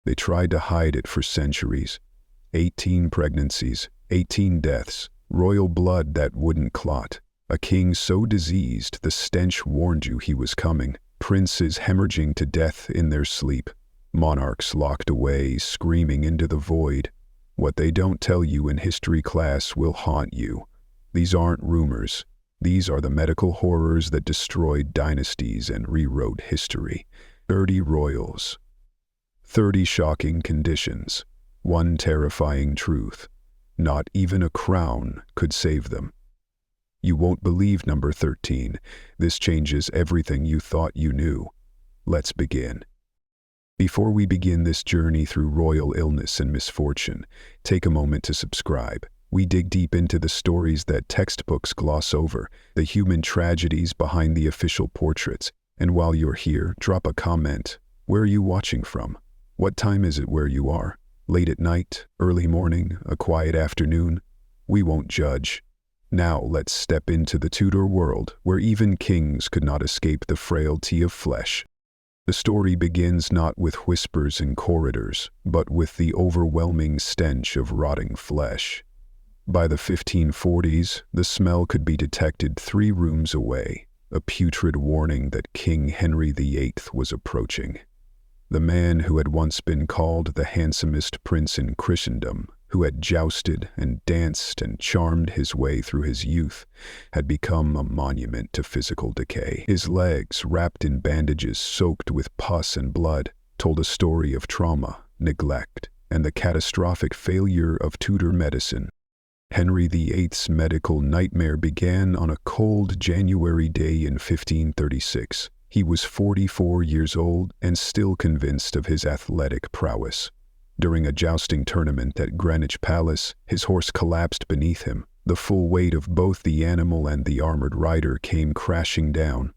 They tried to hide it for centuries. 18 pregnancies, 18 deaths, royal blood that wouldn't clot. A king so diseased the stench warned you he was coming. Princes hemorrhaging to death in their sleep. Monarchs locked away, screaming into the void. What they don't tell you in history class will haunt you. These aren't rumors. These are the medical horrors that destroyed dynasties and rewrote history. 30 royals. 30 shocking conditions. One terrifying truth. Not even a crown could save them. You won't believe number 13. This changes everything you thought you knew. Let's begin. Before we begin this journey through royal illness and misfortune, take a moment to subscribe. We dig deep into the stories that textbooks gloss over, the human tragedies behind the official portraits. And while you're here, drop a comment. Where are you watching from? What time is it where you are? Late at night, early morning, a quiet afternoon? We won't judge. Now let's step into the Tudor world, where even kings could not escape the frailty of flesh. The story begins not with whispers in corridors, but with the overwhelming stench of rotting flesh. By the 1540s, the smell could be detected 3 rooms away, a putrid warning that King Henry VIII was approaching. The man who had once been called the handsomest prince in Christendom, who had jousted and danced and charmed his way through his youth, had become a monument to physical decay. His legs, wrapped in bandages soaked with pus and blood, told a story of trauma, neglect, and the catastrophic failure of Tudor medicine. Henry VIII's medical nightmare began on a cold January day in 1536. He was 44 years old and still convinced of his athletic prowess. During a jousting tournament at Greenwich Palace, his horse collapsed beneath him. The full weight of both the animal and the armored rider came crashing down.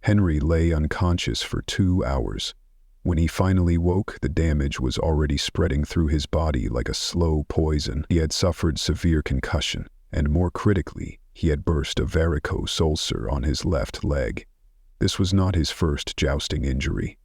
Henry lay unconscious for 2 hours. When he finally woke, the damage was already spreading through his body like a slow poison. He had suffered severe concussion, and more critically, he had burst a varicose ulcer on his left leg. This was not his first jousting injury.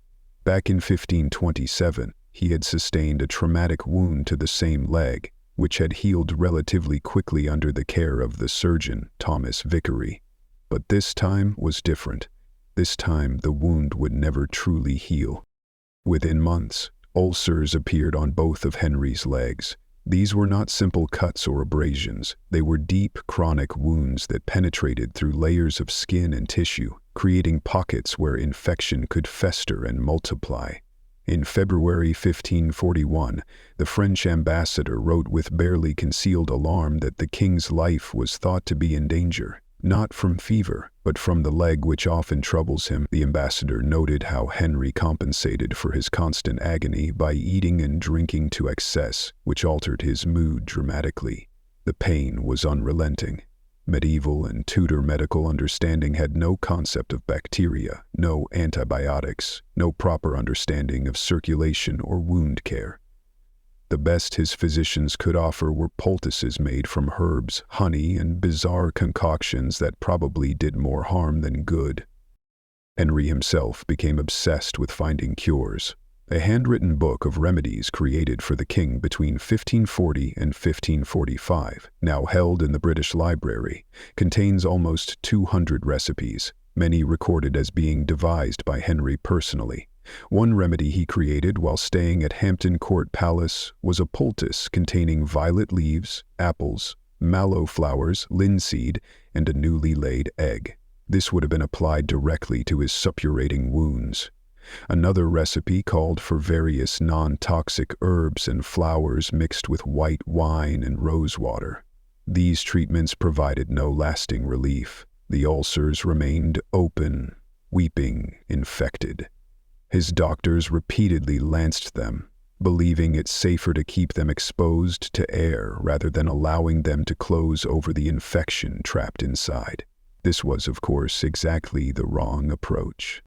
Back in 1527, he had sustained a traumatic wound to the same leg, which had healed relatively quickly under the care of the surgeon, Thomas Vicary. But this time was different. This time the wound would never truly heal. Within months, ulcers appeared on both of Henry's legs. These were not simple cuts or abrasions. They were deep, chronic wounds that penetrated through layers of skin and tissue, creating pockets where infection could fester and multiply. In February 1541, the French ambassador wrote with barely concealed alarm that the king's life was thought to be in danger, not from fever, but from the leg which often troubles him. The ambassador noted how Henry compensated for his constant agony by eating and drinking to excess, which altered his mood dramatically. The pain was unrelenting. Medieval and Tudor medical understanding had no concept of bacteria, no antibiotics, no proper understanding of circulation or wound care. The best his physicians could offer were poultices made from herbs, honey, and bizarre concoctions that probably did more harm than good. Henry himself became obsessed with finding cures. A handwritten book of remedies created for the king between 1540 and 1545, now held in the British Library, contains almost 200 recipes, many recorded as being devised by Henry personally. One remedy he created while staying at Hampton Court Palace was a poultice containing violet leaves, apples, mallow flowers, linseed, and a newly laid egg. This would have been applied directly to his suppurating wounds. Another recipe called for various non-toxic herbs and flowers mixed with white wine and rosewater. These treatments provided no lasting relief. The ulcers remained open, weeping, infected. His doctors repeatedly lanced them, believing it safer to keep them exposed to air rather than allowing them to close over the infection trapped inside. This was, of course, exactly the wrong approach.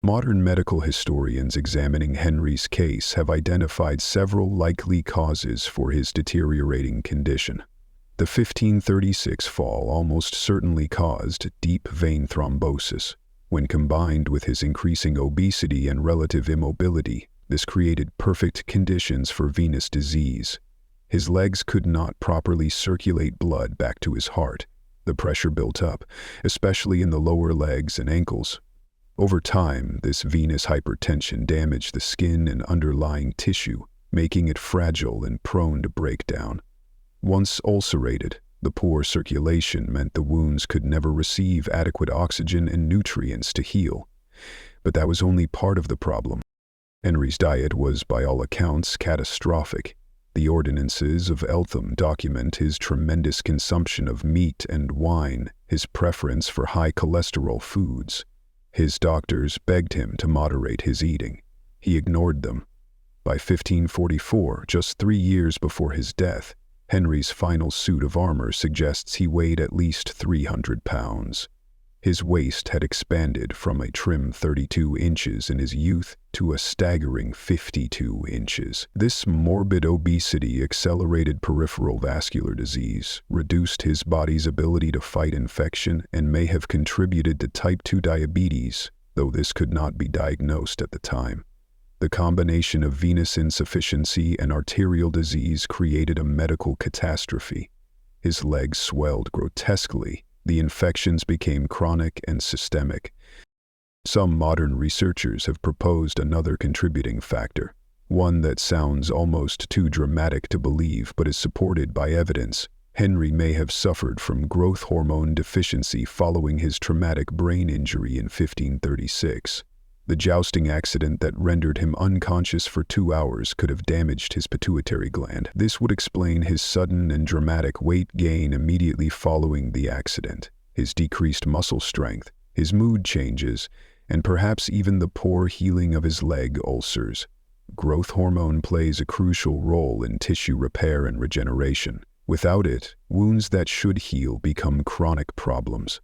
Modern medical historians examining Henry's case have identified several likely causes for his deteriorating condition. The 1536 fall almost certainly caused deep vein thrombosis. When combined with his increasing obesity and relative immobility, This created perfect conditions for venous disease. His legs could not properly circulate blood back to his heart. The pressure built up, especially in the lower legs and ankles. Over time, this venous hypertension damaged the skin and underlying tissue, making it fragile and prone to breakdown. Once ulcerated, the poor circulation meant the wounds could never receive adequate oxygen and nutrients to heal. But that was only part of the problem. Henry's diet was, by all accounts, catastrophic. The ordinances of Eltham document his tremendous consumption of meat and wine, his preference for high cholesterol foods. His doctors begged him to moderate his eating. He ignored them. By 1544, just 3 years before his death, Henry's final suit of armor suggests he weighed at least 300 pounds. His waist had expanded from a trim 32 inches in his youth to a staggering 52 inches. This morbid obesity accelerated peripheral vascular disease, reduced his body's ability to fight infection, and may have contributed to type 2 diabetes, though this could not be diagnosed at the time. The combination of venous insufficiency and arterial disease created a medical catastrophe. His legs swelled grotesquely. The infections became chronic and systemic. Some modern researchers have proposed another contributing factor, one that sounds almost too dramatic to believe but is supported by evidence. Henry may have suffered from growth hormone deficiency following his traumatic brain injury in 1536. The jousting accident that rendered him unconscious for 2 hours could have damaged his pituitary gland. This would explain his sudden and dramatic weight gain immediately following the accident, his decreased muscle strength, his mood changes, and perhaps even the poor healing of his leg ulcers. Growth hormone plays a crucial role in tissue repair and regeneration. Without it, wounds that should heal become chronic problems.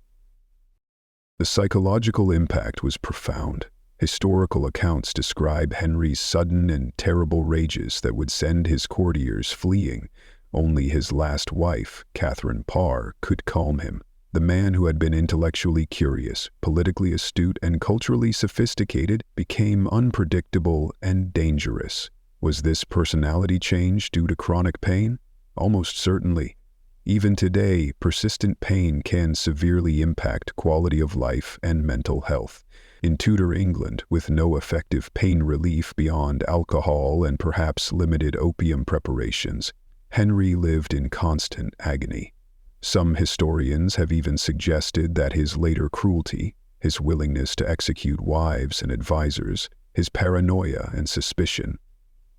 The psychological impact was profound. Historical accounts describe Henry's sudden and terrible rages that would send his courtiers fleeing. Only his last wife, Catherine Parr, could calm him. The man who had been intellectually curious, politically astute, and culturally sophisticated became unpredictable and dangerous. Was this personality change due to chronic pain? Almost certainly. Even today, persistent pain can severely impact quality of life and mental health. In Tudor England, with no effective pain relief beyond alcohol and perhaps limited opium preparations, Henry lived in constant agony. Some historians have even suggested that his later cruelty, his willingness to execute wives and advisors, his paranoia and suspicion,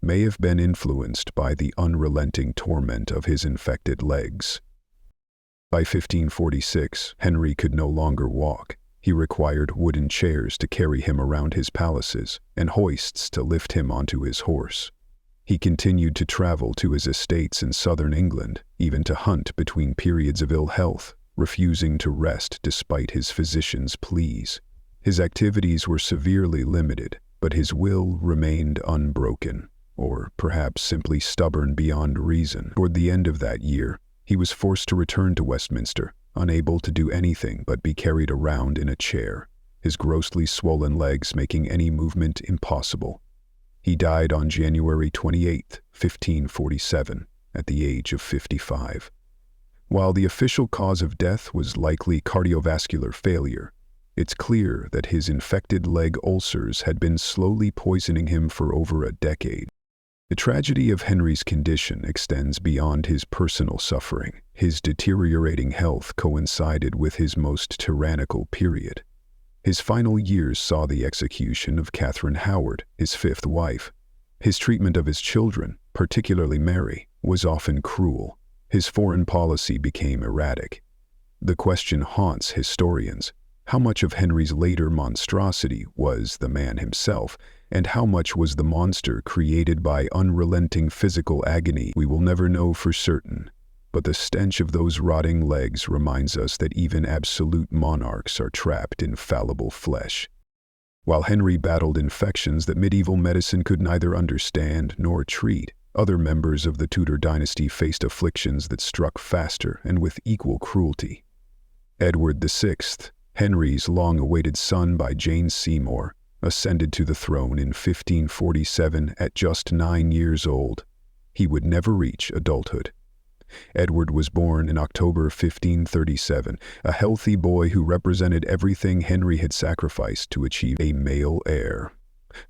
may have been influenced by the unrelenting torment of his infected legs. By 1546, Henry could no longer walk. He required wooden chairs to carry him around his palaces and hoists to lift him onto his horse. He continued to travel to his estates in southern England, even to hunt between periods of ill health, refusing to rest despite his physician's pleas. His activities were severely limited, but his will remained unbroken, or perhaps simply stubborn beyond reason. Toward the end of that year, he was forced to return to Westminster, unable to do anything but be carried around in a chair, his grossly swollen legs making any movement impossible. He died on January 28, 1547, at the age of 55. While the official cause of death was likely cardiovascular failure, it's clear that his infected leg ulcers had been slowly poisoning him for over a decade. The tragedy of Henry's condition extends beyond his personal suffering. His deteriorating health coincided with his most tyrannical period. His final years saw the execution of Catherine Howard, his 5th wife. His treatment of his children, particularly Mary, was often cruel. His foreign policy became erratic. The question haunts historians: how much of Henry's later monstrosity was the man himself, and how much was the monster created by unrelenting physical agony? We will never know for certain, but the stench of those rotting legs reminds us that even absolute monarchs are trapped in fallible flesh. While Henry battled infections that medieval medicine could neither understand nor treat, other members of the Tudor dynasty faced afflictions that struck faster and with equal cruelty. Edward VI, Henry's long-awaited son by Jane Seymour, ascended to the throne in 1547 at just 9 years old. He would never reach adulthood. Edward was born in October 1537, a healthy boy who represented everything Henry had sacrificed to achieve a male heir,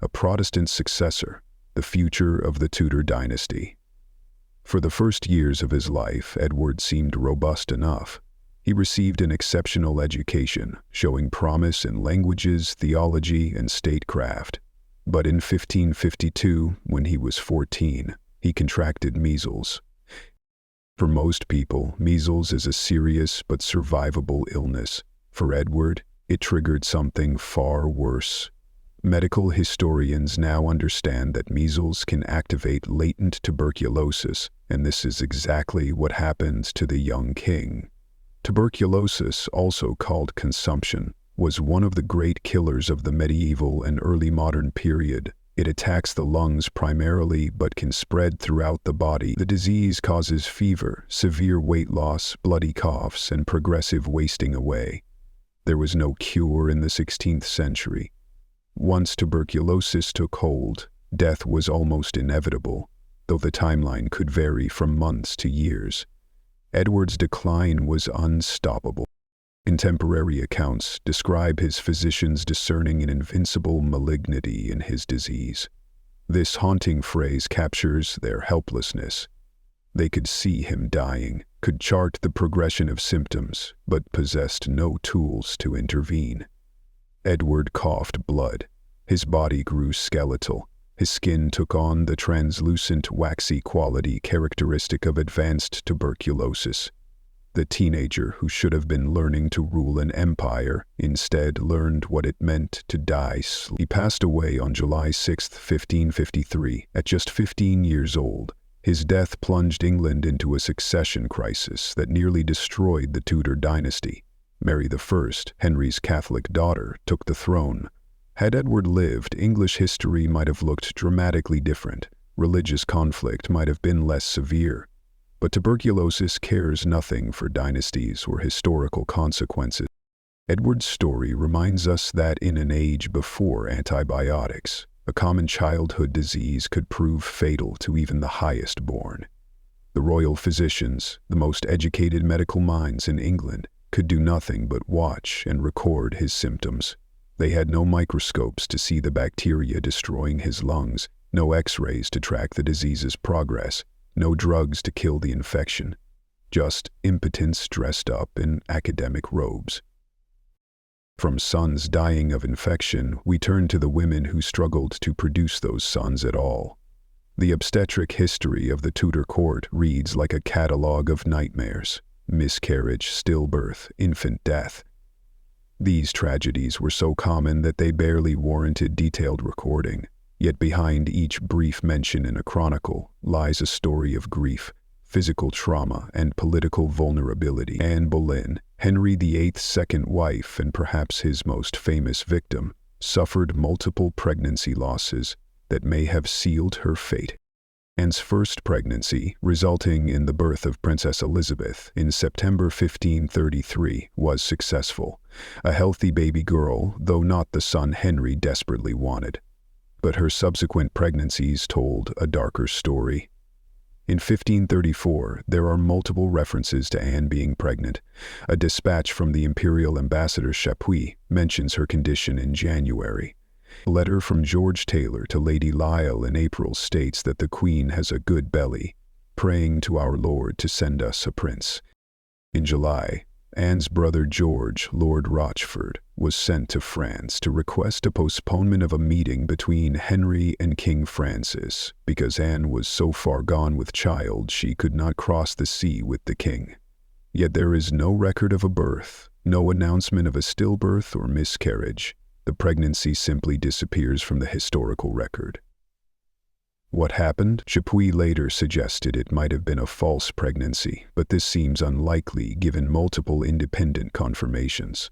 a Protestant successor, the future of the Tudor dynasty. For the first years of his life, Edward seemed robust enough. He received an exceptional education, showing promise in languages, theology, and statecraft. But in 1552, when he was 14, he contracted measles. For most people, measles is a serious but survivable illness. For Edward, it triggered something far worse. Medical historians now understand that measles can activate latent tuberculosis, and this is exactly what happened to the young king. Tuberculosis, also called consumption, was one of the great killers of the medieval and early modern period. It attacks the lungs primarily but can spread throughout the body. The disease causes fever, severe weight loss, bloody coughs, and progressive wasting away. There was no cure in the 16th century. Once tuberculosis took hold, death was almost inevitable, though the timeline could vary from months to years. Edward's decline was unstoppable. Contemporary accounts describe his physicians discerning an invincible malignity in his disease. This haunting phrase captures their helplessness. They could see him dying, could chart the progression of symptoms, but possessed no tools to intervene. Edward coughed blood. His body grew skeletal. His skin took on the translucent, waxy quality characteristic of advanced tuberculosis. The teenager who should have been learning to rule an empire instead learned what it meant to die slowly. He passed away on July 6, 1553, at just 15 years old. His death plunged England into a succession crisis that nearly destroyed the Tudor dynasty. Mary I, Henry's Catholic daughter, took the throne. Had Edward lived, English history might have looked dramatically different. Religious conflict might have been less severe. But tuberculosis cares nothing for dynasties or historical consequences. Edward's story reminds us that in an age before antibiotics, a common childhood disease could prove fatal to even the highest born. The royal physicians, the most educated medical minds in England, could do nothing but watch and record his symptoms. They had no microscopes to see the bacteria destroying his lungs, no X-rays to track the disease's progress, no drugs to kill the infection, just impotence dressed up in academic robes. From sons dying of infection, we turn to the women who struggled to produce those sons at all. The obstetric history of the Tudor court reads like a catalogue of nightmares: miscarriage, stillbirth, infant death. These tragedies were so common that they barely warranted detailed recording. Yet behind each brief mention in a chronicle lies a story of grief, physical trauma, and political vulnerability. Anne Boleyn, Henry VIII's second wife and perhaps his most famous victim, suffered multiple pregnancy losses that may have sealed her fate. Anne's first pregnancy, resulting in the birth of Princess Elizabeth in September 1533, was successful. A healthy baby girl, though not the son Henry desperately wanted. But her subsequent pregnancies told a darker story. In 1534, there are multiple references to Anne being pregnant. A dispatch from the imperial ambassador Chapuis mentions her condition in January. A letter from George Taylor to Lady Lisle in April states that the Queen has a good belly, praying to our Lord to send us a prince. In July, Anne's brother George, Lord Rochford, was sent to France to request a postponement of a meeting between Henry and King Francis, because Anne was so far gone with child she could not cross the sea with the king. Yet there is no record of a birth, no announcement of a stillbirth or miscarriage. The pregnancy simply disappears from the historical record. What happened? Chapuis later suggested it might have been a false pregnancy, but this seems unlikely given multiple independent confirmations.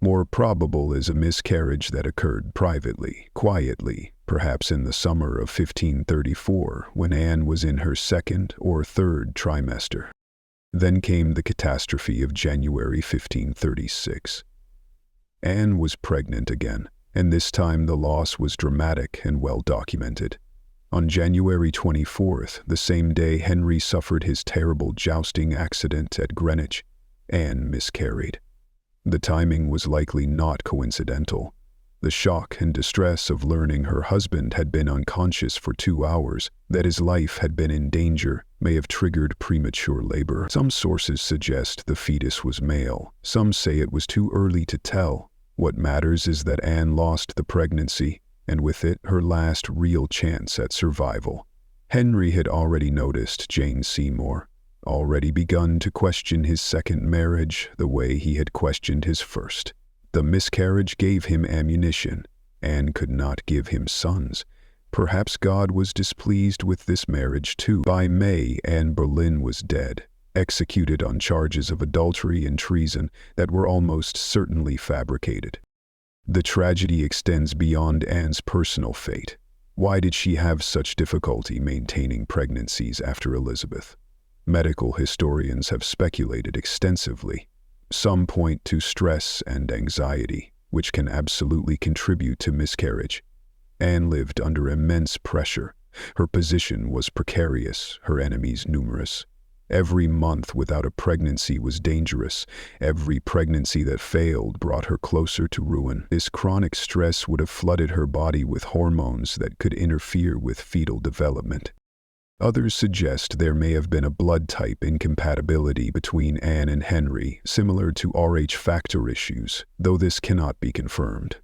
More probable is a miscarriage that occurred privately, quietly, perhaps in the summer of 1534, when Anne was in her second or third trimester. Then came the catastrophe of January 1536. Anne was pregnant again, And this time the loss was dramatic and well documented. On January 24th, the same day Henry suffered his terrible jousting accident at Greenwich, Anne miscarried. The timing was likely not coincidental. The shock and distress of learning her husband had been unconscious for 2 hours, that his life had been in danger, may have triggered premature labor. Some sources suggest the fetus was male. Some say it was too early to tell. What matters is that Anne lost the pregnancy, and with it her last real chance at survival. Henry had already noticed Jane Seymour, already begun to question his second marriage the way he had questioned his first. The miscarriage gave him ammunition. Anne could not give him sons. Perhaps God was displeased with this marriage too. By May, Anne Boleyn was dead, executed on charges of adultery and treason that were almost certainly fabricated. The tragedy extends beyond Anne's personal fate. Why did she have such difficulty maintaining pregnancies after Elizabeth? Medical historians have speculated extensively. Some point to stress and anxiety, which can absolutely contribute to miscarriage. Anne lived under immense pressure. Her position was precarious, her enemies numerous. Every month without a pregnancy was dangerous. Every pregnancy that failed brought her closer to ruin. This chronic stress would have flooded her body with hormones that could interfere with fetal development. Others suggest there may have been a blood type incompatibility between Anne and Henry, similar to Rh factor issues, though this cannot be confirmed.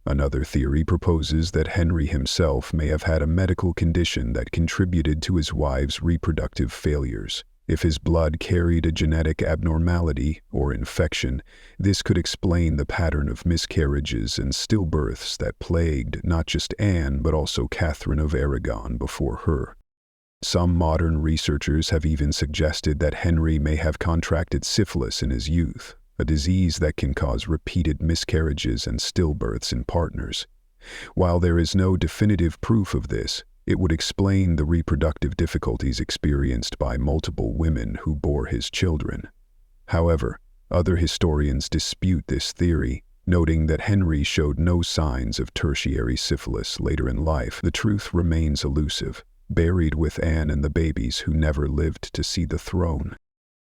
Another theory proposes that Henry himself may have had a medical condition that contributed to his wife's reproductive failures. If his blood carried a genetic abnormality or infection, this could explain the pattern of miscarriages and stillbirths that plagued not just Anne but also Catherine of Aragon before her. Some modern researchers have even suggested that Henry may have contracted syphilis in his youth, a disease that can cause repeated miscarriages and stillbirths in partners. While there is no definitive proof of this, it would explain the reproductive difficulties experienced by multiple women who bore his children. However, other historians dispute this theory, noting that Henry showed no signs of tertiary syphilis later in life. The truth remains elusive, buried with Anne and the babies who never lived to see the throne.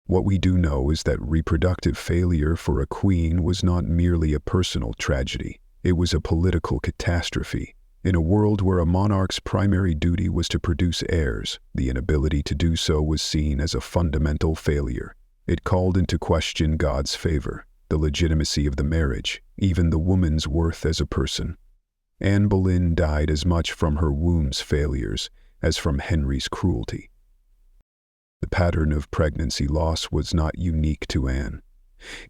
What we do know is that reproductive failure for a queen was not merely a personal tragedy, it was a political catastrophe. In a world where a monarch's primary duty was to produce heirs, the inability to do so was seen as a fundamental failure. It called into question God's favor, the legitimacy of the marriage, even the woman's worth as a person. Anne Boleyn died as much from her womb's failures as from Henry's cruelty. The pattern of pregnancy loss was not unique to Anne.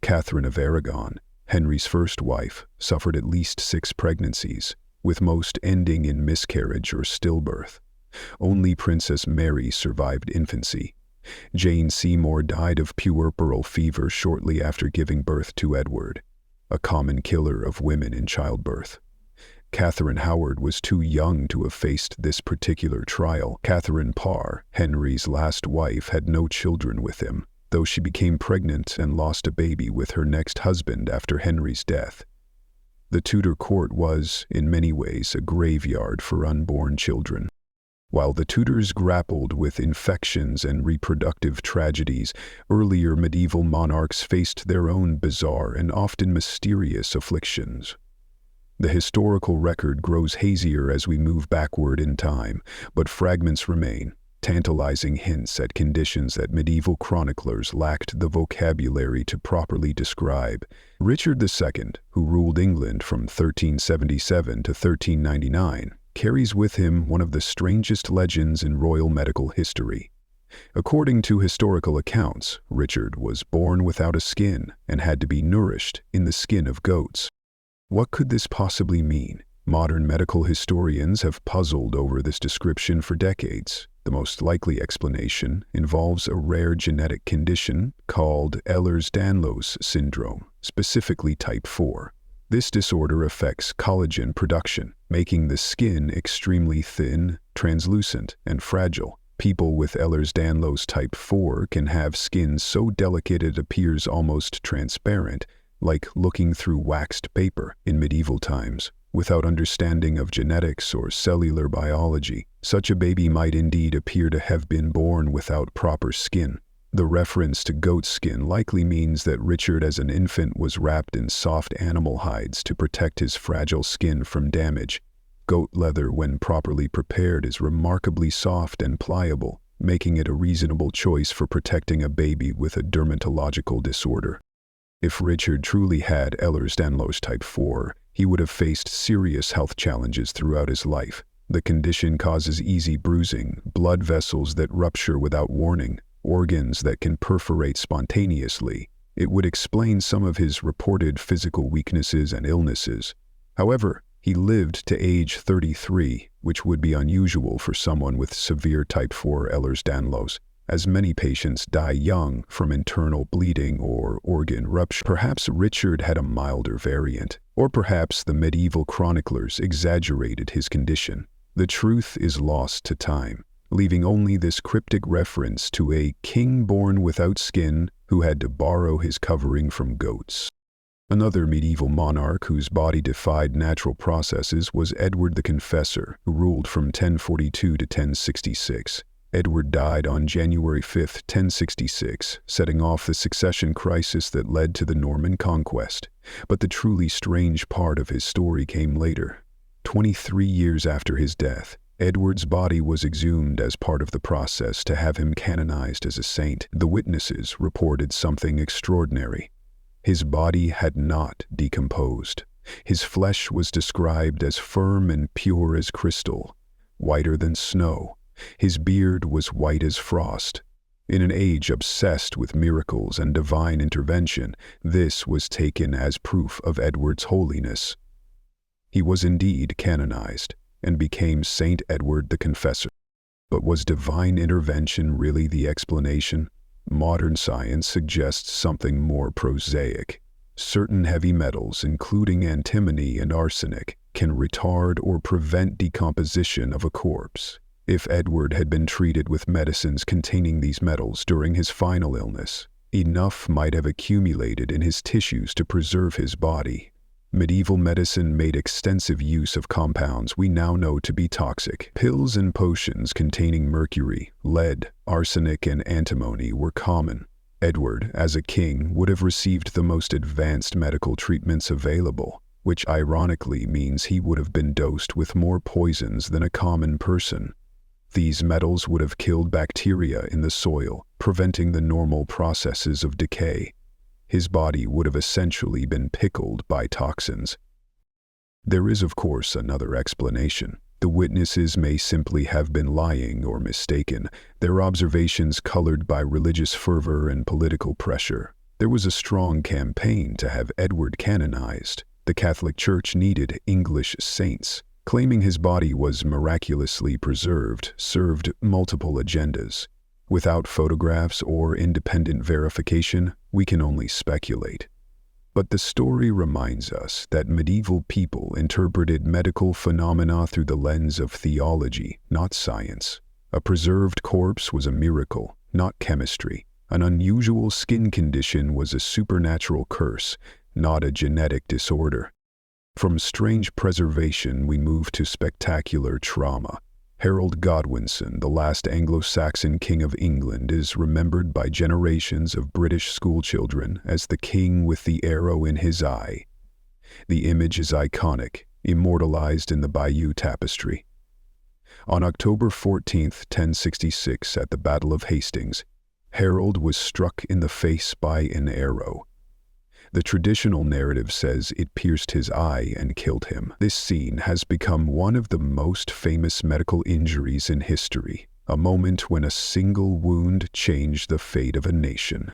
Catherine of Aragon, Henry's first wife, suffered at least 6 pregnancies, with most ending in miscarriage or stillbirth. Only Princess Mary survived infancy. Jane Seymour died of puerperal fever shortly after giving birth to Edward, a common killer of women in childbirth. Catherine Howard was too young to have faced this particular trial. Catherine Parr, Henry's last wife, had no children with him, though she became pregnant and lost a baby with her next husband after Henry's death. The Tudor court was, in many ways, a graveyard for unborn children. While the Tudors grappled with infections and reproductive tragedies, earlier medieval monarchs faced their own bizarre and often mysterious afflictions. The historical record grows hazier as we move backward in time, but fragments remain, tantalizing hints at conditions that medieval chroniclers lacked the vocabulary to properly describe. Richard II, who ruled England from 1377 to 1399, carries with him one of the strangest legends in royal medical history. According to historical accounts, Richard was born without a skin and had to be nourished in the skin of goats. What could this possibly mean? Modern medical historians have puzzled over this description for decades. The most likely explanation involves a rare genetic condition called Ehlers-Danlos syndrome, specifically type 4. This disorder affects collagen production, making the skin extremely thin, translucent, and fragile. People with Ehlers-Danlos type 4 can have skin so delicate it appears almost transparent, like looking through waxed paper. In medieval times, Without understanding of genetics or cellular biology, such a baby might indeed appear to have been born without proper skin. The reference to goat skin likely means that Richard as an infant was wrapped in soft animal hides to protect his fragile skin from damage. Goat leather, when properly prepared, is remarkably soft and pliable, making it a reasonable choice for protecting a baby with a dermatological disorder. If Richard truly had Ehlers-Danlos type 4, he would have faced serious health challenges throughout his life. The condition causes easy bruising, blood vessels that rupture without warning, organs that can perforate spontaneously. It would explain some of his reported physical weaknesses and illnesses. However, he lived to age 33, which would be unusual for someone with severe type 4 Ehlers-Danlos, as many patients die young from internal bleeding or organ rupture. Perhaps Richard had a milder variant, or perhaps the medieval chroniclers exaggerated his condition. The truth is lost to time, leaving only this cryptic reference to a king born without skin who had to borrow his covering from goats. Another medieval monarch whose body defied natural processes was Edward the Confessor, who ruled from 1042 to 1066. Edward died on January 5, 1066, setting off the succession crisis that led to the Norman conquest. But the truly strange part of his story came later. 23 years after his death, Edward's body was exhumed as part of the process to have him canonized as a saint. The witnesses reported something extraordinary. His body had not decomposed. His flesh was described as firm and pure as crystal, whiter than snow. His beard was white as frost. In an age obsessed with miracles and divine intervention, this was taken as proof of Edward's holiness. He was indeed canonized and became Saint Edward the Confessor. But was divine intervention really the explanation? Modern science suggests something more prosaic. Certain heavy metals, including antimony and arsenic, can retard or prevent decomposition of a corpse. If Edward had been treated with medicines containing these metals during his final illness, enough might have accumulated in his tissues to preserve his body. Medieval medicine made extensive use of compounds we now know to be toxic. Pills and potions containing mercury, lead, arsenic, and antimony were common. Edward, as a king, would have received the most advanced medical treatments available, which ironically means he would have been dosed with more poisons than a common person. These metals would have killed bacteria in the soil, preventing the normal processes of decay. His body would have essentially been pickled by toxins. There is, of course, another explanation. The witnesses may simply have been lying or mistaken, their observations colored by religious fervor and political pressure. There was a strong campaign to have Edward canonized. The Catholic Church needed English saints. Claiming his body was miraculously preserved served multiple agendas. Without photographs or independent verification, we can only speculate. But the story reminds us that medieval people interpreted medical phenomena through the lens of theology, not science. A preserved corpse was a miracle, not chemistry. An unusual skin condition was a supernatural curse, not a genetic disorder. From strange preservation, we move to spectacular trauma. Harold Godwinson, the last Anglo-Saxon king of England, is remembered by generations of British schoolchildren as the king with the arrow in his eye. The image is iconic, immortalized in the Bayeux Tapestry. On October 14, 1066, at the Battle of Hastings, Harold was struck in the face by an arrow. The traditional narrative says it pierced his eye and killed him. This scene has become one of the most famous medical injuries in history, a moment when a single wound changed the fate of a nation.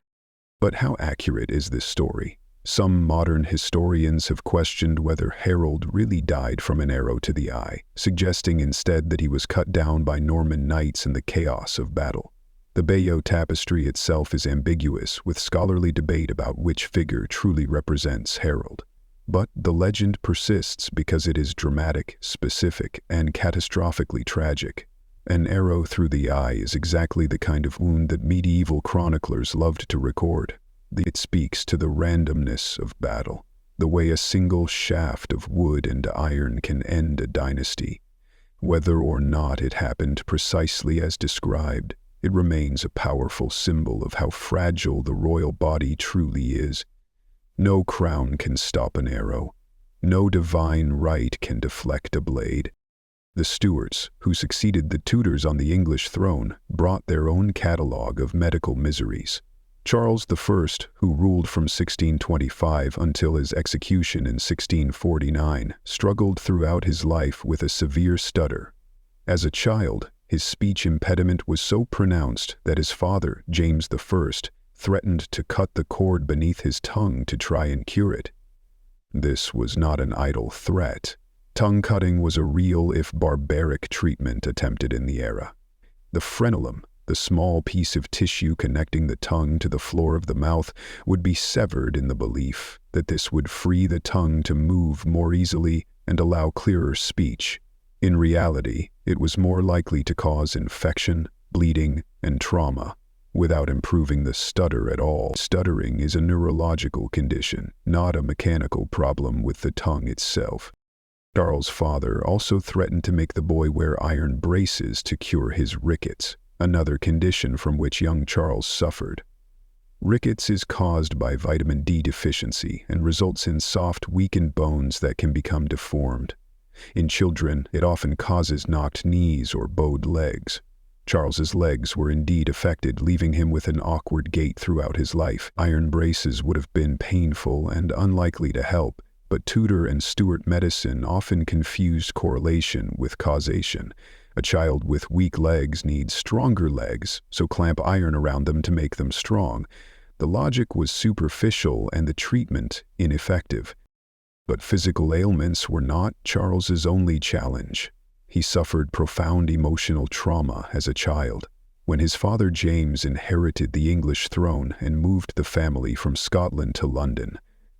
But how accurate is this story? Some modern historians have questioned whether Harold really died from an arrow to the eye, suggesting instead that he was cut down by Norman knights in the chaos of battle. The Bayeux Tapestry itself is ambiguous, with scholarly debate about which figure truly represents Harold. But the legend persists because it is dramatic, specific, and catastrophically tragic. An arrow through the eye is exactly the kind of wound that medieval chroniclers loved to record. It speaks to the randomness of battle. the way a single shaft of wood and iron can end a dynasty. Whether or not it happened precisely as described, it remains a powerful symbol of how fragile the royal body truly is. No crown can stop an arrow. No divine right can deflect a blade. The Stuarts, who succeeded the Tudors on the English throne, brought their own catalogue of medical miseries. Charles I, who ruled from 1625 until his execution in 1649, struggled throughout his life with a severe stutter. As a child, his speech impediment was so pronounced that his father, James I, threatened to cut the cord beneath his tongue to try and cure it. This was not an idle threat. Tongue-cutting was a real, if barbaric, treatment attempted in the era. The frenulum, the small piece of tissue connecting the tongue to the floor of the mouth, would be severed in the belief that this would free the tongue to move more easily and allow clearer speech. In reality, it was more likely to cause infection, bleeding, and trauma, without improving the stutter at all. Stuttering is a neurological condition, not a mechanical problem with the tongue itself. Charles' father also threatened to make the boy wear iron braces to cure his rickets, another condition from which young Charles suffered. Rickets is caused by vitamin D deficiency and results in soft, weakened bones that can become deformed. In children, it often causes knocked knees or bowed legs. Charles's legs were indeed affected, leaving him with an awkward gait throughout his life. Iron braces would have been painful and unlikely to help, but Tudor and Stuart medicine often confused correlation with causation. A child with weak legs needs stronger legs, so clamp iron around them to make them strong. The logic was superficial and the treatment ineffective. But physical ailments were not Charles's only challenge. He suffered profound emotional trauma as a child. When his father James inherited the English throne and moved the family from Scotland to London,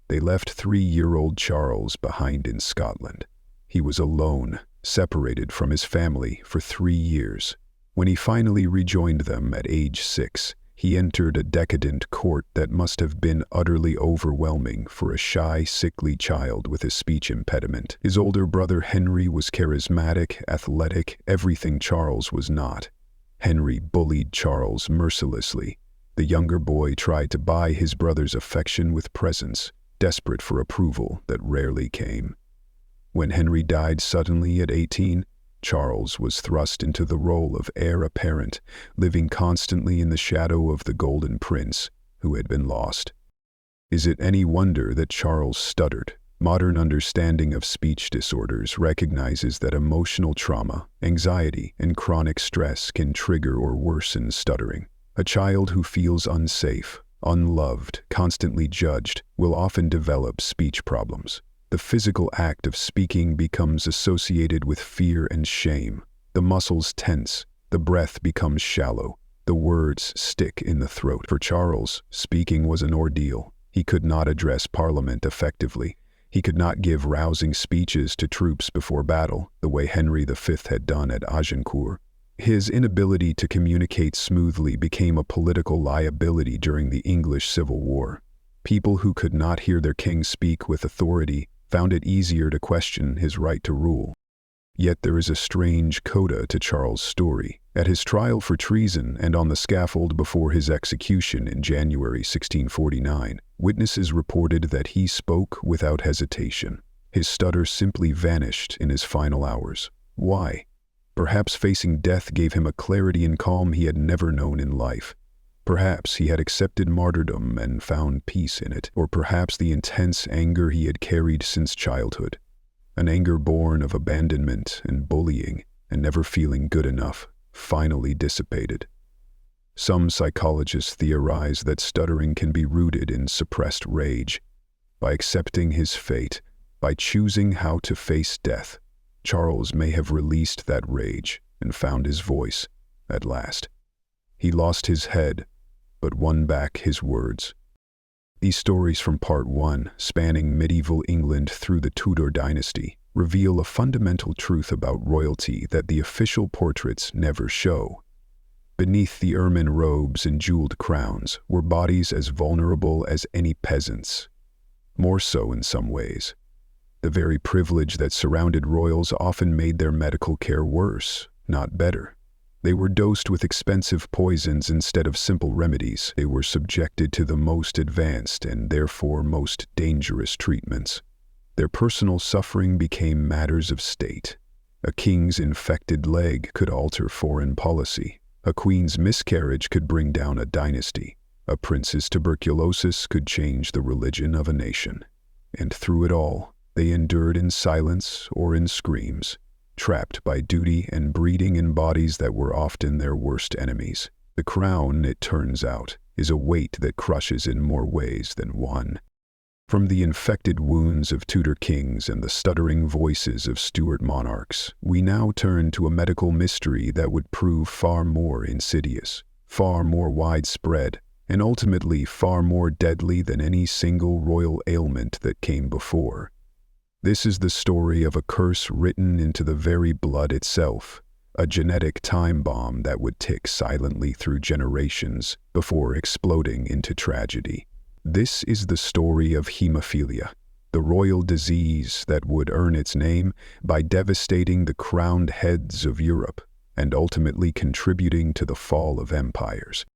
they left 3-year-old Charles behind in Scotland. He was alone, separated from his family for 3 years. When he finally rejoined them at age 6, he entered a decadent court that must have been utterly overwhelming for a shy, sickly child with a speech impediment. His older brother Henry was charismatic, athletic, everything Charles was not. Henry bullied Charles mercilessly. The younger boy tried to buy his brother's affection with presents, desperate for approval that rarely came. When Henry died suddenly at 18, Charles was thrust into the role of heir apparent, living constantly in the shadow of the Golden Prince, who had been lost. Is it any wonder that Charles stuttered? Modern understanding of speech disorders recognizes that emotional trauma, anxiety, and chronic stress can trigger or worsen stuttering. A child who feels unsafe, unloved, constantly judged, will often develop speech problems. The physical act of speaking becomes associated with fear and shame. The muscles tense, the breath becomes shallow, the words stick in the throat. For Charles, speaking was an ordeal. He could not address Parliament effectively. He could not give rousing speeches to troops before battle, the way Henry V had done at Agincourt. His inability to communicate smoothly became a political liability during the English Civil War. People who could not hear their king speak with authority found it easier to question his right to rule. Yet there is a strange coda to Charles' story. At his trial for treason and on the scaffold before his execution in January 1649, witnesses reported that he spoke without hesitation. His stutter simply vanished in his final hours. Why? Perhaps facing death gave him a clarity and calm he had never known in life. Perhaps he had accepted martyrdom and found peace in it, or perhaps the intense anger he had carried since childhood, an anger born of abandonment and bullying and never feeling good enough, finally dissipated. Some psychologists theorize that stuttering can be rooted in suppressed rage. By accepting his fate, by choosing how to face death, Charles may have released that rage and found his voice at last. He lost his head, but won back his words. These stories from Part 1, spanning medieval England through the Tudor dynasty, reveal a fundamental truth about royalty that the official portraits never show. Beneath the ermine robes and jeweled crowns were bodies as vulnerable as any peasants. more so in some ways. The very privilege that surrounded royals often made their medical care worse, not better. They were dosed with expensive poisons instead of simple remedies. They were subjected to the most advanced and therefore most dangerous treatments. Their personal suffering became matters of state. A king's infected leg could alter foreign policy. A queen's miscarriage could bring down a dynasty. A prince's tuberculosis could change the religion of a nation. And through it all, they endured in silence or in screams, trapped by duty and breeding in bodies that were often their worst enemies. The crown, it turns out, is a weight that crushes in more ways than one. From the infected wounds of Tudor kings and the stuttering voices of Stuart monarchs, we now turn to a medical mystery that would prove far more insidious, far more widespread, and ultimately far more deadly than any single royal ailment that came before. This is the story of a curse written into the very blood itself, a genetic time bomb that would tick silently through generations before exploding into tragedy. This is the story of hemophilia, the royal disease that would earn its name by devastating the crowned heads of Europe and ultimately contributing to the fall of empires.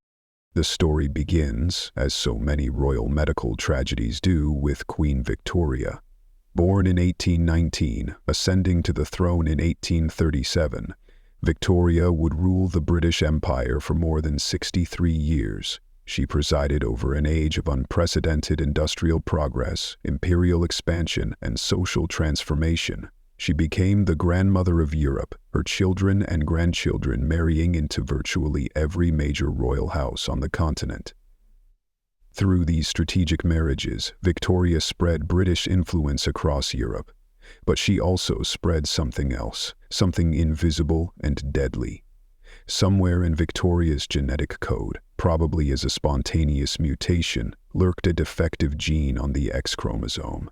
The story begins, as so many royal medical tragedies do, with Queen Victoria. Born in 1819, ascending to the throne in 1837, Victoria would rule the British Empire for more than 63 years. She presided over an age of unprecedented industrial progress, imperial expansion, and social transformation. She became the grandmother of Europe, her children and grandchildren marrying into virtually every major royal house on the continent. Through these strategic marriages, Victoria spread British influence across Europe. But she also spread something else, something invisible and deadly. Somewhere in Victoria's genetic code, probably as a spontaneous mutation, lurked a defective gene on the X chromosome.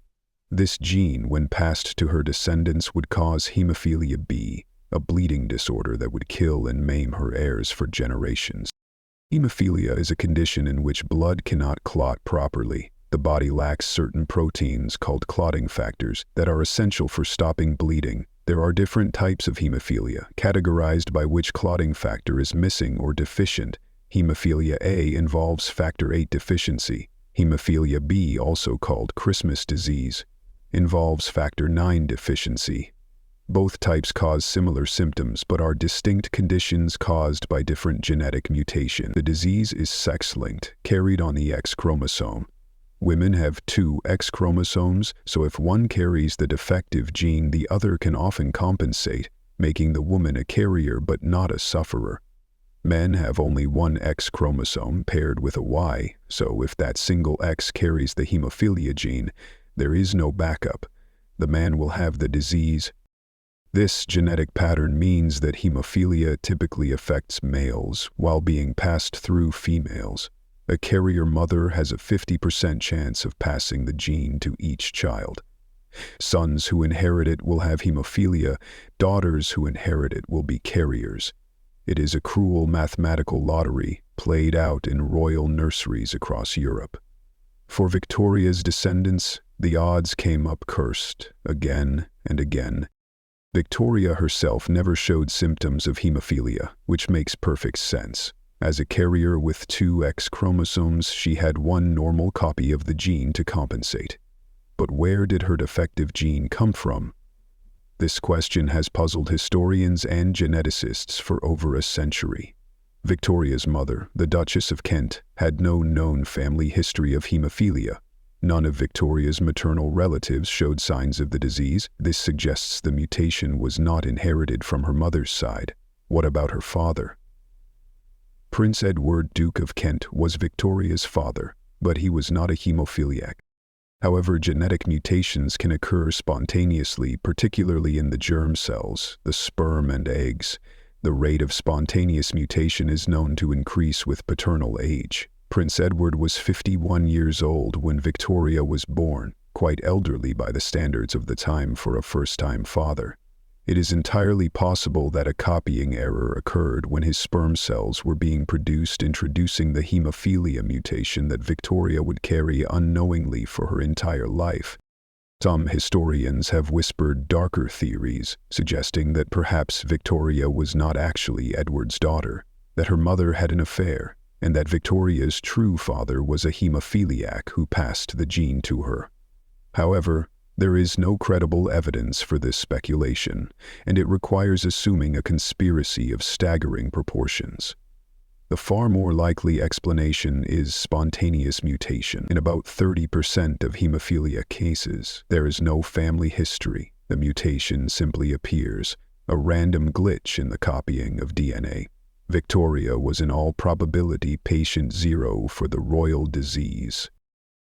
This gene, when passed to her descendants, would cause hemophilia B, a bleeding disorder that would kill and maim her heirs for generations. Hemophilia is a condition in which blood cannot clot properly. The body lacks certain proteins called clotting factors that are essential for stopping bleeding. There are different types of hemophilia, categorized by which clotting factor is missing or deficient. Hemophilia A involves factor VIII deficiency. Hemophilia B, also called Christmas disease, involves factor IX deficiency. Both types cause similar symptoms but are distinct conditions caused by different genetic mutation. The disease is sex-linked, carried on the X chromosome. Women have 2 X chromosomes, so if one carries the defective gene, the other can often compensate, making the woman a carrier but not a sufferer. Men have only 1 X chromosome paired with a Y, so if that single X carries the hemophilia gene, there is no backup. The man will have the disease. This genetic pattern means that hemophilia typically affects males while being passed through females. A carrier mother has a 50% chance of passing the gene to each child. Sons who inherit it will have hemophilia. Daughters who inherit it will be carriers. It is a cruel mathematical lottery played out in royal nurseries across Europe. For Victoria's descendants, the odds came up cursed again and again. Victoria herself never showed symptoms of hemophilia, which makes perfect sense. As a carrier with 2 X chromosomes, she had 1 normal copy of the gene to compensate. But where did her defective gene come from? This question has puzzled historians and geneticists for over a century. Victoria's mother, the Duchess of Kent, had no known family history of hemophilia. None of Victoria's maternal relatives showed signs of the disease. This suggests the mutation was not inherited from her mother's side. What about her father? Prince Edward, Duke of Kent, was Victoria's father, but he was not a hemophiliac. However, genetic mutations can occur spontaneously, particularly in the germ cells, the sperm and eggs. The rate of spontaneous mutation is known to increase with paternal age. Prince Edward was 51 years old when Victoria was born, quite elderly by the standards of the time for a first-time father. It is entirely possible that a copying error occurred when his sperm cells were being produced, introducing the hemophilia mutation that Victoria would carry unknowingly for her entire life. Some historians have whispered darker theories, suggesting that perhaps Victoria was not actually Edward's daughter, that her mother had an affair, and that Victoria's true father was a hemophiliac who passed the gene to her. However, there is no credible evidence for this speculation, and it requires assuming a conspiracy of staggering proportions. The far more likely explanation is spontaneous mutation. In about 30% of hemophilia cases, there is no family history. The mutation simply appears, a random glitch in the copying of DNA. Victoria was in all probability patient 0 for the royal disease.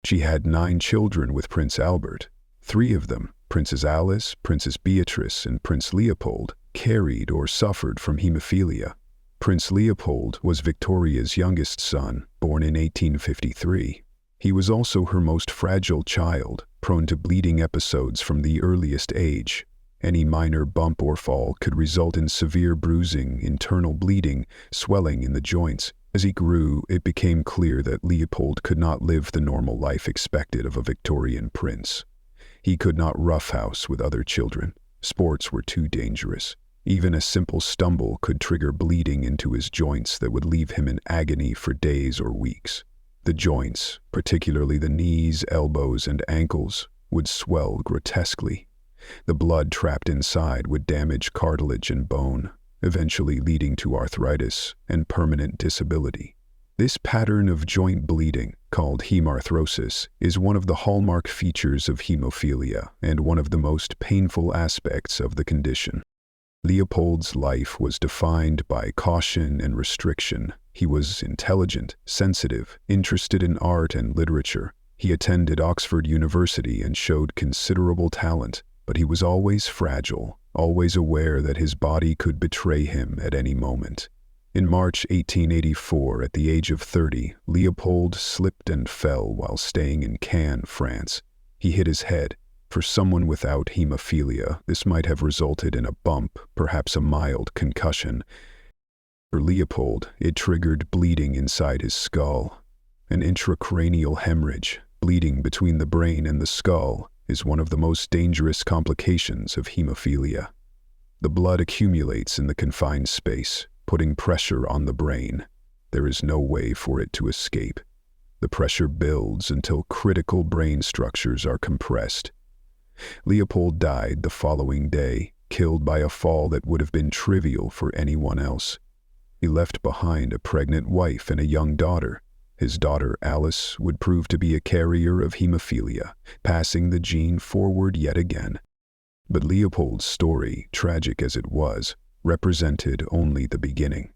She had 9 children with Prince Albert. 3 of them, Princess Alice, Princess Beatrice, and Prince Leopold, carried or suffered from hemophilia. Prince Leopold was Victoria's youngest son, born in 1853. He was also her most fragile child, prone to bleeding episodes from the earliest age. Any minor bump or fall could result in severe bruising, internal bleeding, swelling in the joints. As he grew, it became clear that Leopold could not live the normal life expected of a Victorian prince. He could not roughhouse with other children. Sports were too dangerous. Even a simple stumble could trigger bleeding into his joints that would leave him in agony for days or weeks. The joints, particularly the knees, elbows, and ankles, would swell grotesquely. The blood trapped inside would damage cartilage and bone, eventually leading to arthritis and permanent disability. This pattern of joint bleeding, called hemarthrosis, is one of the hallmark features of hemophilia and one of the most painful aspects of the condition. Leopold's life was defined by caution and restriction. He was intelligent, sensitive, interested in art and literature. He attended Oxford University and showed considerable talent, but he was always fragile, always aware that his body could betray him at any moment. In March 1884, at the age of 30, Leopold slipped and fell while staying in Cannes, France. He hit his head. For someone without hemophilia, this might have resulted in a bump, perhaps a mild concussion. For Leopold, it triggered bleeding inside his skull. An intracranial hemorrhage, bleeding between the brain and the skull, is one of the most dangerous complications of hemophilia. The blood accumulates in the confined space, putting pressure on the brain. There is no way for it to escape. The pressure builds until critical brain structures are compressed. Leopold died the following day, killed by a fall that would have been trivial for anyone else. He left behind a pregnant wife and a young daughter. His daughter Alice would prove to be a carrier of hemophilia, passing the gene forward yet again. But Leopold's story, tragic as it was, represented only the beginning.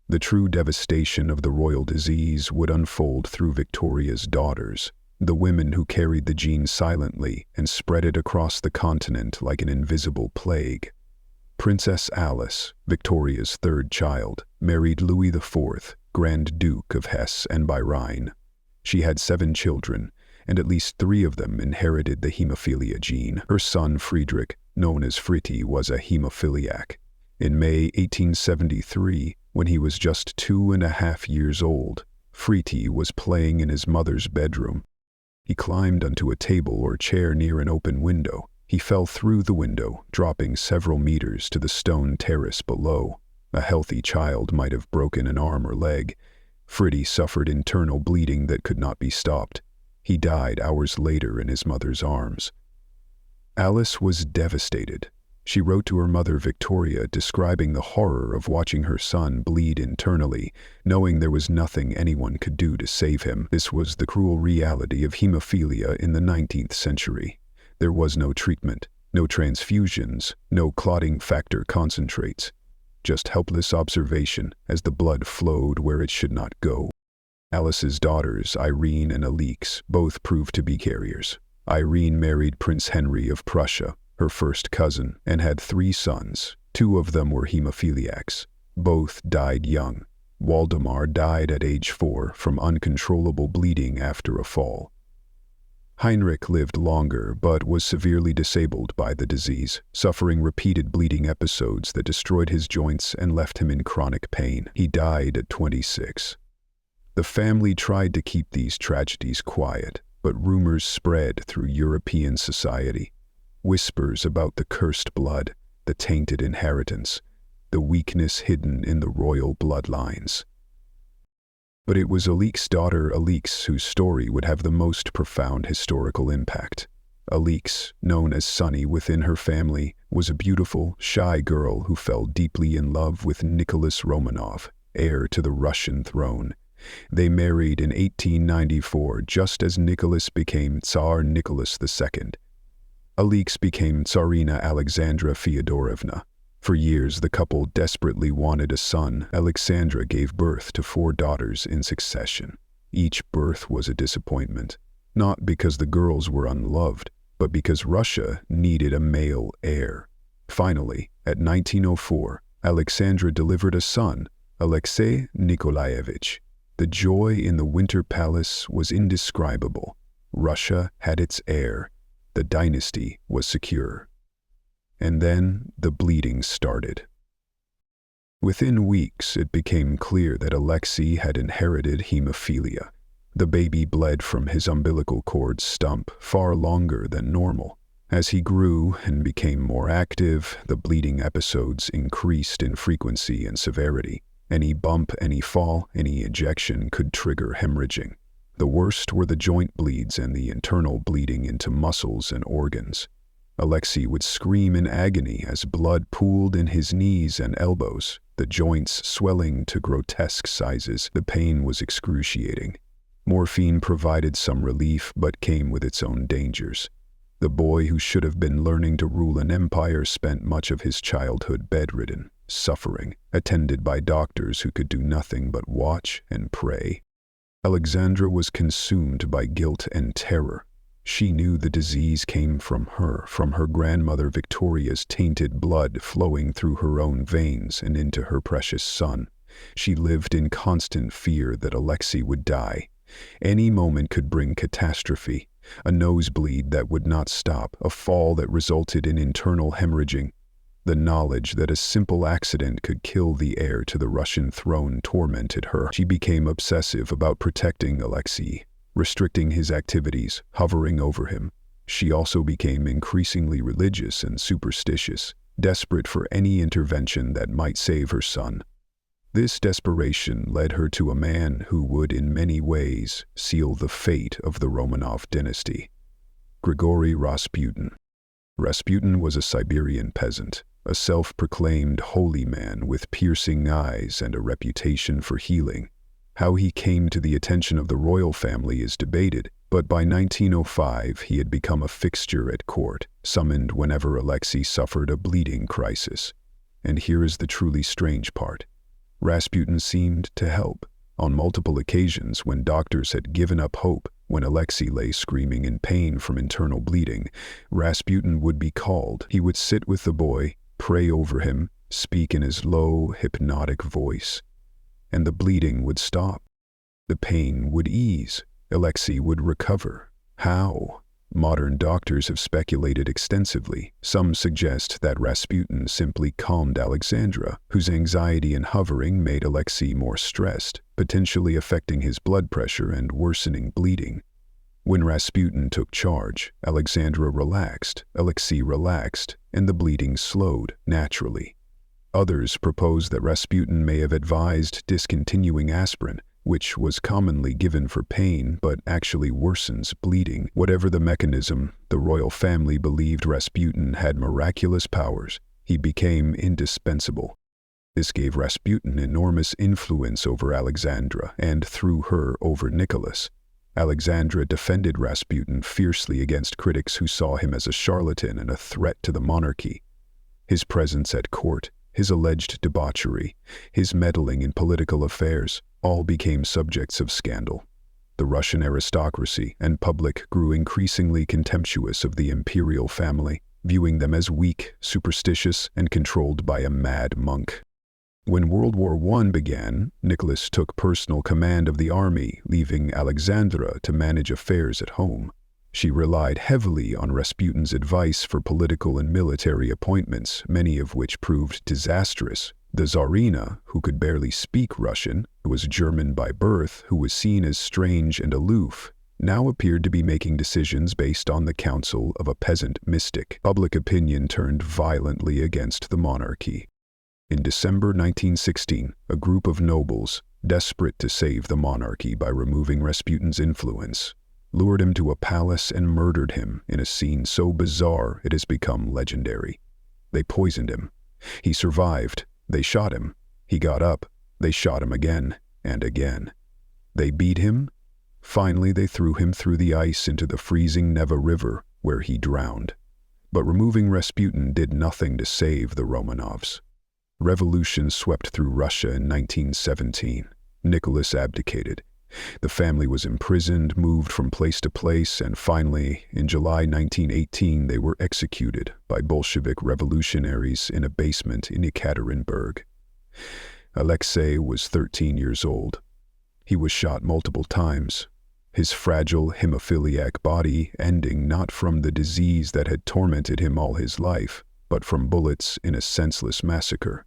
The true devastation of the royal disease would unfold through Victoria's daughters, the women who carried the gene silently and spread it across the continent like an invisible plague. Princess Alice, Victoria's 3rd child, married Louis IV, Grand Duke of Hesse and by Rhine. She had 7 children, and at least 3 of them inherited the hemophilia gene. Her son Friedrich, known as Fritti, was a hemophiliac. In May 1873, when he was just 2.5 years old, Fritti was playing in his mother's bedroom. He climbed onto a table or chair near an open window. He fell through the window, dropping several meters to the stone terrace below. A healthy child might have broken an arm or leg. Fritti suffered internal bleeding that could not be stopped. He died hours later in his mother's arms. Alice was devastated. She wrote to her mother Victoria, describing the horror of watching her son bleed internally, knowing there was nothing anyone could do to save him. This was the cruel reality of hemophilia in the 19th century. There was no treatment, no transfusions, no clotting factor concentrates. Just helpless observation as the blood flowed where it should not go. Alice's daughters, Irene and Alix, both proved to be carriers. Irene married Prince Henry of Prussia, her first cousin, and had 3 sons. 2 of them were hemophiliacs. Both died young. Waldemar died at age 4 from uncontrollable bleeding after a fall. Heinrich lived longer but was severely disabled by the disease, suffering repeated bleeding episodes that destroyed his joints and left him in chronic pain. He died at 26. The family tried to keep these tragedies quiet, but rumors spread through European society. Whispers about the cursed blood, the tainted inheritance, the weakness hidden in the royal bloodlines. But it was Alik's daughter Alix whose story would have the most profound historical impact. Alix, known as Sunny within her family, was a beautiful, shy girl who fell deeply in love with Nicholas Romanov, heir to the Russian throne. They married in 1894 just as Nicholas became Tsar Nicholas II. Alix became Tsarina Alexandra Fyodorovna. For years, the couple desperately wanted a son. Alexandra gave birth to 4 daughters in succession. Each birth was a disappointment, not because the girls were unloved, but because Russia needed a male heir. Finally, at 1904, Alexandra delivered a son, Alexei Nikolaevich. The joy in the Winter Palace was indescribable. Russia had its heir. The dynasty was secure. And then the bleeding started. Within weeks, it became clear that Alexei had inherited hemophilia. The baby bled from his umbilical cord stump far longer than normal. As he grew and became more active, the bleeding episodes increased in frequency and severity. Any bump, any fall, any ejection could trigger hemorrhaging. The worst were the joint bleeds and the internal bleeding into muscles and organs. Alexei would scream in agony as blood pooled in his knees and elbows, the joints swelling to grotesque sizes. The pain was excruciating. Morphine provided some relief but came with its own dangers. The boy who should have been learning to rule an empire spent much of his childhood bedridden, suffering, attended by doctors who could do nothing but watch and pray. Alexandra was consumed by guilt and terror. She knew the disease came from her grandmother Victoria's tainted blood flowing through her own veins and into her precious son. She lived in constant fear that Alexei would die. Any moment could bring catastrophe, a nosebleed that would not stop, a fall that resulted in internal hemorrhaging. The knowledge that a simple accident could kill the heir to the Russian throne tormented her. She became obsessive about protecting Alexei, restricting his activities, hovering over him. She also became increasingly religious and superstitious, desperate for any intervention that might save her son. This desperation led her to a man who would in many ways seal the fate of the Romanov dynasty, Grigory Rasputin. Rasputin was a Siberian peasant, a self-proclaimed holy man with piercing eyes and a reputation for healing. How he came to the attention of the royal family is debated, but by 1905 he had become a fixture at court, summoned whenever Alexei suffered a bleeding crisis. And here is the truly strange part. Rasputin seemed to help. On multiple occasions, when doctors had given up hope, when Alexei lay screaming in pain from internal bleeding, Rasputin would be called. He would sit with the boy, pray over him, speak in his low, hypnotic voice. And the bleeding would stop. The pain would ease. Alexei would recover. How? Modern doctors have speculated extensively. Some suggest that Rasputin simply calmed Alexandra, whose anxiety and hovering made Alexei more stressed, potentially affecting his blood pressure and worsening bleeding. When Rasputin took charge, Alexandra relaxed, Alexei relaxed, and the bleeding slowed naturally. Others propose that Rasputin may have advised discontinuing aspirin, which was commonly given for pain but actually worsens bleeding. Whatever the mechanism, the royal family believed Rasputin had miraculous powers. He became indispensable. This gave Rasputin enormous influence over Alexandra and, through her, over Nicholas. Alexandra defended Rasputin fiercely against critics who saw him as a charlatan and a threat to the monarchy. His presence at court, his alleged debauchery, his meddling in political affairs, all became subjects of scandal. The Russian aristocracy and public grew increasingly contemptuous of the imperial family, viewing them as weak, superstitious, and controlled by a mad monk. When World War I began, Nicholas took personal command of the army, leaving Alexandra to manage affairs at home. She relied heavily on Rasputin's advice for political and military appointments, many of which proved disastrous. The Tsarina, who could barely speak Russian, who was German by birth, who was seen as strange and aloof, now appeared to be making decisions based on the counsel of a peasant mystic. Public opinion turned violently against the monarchy. In December 1916, a group of nobles, desperate to save the monarchy by removing Rasputin's influence, lured him to a palace and murdered him in a scene so bizarre it has become legendary. They poisoned him. He survived. They shot him. He got up. They shot him again and again. They beat him. Finally, they threw him through the ice into the freezing Neva River, where he drowned. But removing Rasputin did nothing to save the Romanovs. Revolution swept through Russia in 1917. Nicholas abdicated. The family was imprisoned, moved from place to place, and finally, in July 1918, they were executed by Bolshevik revolutionaries in a basement in Ekaterinburg. Alexei was 13 years old. He was shot multiple times, his fragile hemophiliac body ending not from the disease that had tormented him all his life, but from bullets in a senseless massacre.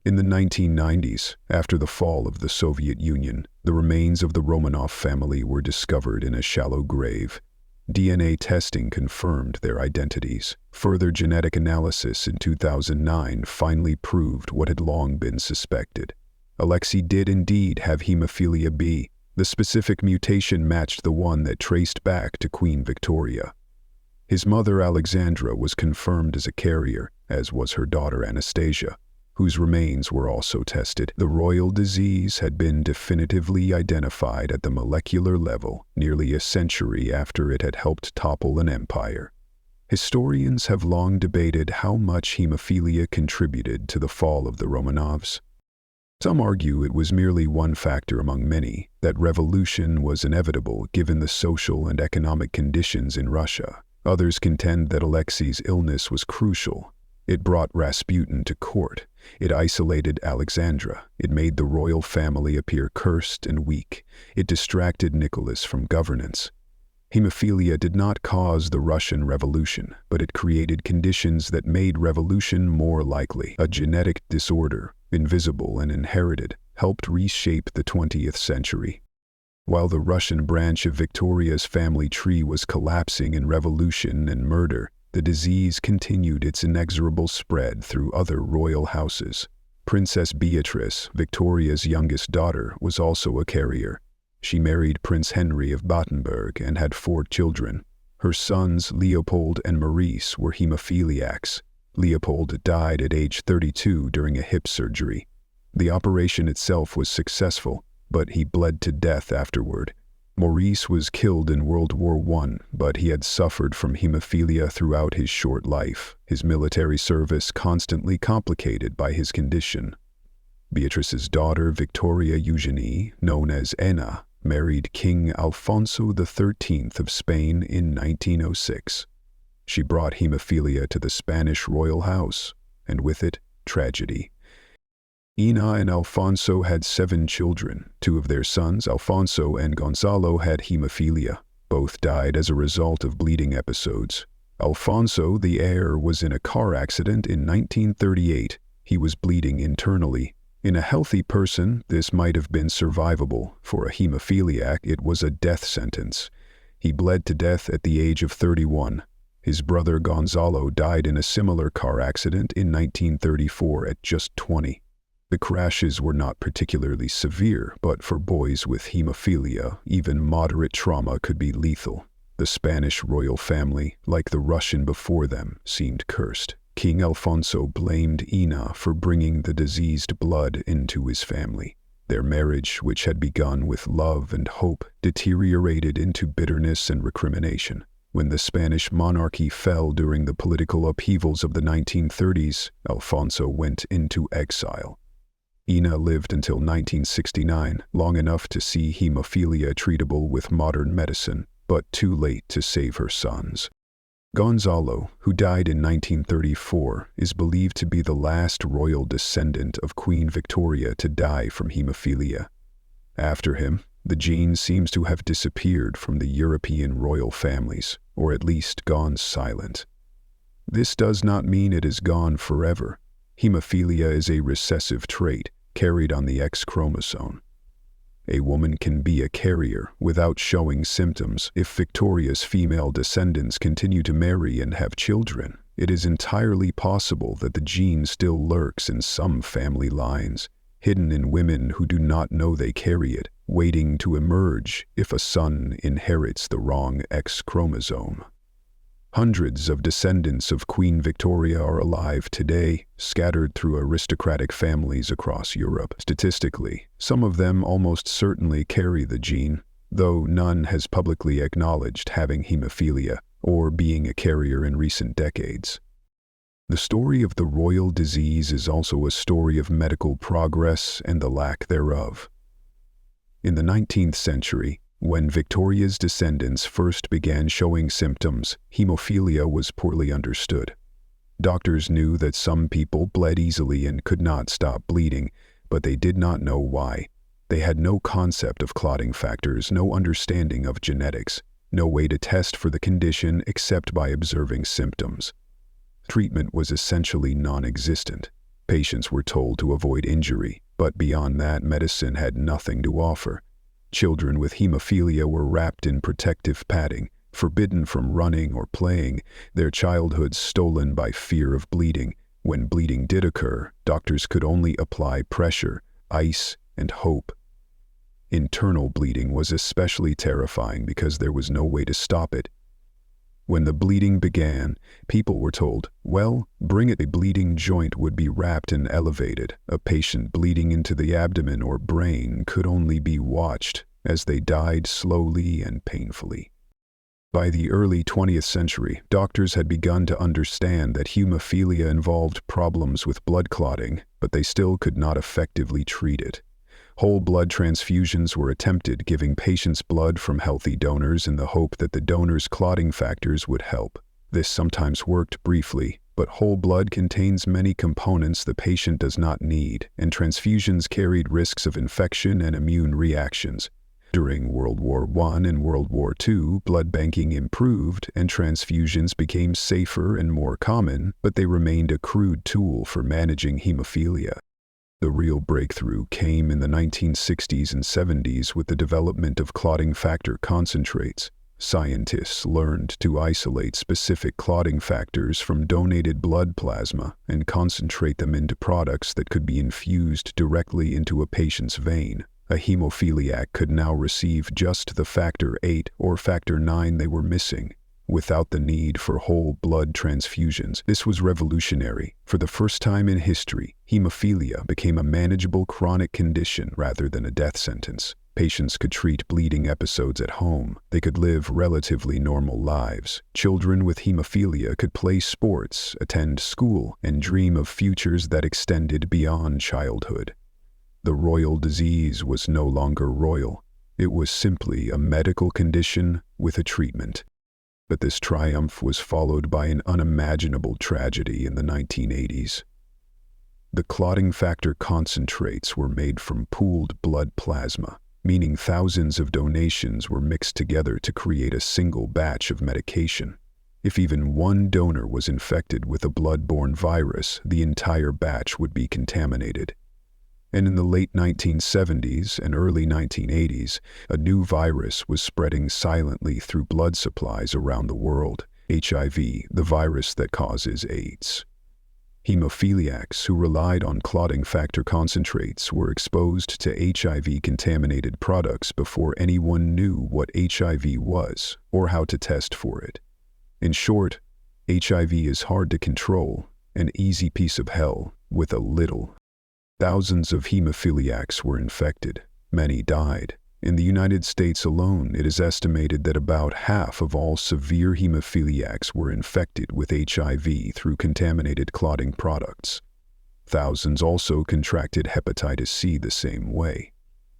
In the 1990s, after the fall of the Soviet Union, the remains of the Romanov family were discovered in a shallow grave. DNA testing confirmed their identities. Further genetic analysis in 2009 finally proved what had long been suspected. Alexei did indeed have hemophilia B. The specific mutation matched the one that traced back to Queen Victoria. His mother Alexandra was confirmed as a carrier, as was her daughter Anastasia, whose remains were also tested. The royal disease had been definitively identified at the molecular level nearly a century after it had helped topple an empire. Historians have long debated how much hemophilia contributed to the fall of the Romanovs. Some argue it was merely one factor among many, that revolution was inevitable given the social and economic conditions in Russia. Others contend that Alexei's illness was crucial. It brought Rasputin to court. It isolated Alexandra. It made the royal family appear cursed and weak. It distracted Nicholas from governance. Hemophilia did not cause the Russian Revolution, but it created conditions that made revolution more likely. A genetic disorder, invisible and inherited, helped reshape the 20th century. While the Russian branch of Victoria's family tree was collapsing in revolution and murder, the disease continued its inexorable spread through other royal houses. Princess Beatrice, Victoria's youngest daughter, was also a carrier. She married Prince Henry of Battenberg and had 4 children. Her sons, Leopold and Maurice, were hemophiliacs. Leopold died at age 32 during a hip surgery. The operation itself was successful, but he bled to death afterward. Maurice was killed in World War I, but he had suffered from hemophilia throughout his short life, his military service constantly complicated by his condition. Beatrice's daughter, Victoria Eugenie, known as Enna, married King Alfonso XIII of Spain in 1906. She brought hemophilia to the Spanish royal house, and with it, tragedy. Enna and Alfonso had 7 children. 2 of their sons, Alfonso and Gonzalo, had hemophilia. Both died as a result of bleeding episodes. Alfonso, the heir, was in a car accident in 1938. He was bleeding internally. In a healthy person, this might have been survivable. For a hemophiliac, it was a death sentence. He bled to death at the age of 31. His brother Gonzalo died in a similar car accident in 1934 at just 20. The crashes were not particularly severe, but for boys with hemophilia, even moderate trauma could be lethal. The Spanish royal family, like the Russian before them, seemed cursed. King Alfonso blamed Enna for bringing the diseased blood into his family. Their marriage, which had begun with love and hope, deteriorated into bitterness and recrimination. When the Spanish monarchy fell during the political upheavals of the 1930s, Alfonso went into exile. Enna lived until 1969, long enough to see hemophilia treatable with modern medicine, but too late to save her sons. Gonzalo, who died in 1934, is believed to be the last royal descendant of Queen Victoria to die from hemophilia. After him, The gene seems to have disappeared from the European royal families, or at least gone silent. This does not mean it is gone forever. Hemophilia is a recessive trait carried on the X chromosome. A woman can be a carrier without showing symptoms if Victoria's female descendants continue to marry and have children. It is entirely possible that the gene still lurks in some family lines, hidden in women who do not know they carry it, waiting to emerge if a son inherits the wrong X chromosome. Hundreds of descendants of Queen Victoria are alive today, scattered through aristocratic families across Europe. Statistically, some of them almost certainly carry the gene, though none has publicly acknowledged having hemophilia or being a carrier in recent decades. The story of the royal disease is also a story of medical progress and the lack thereof. In the 19th century, when Victoria's descendants first began showing symptoms, hemophilia was poorly understood. Doctors knew that some people bled easily and could not stop bleeding, but they did not know why. They had no concept of clotting factors, no understanding of genetics, no way to test for the condition except by observing symptoms. Treatment was essentially non-existent. Patients were told to avoid injury, but beyond that, medicine had nothing to offer. Children with hemophilia were wrapped in protective padding, forbidden from running or playing, their childhoods stolen by fear of bleeding. When bleeding did occur, doctors could only apply pressure, ice, and hope. Internal bleeding was especially terrifying because there was no way to stop it. When the bleeding began, people were told, well, bring it. A bleeding joint would be wrapped and elevated. A patient bleeding into the abdomen or brain could only be watched as they died slowly and painfully. By the early 20th century, doctors had begun to understand that hemophilia involved problems with blood clotting, but they still could not effectively treat it. Whole blood transfusions were attempted, giving patients blood from healthy donors in the hope that the donor's clotting factors would help. This sometimes worked briefly, but whole blood contains many components the patient does not need, and transfusions carried risks of infection and immune reactions. During World War I and World War II, blood banking improved and transfusions became safer and more common, but they remained a crude tool for managing hemophilia. The real breakthrough came in the 1960s and 70s with the development of clotting factor concentrates. Scientists learned to isolate specific clotting factors from donated blood plasma and concentrate them into products that could be infused directly into a patient's vein. A hemophiliac could now receive just the factor VIII or factor IX they were missing, without the need for whole blood transfusions. This was revolutionary. For the first time in history, hemophilia became a manageable chronic condition rather than a death sentence. Patients could treat bleeding episodes at home. They could live relatively normal lives. Children with hemophilia could play sports, attend school, and dream of futures that extended beyond childhood. The royal disease was no longer royal. It was simply a medical condition with a treatment. But this triumph was followed by an unimaginable tragedy in the 1980s. The clotting factor concentrates were made from pooled blood plasma, meaning thousands of donations were mixed together to create a single batch of medication. If even one donor was infected with a blood-borne virus, the entire batch would be contaminated. And in the late 1970s and early 1980s, a new virus was spreading silently through blood supplies around the world, HIV, the virus that causes AIDS. Hemophiliacs who relied on clotting factor concentrates were exposed to HIV-contaminated products before anyone knew what HIV was or how to test for it. In short, HIV is hard to control, an easy piece of hell with a little. Thousands of hemophiliacs were infected. Many died. In the United States alone, it is estimated that about half of all severe hemophiliacs were infected with HIV through contaminated clotting products. Thousands also contracted hepatitis C the same way.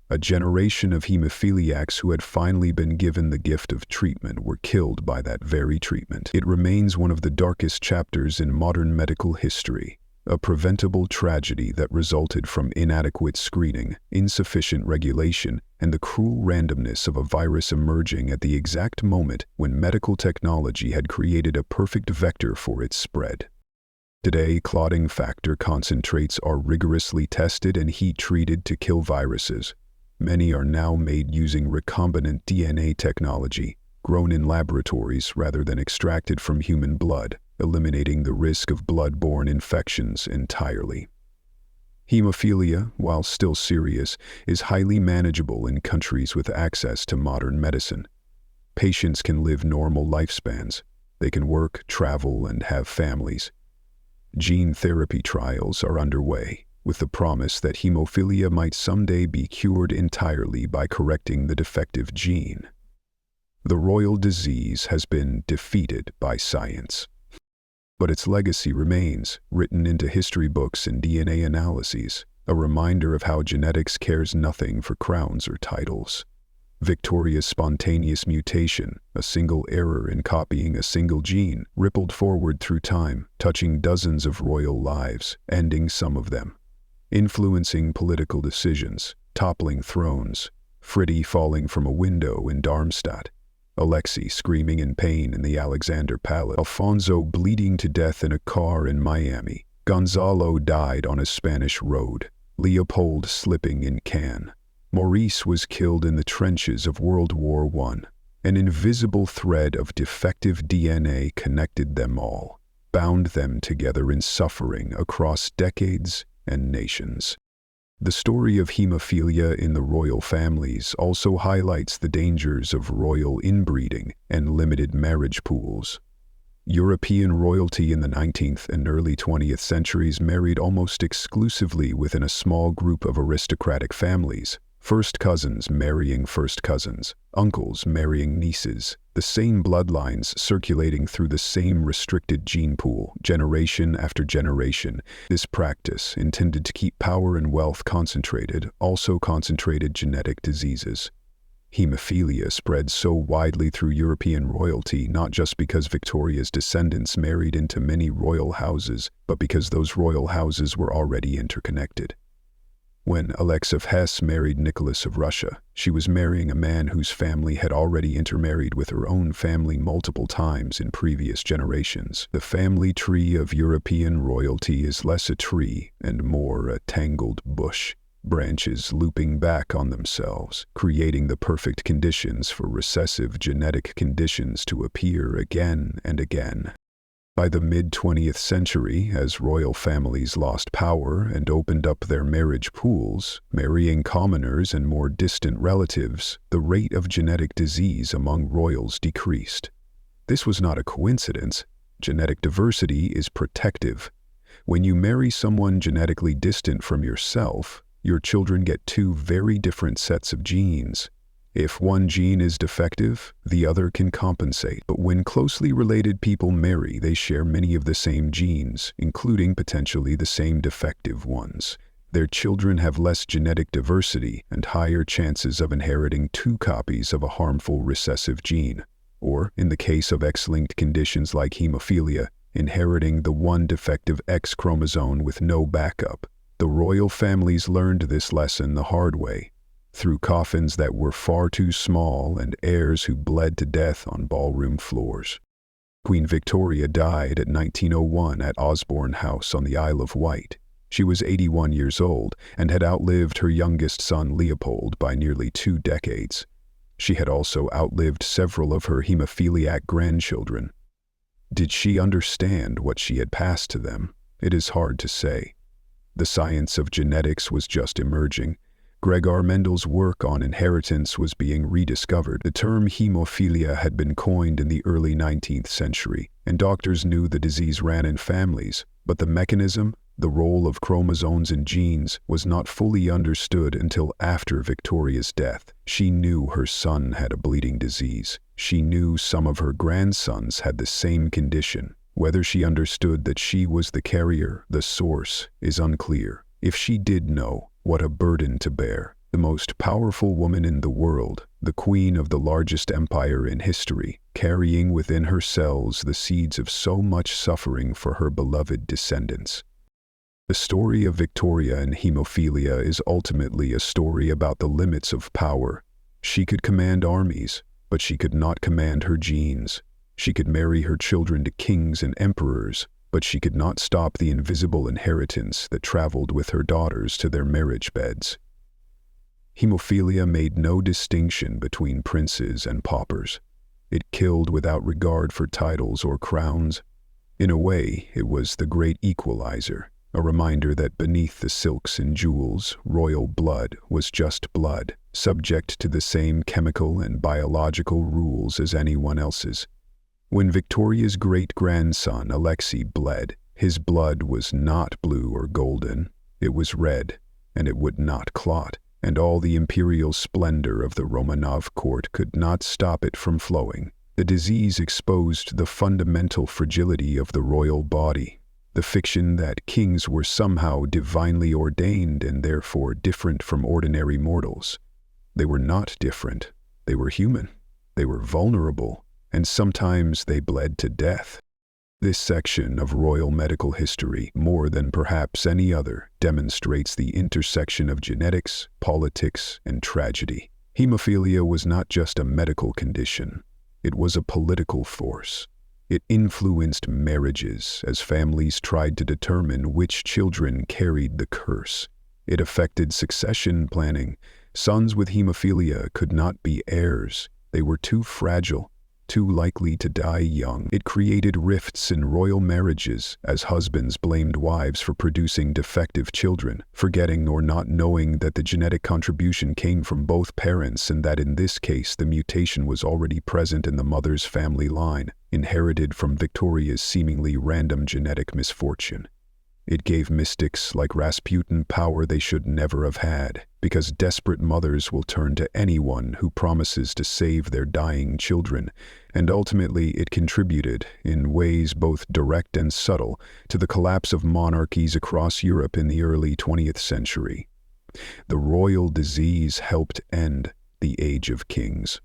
A generation of hemophiliacs who had finally been given the gift of treatment were killed by that very treatment. It remains one of the darkest chapters in modern medical history, a preventable tragedy that resulted from inadequate screening, insufficient regulation, and the cruel randomness of a virus emerging at the exact moment when medical technology had created a perfect vector for its spread. Today, clotting factor concentrates are rigorously tested and heat-treated to kill viruses. Many are now made using recombinant DNA technology, grown in laboratories rather than extracted from human blood, eliminating the risk of blood-borne infections entirely. Hemophilia, while still serious, is highly manageable in countries with access to modern medicine. Patients can live normal lifespans. They can work, travel, and have families. Gene therapy trials are underway, with the promise that hemophilia might someday be cured entirely by correcting the defective gene. The royal disease has been defeated by science. But its legacy remains, written into history books and DNA analyses, a reminder of how genetics cares nothing for crowns or titles. Victoria's spontaneous mutation, a single error in copying a single gene, rippled forward through time, touching dozens of royal lives, ending some of them. Influencing political decisions, toppling thrones, Fritti falling from a window in Darmstadt, Alexei screaming in pain in the Alexander Palace, Alfonso bleeding to death in a car in Miami, Gonzalo died on a Spanish road, Leopold slipping in Cannes. Maurice was killed in the trenches of World War I. An invisible thread of defective DNA connected them all, bound them together in suffering across decades and nations. The story of hemophilia in the royal families also highlights the dangers of royal inbreeding and limited marriage pools. European royalty in the 19th and early 20th centuries married almost exclusively within a small group of aristocratic families, first cousins marrying first cousins, uncles marrying nieces, the same bloodlines circulating through the same restricted gene pool, generation after generation. This practice, intended to keep power and wealth concentrated, also concentrated genetic diseases. Hemophilia spread so widely through European royalty not just because Victoria's descendants married into many royal houses, but because those royal houses were already interconnected. When Alexa of Hesse married Nicholas of Russia, she was marrying a man whose family had already intermarried with her own family multiple times in previous generations. The family tree of European royalty is less a tree and more a tangled bush, branches looping back on themselves, creating the perfect conditions for recessive genetic conditions to appear again and again. By the mid-20th century, as royal families lost power and opened up their marriage pools, marrying commoners and more distant relatives, the rate of genetic disease among royals decreased. This was not a coincidence. Genetic diversity is protective. When you marry someone genetically distant from yourself, your children get two very different sets of genes. If one gene is defective, the other can compensate. But when closely related people marry, they share many of the same genes, including potentially the same defective ones. Their children have less genetic diversity and higher chances of inheriting two copies of a harmful recessive gene, or, in the case of X-linked conditions like hemophilia, inheriting the one defective X chromosome with no backup. The royal families learned this lesson the hard way, through coffins that were far too small and heirs who bled to death on ballroom floors. Queen Victoria died at 1901 at Osborne House on the Isle of Wight. She was 81 years old and had outlived her youngest son Leopold by nearly 2 decades. She had also outlived several of her hemophiliac grandchildren. Did she understand what she had passed to them? It is hard to say. The science of genetics was just emerging. Gregor Mendel's work on inheritance was being rediscovered. The term hemophilia had been coined in the early 19th century, and doctors knew the disease ran in families, but the mechanism, the role of chromosomes and genes, was not fully understood until after Victoria's death. She knew her son had a bleeding disease. She knew some of her grandsons had the same condition. Whether she understood that she was the carrier, the source, is unclear. If she did know, what a burden to bear. The most powerful woman in the world, the queen of the largest empire in history, carrying within her cells the seeds of so much suffering for her beloved descendants. The story of Victoria and hemophilia is ultimately a story about the limits of power. She could command armies, but she could not command her genes. She could marry her children to kings and emperors, but she could not stop the invisible inheritance that traveled with her daughters to their marriage beds. Hemophilia made no distinction between princes and paupers. It killed without regard for titles or crowns. In a way, it was the great equalizer, a reminder that beneath the silks and jewels, royal blood was just blood, subject to the same chemical and biological rules as anyone else's. When Victoria's great-grandson Alexei bled, his blood was not blue or golden, it was red, and it would not clot, and all the imperial splendor of the Romanov court could not stop it from flowing. The disease exposed the fundamental fragility of the royal body, the fiction that kings were somehow divinely ordained and therefore different from ordinary mortals. They were not different. They were human. They were vulnerable, and sometimes they bled to death. This section of royal medical history, more than perhaps any other, demonstrates the intersection of genetics, politics, and tragedy. Hemophilia was not just a medical condition. It was a political force. It influenced marriages as families tried to determine which children carried the curse. It affected succession planning. Sons with hemophilia could not be heirs. They were too fragile, too likely to die young. It created rifts in royal marriages as husbands blamed wives for producing defective children, forgetting or not knowing that the genetic contribution came from both parents and that in this case the mutation was already present in the mother's family line, inherited from Victoria's seemingly random genetic misfortune. It gave mystics like Rasputin power they should never have had, because desperate mothers will turn to anyone who promises to save their dying children, and ultimately it contributed, in ways both direct and subtle, to the collapse of monarchies across Europe in the early 20th century. The royal disease helped end the Age of Kings.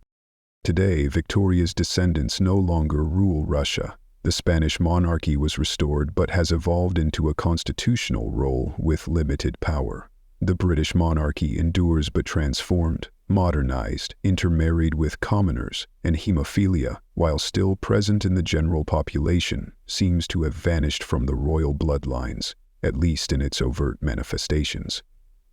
Today, Victoria's descendants no longer rule Russia. The Spanish monarchy was restored but has evolved into a constitutional role with limited power. The British monarchy endures but transformed, modernized, intermarried with commoners, and hemophilia, while still present in the general population, seems to have vanished from the royal bloodlines, at least in its overt manifestations.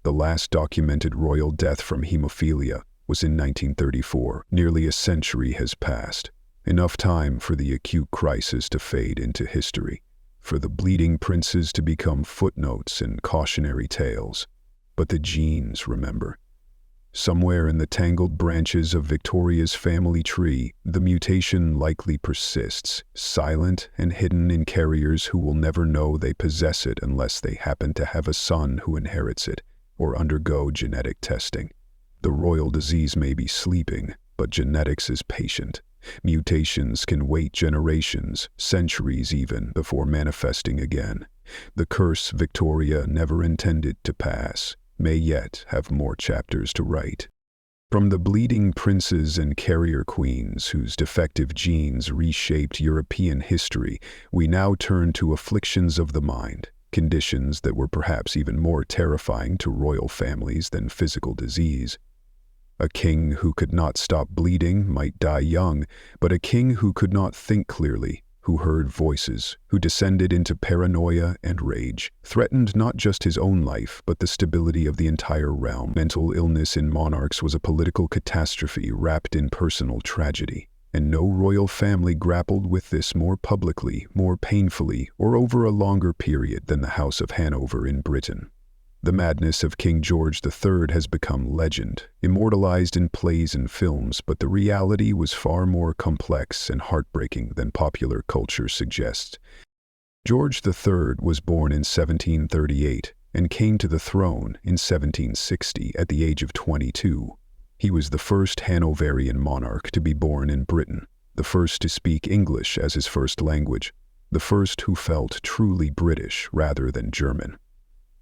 The last documented royal death from hemophilia was in 1934. Nearly a century has passed. Enough time for the acute crisis to fade into history, for the bleeding princes to become footnotes and cautionary tales. But the genes, remember. Somewhere in the tangled branches of Victoria's family tree, the mutation likely persists, silent and hidden in carriers who will never know they possess it unless they happen to have a son who inherits it or undergo genetic testing. The royal disease may be sleeping, but genetics is patient. Mutations can wait generations, centuries even, before manifesting again. The curse Victoria never intended to pass may yet have more chapters to write. From the bleeding princes and carrier queens whose defective genes reshaped European history, we now turn to afflictions of the mind, conditions that were perhaps even more terrifying to royal families than physical disease. A king who could not stop bleeding might die young, but a king who could not think clearly, who heard voices, who descended into paranoia and rage, threatened not just his own life, but the stability of the entire realm. Mental illness in monarchs was a political catastrophe wrapped in personal tragedy, and no royal family grappled with this more publicly, more painfully, or over a longer period than the House of Hanover in Britain. The madness of King George III has become legend, immortalized in plays and films, but the reality was far more complex and heartbreaking than popular culture suggests. George III was born in 1738 and came to the throne in 1760 at the age of 22. He was the first Hanoverian monarch to be born in Britain, the first to speak English as his first language, the first who felt truly British rather than German.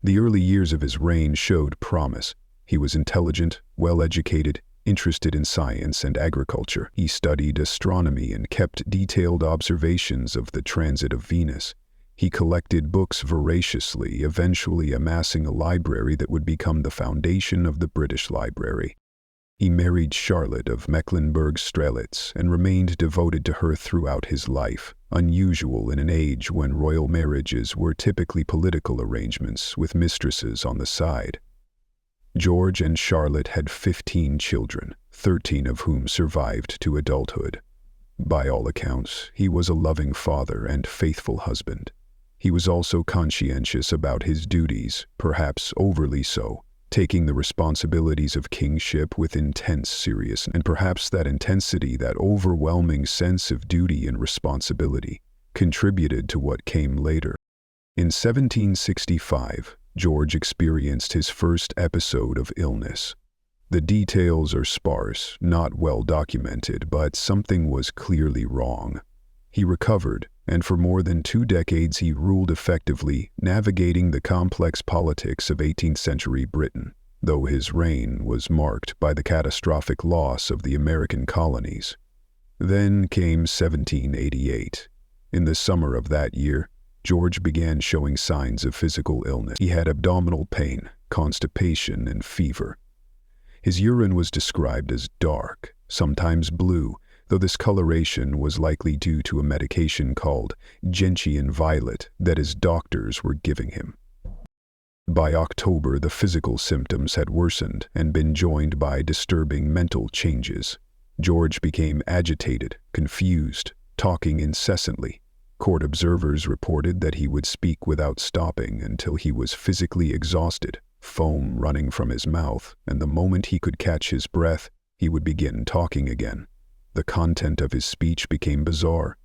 The early years of his reign showed promise. He was intelligent, well-educated, interested in science and agriculture. He studied astronomy and kept detailed observations of the transit of Venus. He collected books voraciously, eventually amassing a library that would become the foundation of the British Library. He married Charlotte of Mecklenburg-Strelitz and remained devoted to her throughout his life, unusual in an age when royal marriages were typically political arrangements with mistresses on the side. George and Charlotte had 15 children, 13 of whom survived to adulthood. By all accounts, he was a loving father and faithful husband. He was also conscientious about his duties, perhaps overly so, taking the responsibilities of kingship with intense seriousness, and perhaps that intensity, that overwhelming sense of duty and responsibility, contributed to what came later. In 1765, George experienced his first episode of illness. The details are sparse, not well documented, but something was clearly wrong. He recovered, and for more than 2 decades he ruled effectively, navigating the complex politics of 18th-century Britain, though his reign was marked by the catastrophic loss of the American colonies. Then came 1788. In the summer of that year, George began showing signs of physical illness. He had abdominal pain, constipation, and fever. His urine was described as dark, sometimes blue, though this coloration was likely due to a medication called gentian violet that his doctors were giving him. By October, the physical symptoms had worsened and been joined by disturbing mental changes. George became agitated, confused, talking incessantly. Court observers reported that he would speak without stopping until he was physically exhausted, foam running from his mouth, and the moment he could catch his breath, he would begin talking again. The content of his speech became bizarre.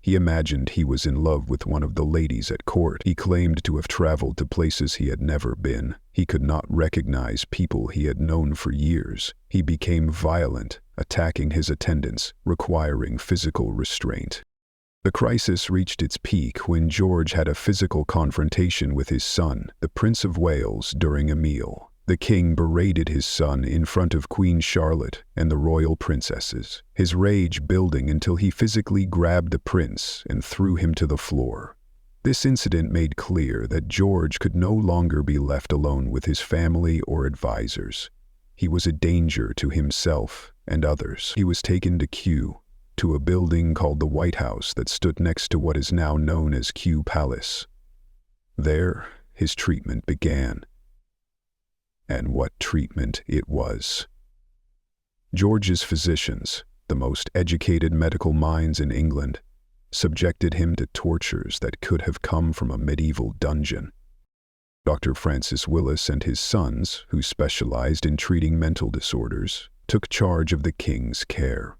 He imagined he was in love with one of the ladies at court. He claimed to have traveled to places he had never been. He could not recognize people he had known for years. He became violent, attacking his attendants, requiring physical restraint. The crisis reached its peak when George had a physical confrontation with his son, the Prince of Wales, during a meal. The king berated his son in front of Queen Charlotte and the royal princesses, his rage building until he physically grabbed the prince and threw him to the floor. This incident made clear that George could no longer be left alone with his family or advisors. He was a danger to himself and others. He was taken to Kew, to a building called the White House that stood next to what is now known as Kew Palace. There, his treatment began. And what treatment it was. George's physicians, the most educated medical minds in England, subjected him to tortures that could have come from a medieval dungeon. Dr. Francis Willis and his sons, who specialized in treating mental disorders, took charge of the king's care.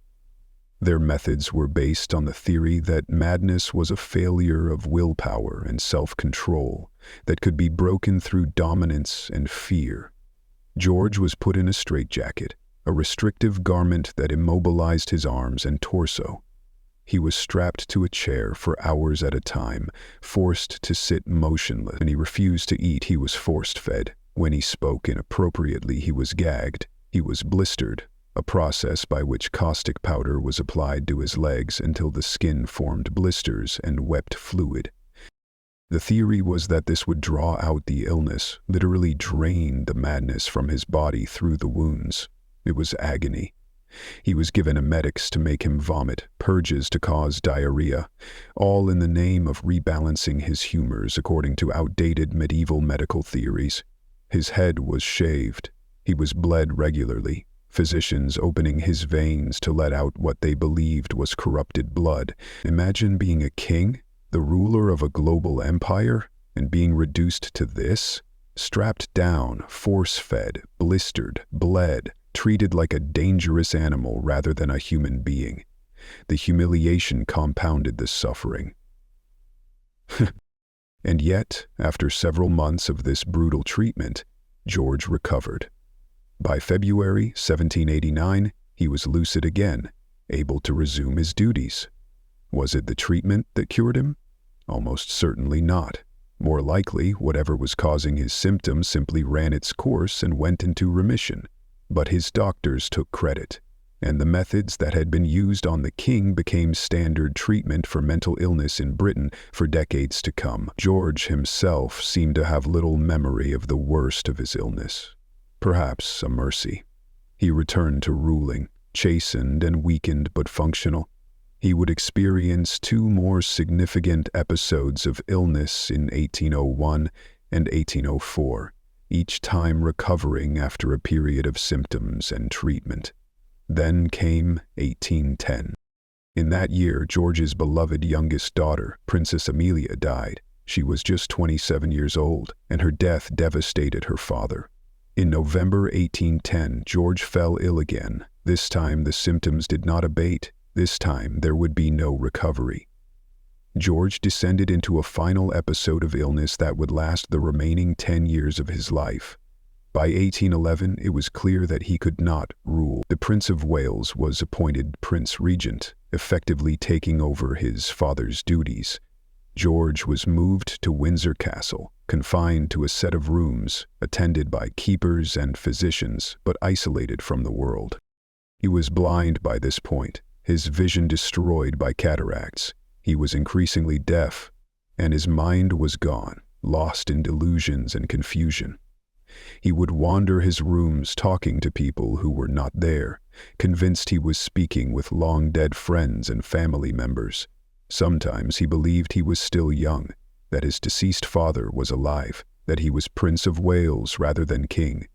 Their methods were based on the theory that madness was a failure of willpower and self-control that could be broken through dominance and fear. George was put in a straitjacket, a restrictive garment that immobilized his arms and torso. He was strapped to a chair for hours at a time, forced to sit motionless. When he refused to eat, he was force-fed. When he spoke inappropriately, he was gagged. He was blistered, a process by which caustic powder was applied to his legs until the skin formed blisters and wept fluid. The theory was that this would draw out the illness, literally drain the madness from his body through the wounds. It was agony. He was given emetics to make him vomit, purges to cause diarrhea, all in the name of rebalancing his humors according to outdated medieval medical theories. His head was shaved. He was bled regularly, physicians opening his veins to let out what they believed was corrupted blood. Imagine being a king, the ruler of a global empire, and being reduced to this? Strapped down, force-fed, blistered, bled, treated like a dangerous animal rather than a human being. The humiliation compounded the suffering. And yet, after several months of this brutal treatment, George recovered. By February 1789, he was lucid again, able to resume his duties. Was it the treatment that cured him? Almost certainly not. More likely, whatever was causing his symptoms simply ran its course and went into remission. But his doctors took credit. and the methods that had been used on the king became standard treatment for mental illness in Britain for decades to come. George himself seemed to have little memory of the worst of his illness. Perhaps a mercy. He returned to ruling, chastened and weakened but functional. He would experience two more significant episodes of illness in 1801 and 1804, each time recovering after a period of symptoms and treatment. Then came 1810. In that year, George's beloved youngest daughter, Princess Amelia, died. She was just 27 years old, and her death devastated her father. In November 1810, George fell ill again. This time the symptoms did not abate. This time there would be no recovery. George descended into a final episode of illness that would last the remaining 10 years of his life. By 1811, it was clear that he could not rule. The Prince of Wales was appointed Prince Regent, effectively taking over his father's duties. George was moved to Windsor Castle, confined to a set of rooms, attended by keepers and physicians, but isolated from the world. He was blind by this point, his vision destroyed by cataracts. He was increasingly deaf, and his mind was gone, lost in delusions and confusion. He would wander his rooms talking to people who were not there, convinced he was speaking with long-dead friends and family members. Sometimes he believed he was still young, that his deceased father was alive, that he was Prince of Wales rather than king.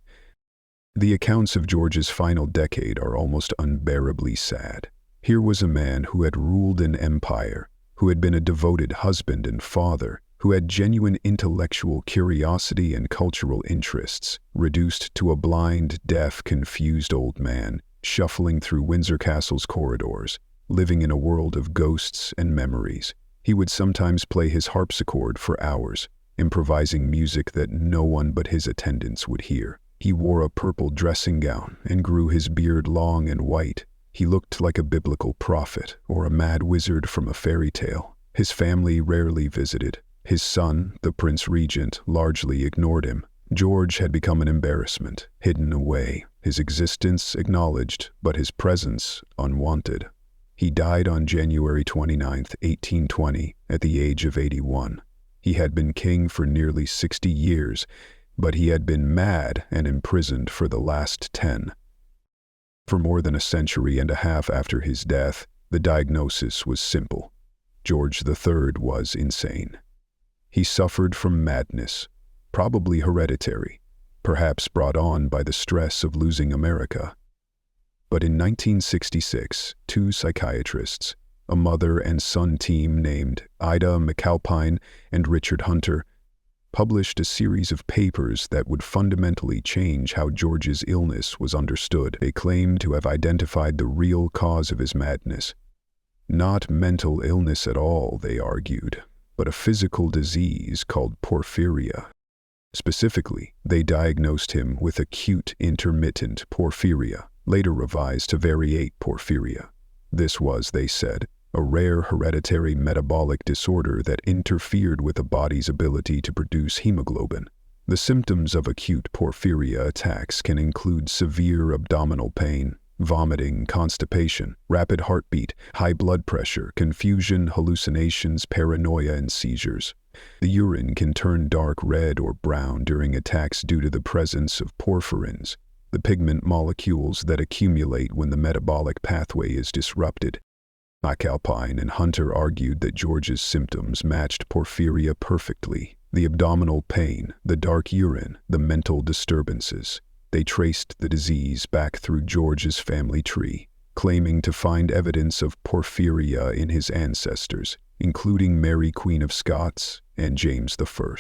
The accounts of George's final decade are almost unbearably sad. Here was a man who had ruled an empire, who had been a devoted husband and father, who had genuine intellectual curiosity and cultural interests, reduced to a blind, deaf, confused old man, shuffling through Windsor Castle's corridors, living in a world of ghosts and memories. He would sometimes play his harpsichord for hours, improvising music that no one but his attendants would hear. He wore a purple dressing gown and grew his beard long and white. He looked like a biblical prophet or a mad wizard from a fairy tale. His family rarely visited. His son, the Prince Regent, largely ignored him. George had become an embarrassment, hidden away, his existence acknowledged, but his presence unwanted. He died on January 29, 1820, at the age of 81. He had been king for nearly 60 years, but he had been mad and imprisoned for the last 10. For more than a century and a half after his death, the diagnosis was simple. George III was insane. He suffered from madness, probably hereditary, perhaps brought on by the stress of losing America. But in 1966, two psychiatrists, a mother and son team named Ida McAlpine and Richard Hunter, published a series of papers that would fundamentally change how George's illness was understood. They claimed to have identified the real cause of his madness. Not mental illness at all, they argued, but a physical disease called porphyria. Specifically, they diagnosed him with acute intermittent porphyria, later revised to variate porphyria. This was, they said, a rare hereditary metabolic disorder that interfered with the body's ability to produce hemoglobin. The symptoms of acute porphyria attacks can include severe abdominal pain, vomiting, constipation, rapid heartbeat, high blood pressure, confusion, hallucinations, paranoia, and seizures. The urine can turn dark red or brown during attacks due to the presence of porphyrins, the pigment molecules that accumulate when the metabolic pathway is disrupted. McAlpine and Hunter argued that George's symptoms matched porphyria perfectly: the abdominal pain, the dark urine, the mental disturbances. They traced the disease back through George's family tree, claiming to find evidence of porphyria in his ancestors, including Mary, Queen of Scots, and James I.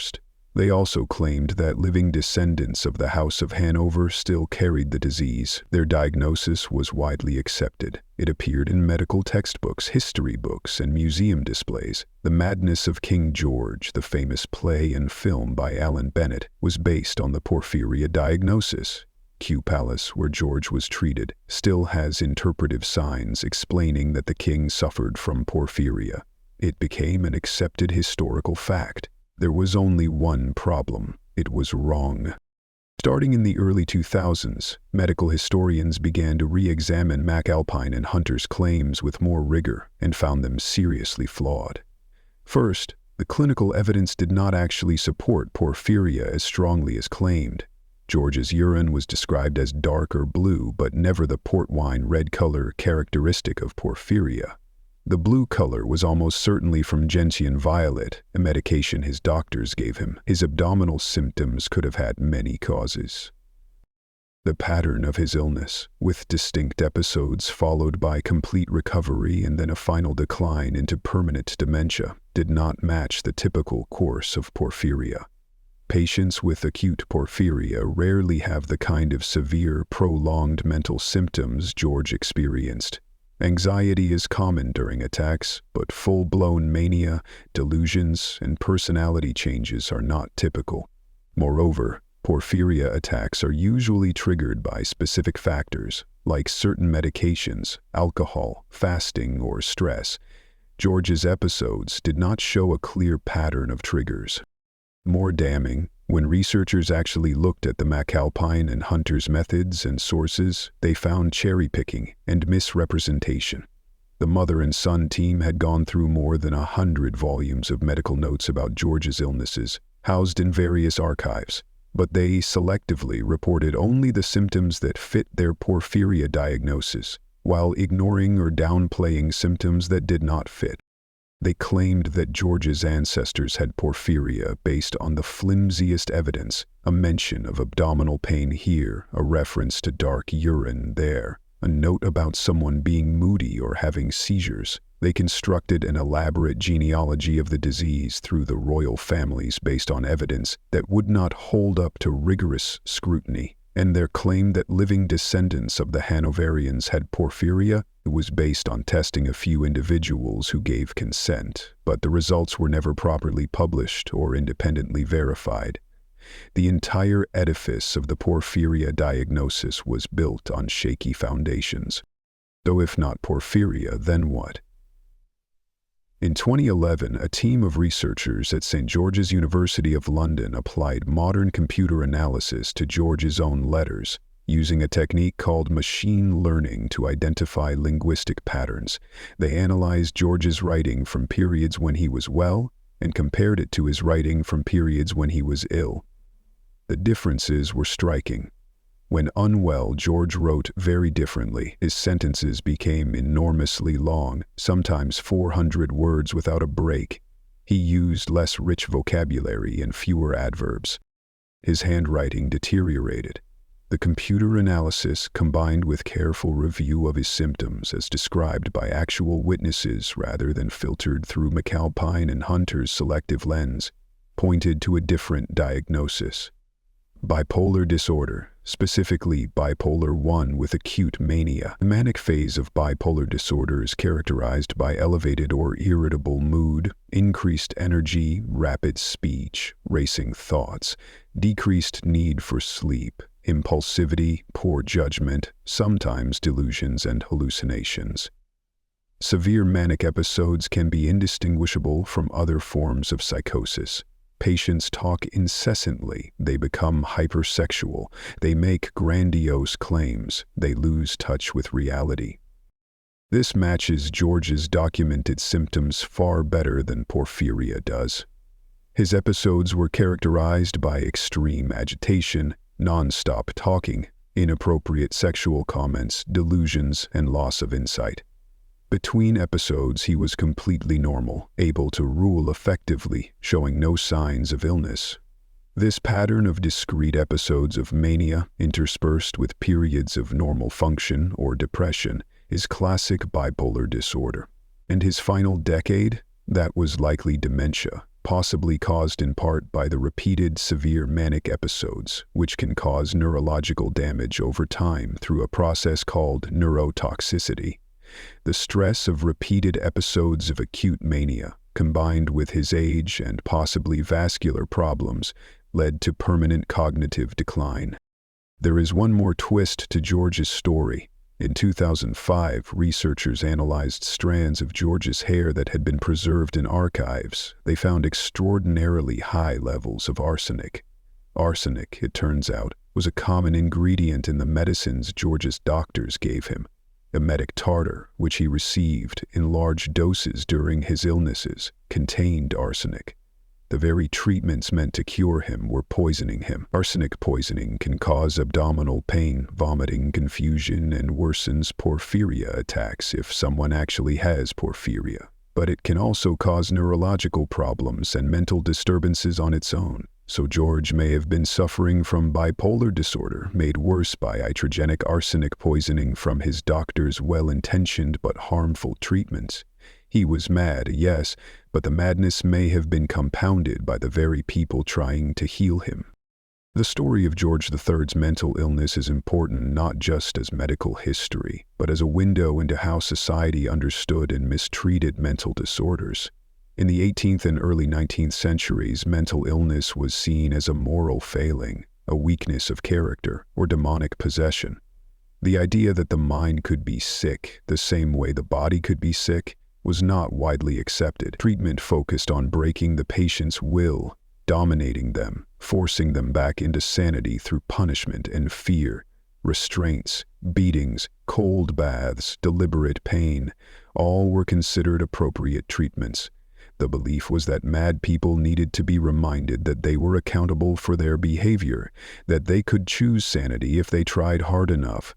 They also claimed that living descendants of the House of Hanover still carried the disease. Their diagnosis was widely accepted. It appeared in medical textbooks, history books, and museum displays. The Madness of King George, the famous play and film by Alan Bennett, was based on the porphyria diagnosis. Kew Palace, where George was treated, still has interpretive signs explaining that the king suffered from porphyria. It became an accepted historical fact. There was only one problem: it was wrong. Starting in the early 2000s, medical historians began to re-examine McAlpine and Hunter's claims with more rigor and found them seriously flawed. First, the clinical evidence did not actually support porphyria as strongly as claimed. George's urine was described as dark or blue, but never the port wine red color characteristic of porphyria. The blue color was almost certainly from gentian violet, a medication his doctors gave him. His abdominal symptoms could have had many causes. The pattern of his illness, with distinct episodes followed by complete recovery and then a final decline into permanent dementia, did not match the typical course of porphyria. Patients with acute porphyria rarely have the kind of severe, prolonged mental symptoms George experienced. Anxiety is common during attacks, but full-blown mania, delusions, and personality changes are not typical. Moreover, porphyria attacks are usually triggered by specific factors, like certain medications, alcohol, fasting, or stress. George's episodes did not show a clear pattern of triggers. More damning, when researchers actually looked at the McAlpine and Hunter's methods and sources, they found cherry-picking and misrepresentation. The mother and son team had gone through more than 100 volumes of medical notes about George's illnesses, housed in various archives, but they selectively reported only the symptoms that fit their porphyria diagnosis, while ignoring or downplaying symptoms that did not fit. They claimed that George's ancestors had porphyria based on the flimsiest evidence, a mention of abdominal pain here, a reference to dark urine there, a note about someone being moody or having seizures. They constructed an elaborate genealogy of the disease through the royal families based on evidence that would not hold up to rigorous scrutiny, and their claim that living descendants of the Hanoverians had porphyria was based on testing a few individuals who gave consent, but the results were never properly published or independently verified. The entire edifice of the porphyria diagnosis was built on shaky foundations. Though if not porphyria, then what? In 2011, a team of researchers at St. George's University of London applied modern computer analysis to George's own letters, using a technique called machine learning to identify linguistic patterns. They analyzed George's writing from periods when he was well and compared it to his writing from periods when he was ill. The differences were striking. When unwell, George wrote very differently. His sentences became enormously long, sometimes 400 words without a break. He used less rich vocabulary and fewer adverbs. His handwriting deteriorated. The computer analysis, combined with careful review of his symptoms as described by actual witnesses rather than filtered through McAlpine and Hunter's selective lens, pointed to a different diagnosis. Bipolar disorder, specifically bipolar 1 with acute mania. The manic phase of bipolar disorder is characterized by elevated or irritable mood, increased energy, rapid speech, racing thoughts, decreased need for sleep, impulsivity, poor judgment, sometimes delusions and hallucinations. Severe manic episodes can be indistinguishable from other forms of psychosis. Patients talk incessantly, they become hypersexual, they make grandiose claims, they lose touch with reality. This matches George's documented symptoms far better than porphyria does. His episodes were characterized by extreme agitation, non-stop talking, inappropriate sexual comments, delusions, and loss of insight. Between episodes, he was completely normal, able to rule effectively, showing no signs of illness. This pattern of discrete episodes of mania, interspersed with periods of normal function or depression, is classic bipolar disorder. And his final decade? That was likely dementia, possibly caused in part by the repeated severe manic episodes, which can cause neurological damage over time through a process called neurotoxicity. The stress of repeated episodes of acute mania, combined with his age and possibly vascular problems, led to permanent cognitive decline. There is one more twist to George's story. In 2005, researchers analyzed strands of George's hair that had been preserved in archives. They found extraordinarily high levels of arsenic. Arsenic, it turns out, was a common ingredient in the medicines George's doctors gave him. Emetic tartar, which he received in large doses during his illnesses, contained arsenic. The very treatments meant to cure him were poisoning him. Arsenic poisoning can cause abdominal pain, vomiting, confusion, and worsens porphyria attacks if someone actually has porphyria. But it can also cause neurological problems and mental disturbances on its own. So George may have been suffering from bipolar disorder, made worse by iatrogenic arsenic poisoning from his doctor's well-intentioned but harmful treatments. He was mad, yes, but the madness may have been compounded by the very people trying to heal him. The story of George III's mental illness is important not just as medical history, but as a window into how society understood and mistreated mental disorders. In the 18th and early 19th centuries, mental illness was seen as a moral failing, a weakness of character, or demonic possession. The idea that the mind could be sick, the same way the body could be sick, was not widely accepted. Treatment focused on breaking the patient's will, dominating them, forcing them back into sanity through punishment and fear. Restraints, beatings, cold baths, deliberate pain, all were considered appropriate treatments. The belief was that mad people needed to be reminded that they were accountable for their behavior, that they could choose sanity if they tried hard enough.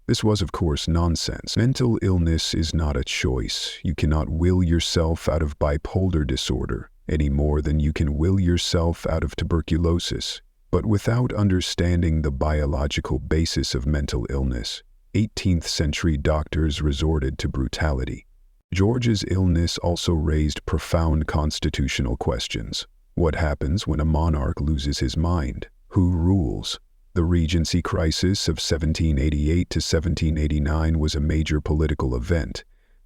This was, of course, nonsense. Mental illness is not a choice. You cannot will yourself out of bipolar disorder any more than you can will yourself out of tuberculosis. But without understanding the biological basis of mental illness, 18th century doctors resorted to brutality. George's illness also raised profound constitutional questions. What happens when a monarch loses his mind? Who rules? The Regency crisis of 1788 to 1789 was a major political event.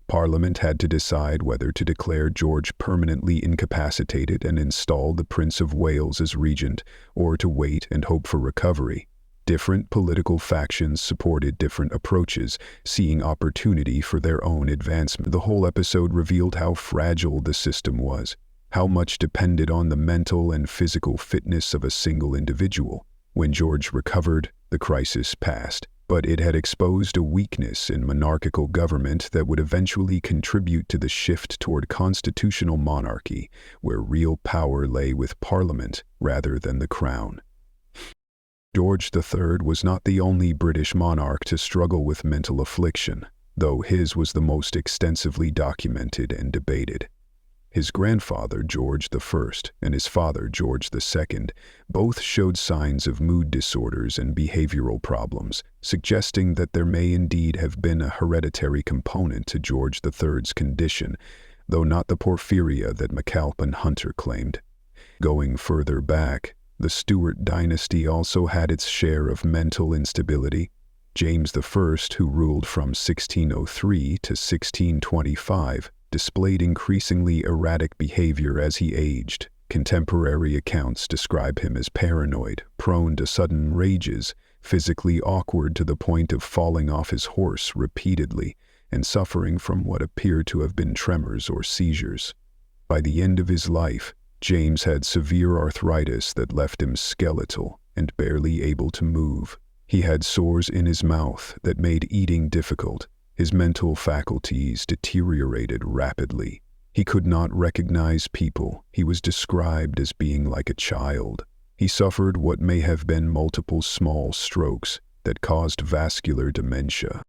Parliament had to decide whether to declare George permanently incapacitated and install the Prince of Wales as regent, or to wait and hope for recovery. Different political factions supported different approaches, seeing opportunity for their own advancement. The whole episode revealed how fragile the system was, how much depended on the mental and physical fitness of a single individual. When George recovered, the crisis passed, but it had exposed a weakness in monarchical government that would eventually contribute to the shift toward constitutional monarchy, where real power lay with Parliament rather than the Crown. George III was not the only British monarch to struggle with mental affliction, though his was the most extensively documented and debated. His grandfather, George I, and his father, George II, both showed signs of mood disorders and behavioral problems, suggesting that there may indeed have been a hereditary component to George III's condition, though not the porphyria that McAlpin and Hunter claimed. Going further back, the Stuart dynasty also had its share of mental instability. James I, who ruled from 1603 to 1625, displayed increasingly erratic behavior as he aged. Contemporary accounts describe him as paranoid, prone to sudden rages, physically awkward to the point of falling off his horse repeatedly, and suffering from what appeared to have been tremors or seizures. By the end of his life, James had severe arthritis that left him skeletal and barely able to move. He had sores in his mouth that made eating difficult. His mental faculties deteriorated rapidly. He could not recognize people. He was described as being like a child. He suffered what may have been multiple small strokes that caused vascular dementia.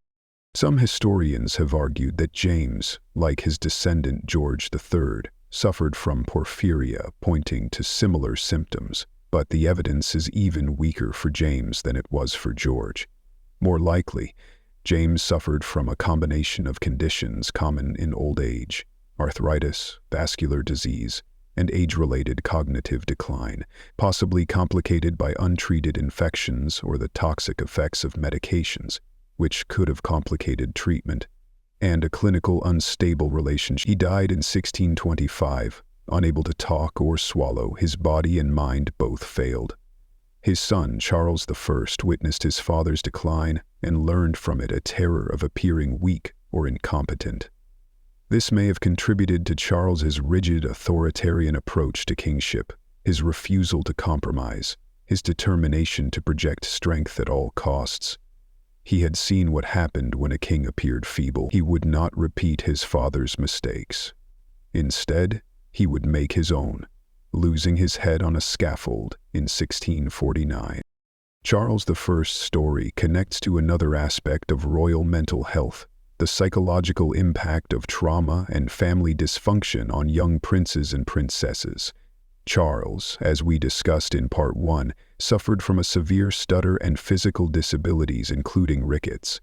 Some historians have argued that James, like his descendant George III, suffered from porphyria, pointing to similar symptoms, but the evidence is even weaker for James than it was for George. More likely, James suffered from a combination of conditions common in old age: arthritis, vascular disease, and age-related cognitive decline, possibly complicated by untreated infections or the toxic effects of medications, which could have complicated treatment, and a clinical unstable relationship. He died in 1625, unable to talk or swallow. His body and mind both failed. His son, Charles I, witnessed his father's decline and learned from it a terror of appearing weak or incompetent. This may have contributed to Charles's rigid authoritarian approach to kingship, his refusal to compromise, his determination to project strength at all costs. He had seen what happened when a king appeared feeble. He would not repeat his father's mistakes. Instead, he would make his own, losing his head on a scaffold in 1649. Charles I's story connects to another aspect of royal mental health, the psychological impact of trauma and family dysfunction on young princes and princesses. Charles, as we discussed in Part 1, suffered from a severe stutter and physical disabilities including rickets.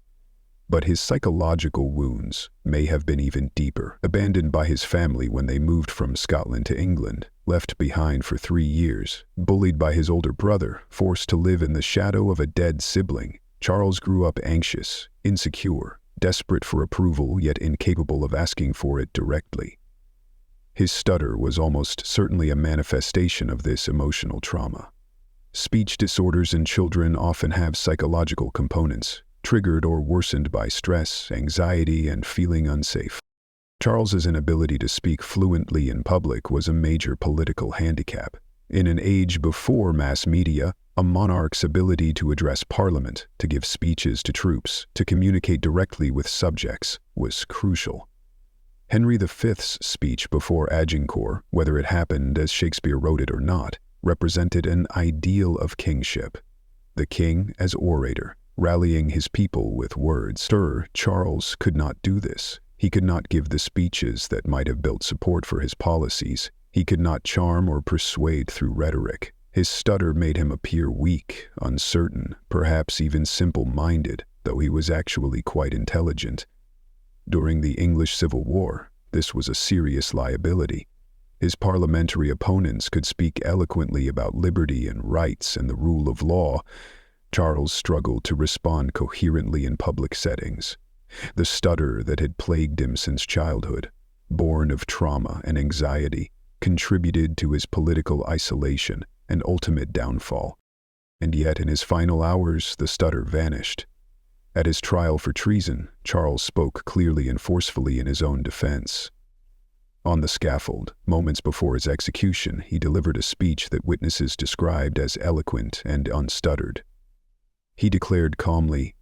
But his psychological wounds may have been even deeper. Abandoned by his family when they moved from Scotland to England, left behind for 3 years, bullied by his older brother, forced to live in the shadow of a dead sibling, Charles grew up anxious, insecure, desperate for approval yet incapable of asking for it directly. His stutter was almost certainly a manifestation of this emotional trauma. Speech disorders in children often have psychological components, triggered or worsened by stress, anxiety, and feeling unsafe. Charles's inability to speak fluently in public was a major political handicap. In an age before mass media, a monarch's ability to address parliament, to give speeches to troops, to communicate directly with subjects, was crucial. Henry V's speech before Agincourt, whether it happened as Shakespeare wrote it or not, represented an ideal of kingship. The king as orator, rallying his people with words. Sir Charles could not do this. He could not give the speeches that might have built support for his policies. He could not charm or persuade through rhetoric. His stutter made him appear weak, uncertain, perhaps even simple-minded, though he was actually quite intelligent. During the English Civil War, this was a serious liability. His parliamentary opponents could speak eloquently about liberty and rights and the rule of law. Charles struggled to respond coherently in public settings. The stutter that had plagued him since childhood, born of trauma and anxiety, contributed to his political isolation and ultimate downfall. And yet in his final hours, the stutter vanished. At his trial for treason, Charles spoke clearly and forcefully in his own defense. On the scaffold, moments before his execution, he delivered a speech that witnesses described as eloquent and unstuttered. He declared calmly,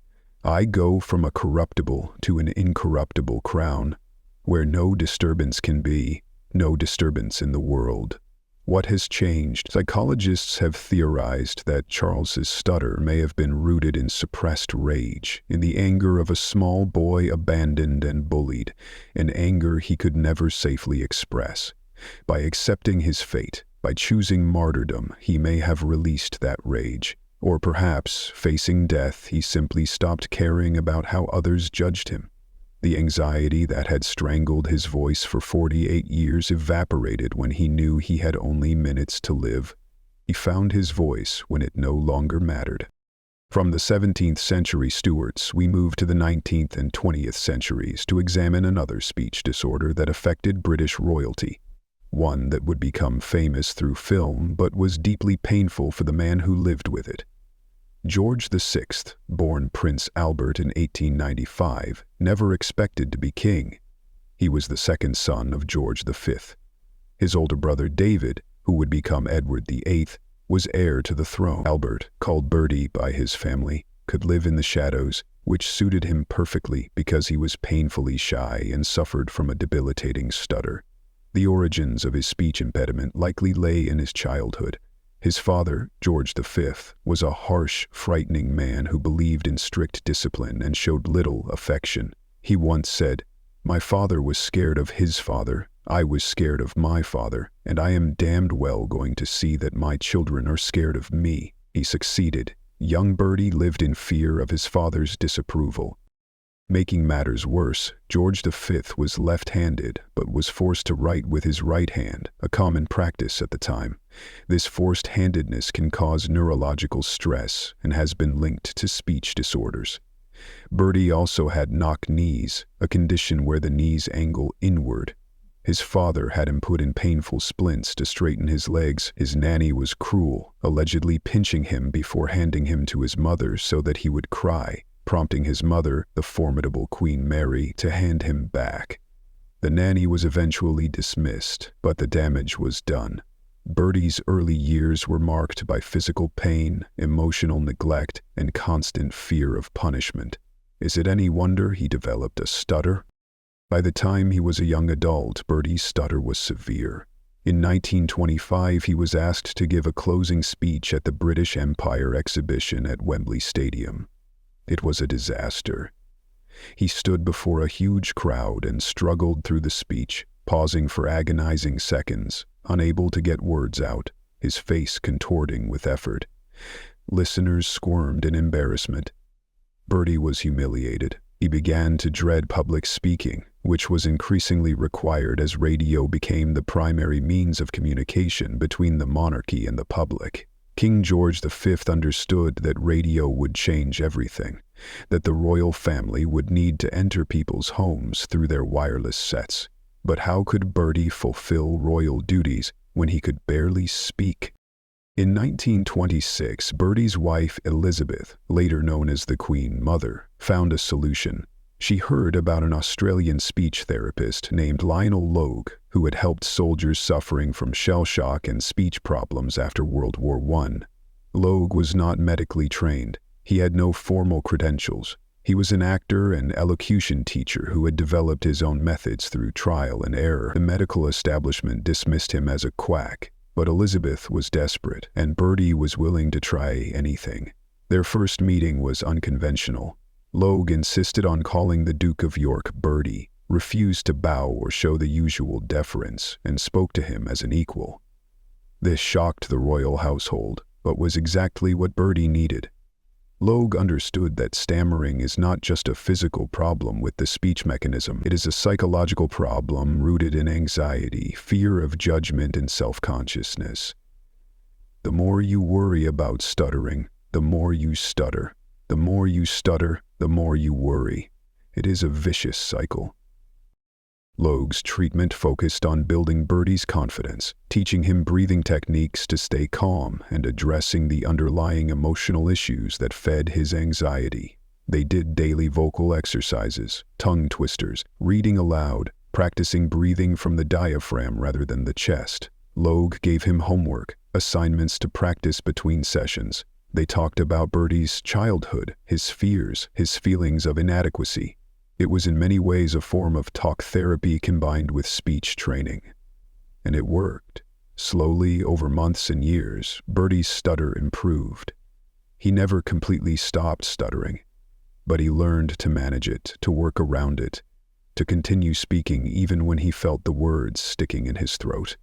"I go from a corruptible to an incorruptible crown, where no disturbance can be, no disturbance in the world." What has changed? Psychologists have theorized that Charles's stutter may have been rooted in suppressed rage, in the anger of a small boy abandoned and bullied, an anger he could never safely express. By accepting his fate, by choosing martyrdom, he may have released that rage. Or perhaps, facing death, he simply stopped caring about how others judged him. The anxiety that had strangled his voice for 48 years evaporated when he knew he had only minutes to live. He found his voice when it no longer mattered. From the 17th century Stuarts, we move to the 19th and 20th centuries to examine another speech disorder that affected British royalty. One that would become famous through film but was deeply painful for the man who lived with it. George VI, born Prince Albert in 1895, never expected to be king. He was the second son of George V. His older brother David, who would become Edward VIII, was heir to the throne. Albert, called Bertie by his family, could live in the shadows, which suited him perfectly because he was painfully shy and suffered from a debilitating stutter. The origins of his speech impediment likely lay in his childhood. His father, George V, was a harsh, frightening man who believed in strict discipline and showed little affection. He once said, "My father was scared of his father, I was scared of my father, and I am damned well going to see that my children are scared of me." He succeeded. Young Bertie lived in fear of his father's disapproval. Making matters worse, George V was left-handed but was forced to write with his right hand, a common practice at the time. This forced-handedness can cause neurological stress and has been linked to speech disorders. Bertie also had knock knees, a condition where the knees angle inward. His father had him put in painful splints to straighten his legs. His nanny was cruel, allegedly pinching him before handing him to his mother so that he would cry, prompting his mother, the formidable Queen Mary, to hand him back. The nanny was eventually dismissed, but the damage was done. Bertie's early years were marked by physical pain, emotional neglect, and constant fear of punishment. Is it any wonder he developed a stutter? By the time he was a young adult, Bertie's stutter was severe. In 1925, he was asked to give a closing speech at the British Empire exhibition at Wembley Stadium. It was a disaster. He stood before a huge crowd and struggled through the speech, pausing for agonizing seconds, unable to get words out, his face contorting with effort. Listeners squirmed in embarrassment. Bertie was humiliated. He began to dread public speaking, which was increasingly required as radio became the primary means of communication between the monarchy and the public. King George V understood that radio would change everything, that the royal family would need to enter people's homes through their wireless sets. But how could Bertie fulfill royal duties when he could barely speak? In 1926, Bertie's wife Elizabeth, later known as the Queen Mother, found a solution. She heard about an Australian speech therapist named Lionel Logue, who had helped soldiers suffering from shell shock and speech problems after World War I. Logue was not medically trained. He had no formal credentials. He was an actor and elocution teacher who had developed his own methods through trial and error. The medical establishment dismissed him as a quack, but Elizabeth was desperate, and Bertie was willing to try anything. Their first meeting was unconventional. Logue insisted on calling the Duke of York Bertie, refused to bow or show the usual deference, and spoke to him as an equal. This shocked the royal household, but was exactly what Bertie needed. Logue understood that stammering is not just a physical problem with the speech mechanism. It is a psychological problem rooted in anxiety, fear of judgment, and self-consciousness. The more you worry about stuttering, the more you stutter. The more you stutter, the more you worry. It is a vicious cycle. Logue's treatment focused on building Bertie's confidence, teaching him breathing techniques to stay calm and addressing the underlying emotional issues that fed his anxiety. They did daily vocal exercises, tongue twisters, reading aloud, practicing breathing from the diaphragm rather than the chest. Logue gave him homework, assignments to practice between sessions. They talked about Bertie's childhood, his fears, his feelings of inadequacy. It was in many ways a form of talk therapy combined with speech training. And it worked. Slowly, over months and years, Bertie's stutter improved. He never completely stopped stuttering, but he learned to manage it, to work around it, to continue speaking even when he felt the words sticking in his throat.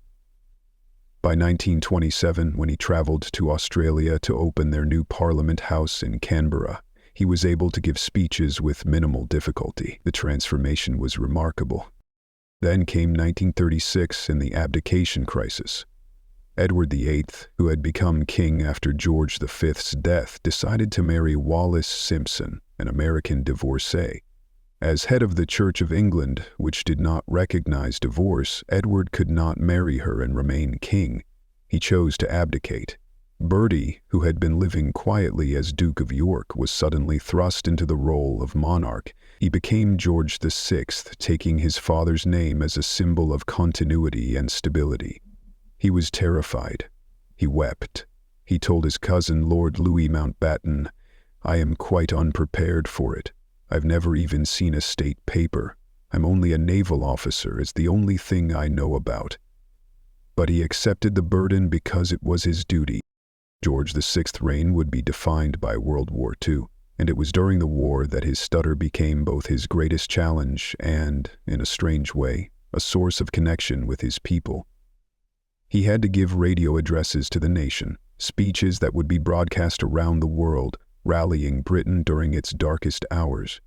By 1927, when he traveled to Australia to open their new Parliament House in Canberra, he was able to give speeches with minimal difficulty. The transformation was remarkable. Then came 1936 and the abdication crisis. Edward VIII, who had become king after George V's death, decided to marry Wallis Simpson, an American divorcee. As head of the Church of England, which did not recognize divorce, Edward could not marry her and remain king. He chose to abdicate. Bertie, who had been living quietly as Duke of York, was suddenly thrust into the role of monarch. He became George VI, taking his father's name as a symbol of continuity and stability. He was terrified. He wept. He told his cousin, Lord Louis Mountbatten, "I am quite unprepared for it. I've never even seen a state paper. I'm only a naval officer. It's the only thing I know about." But he accepted the burden because it was his duty. George VI's reign would be defined by World War II, and it was during the war that his stutter became both his greatest challenge and, in a strange way, a source of connection with his people. He had to give radio addresses to the nation, speeches that would be broadcast around the world, rallying Britain during its darkest hours.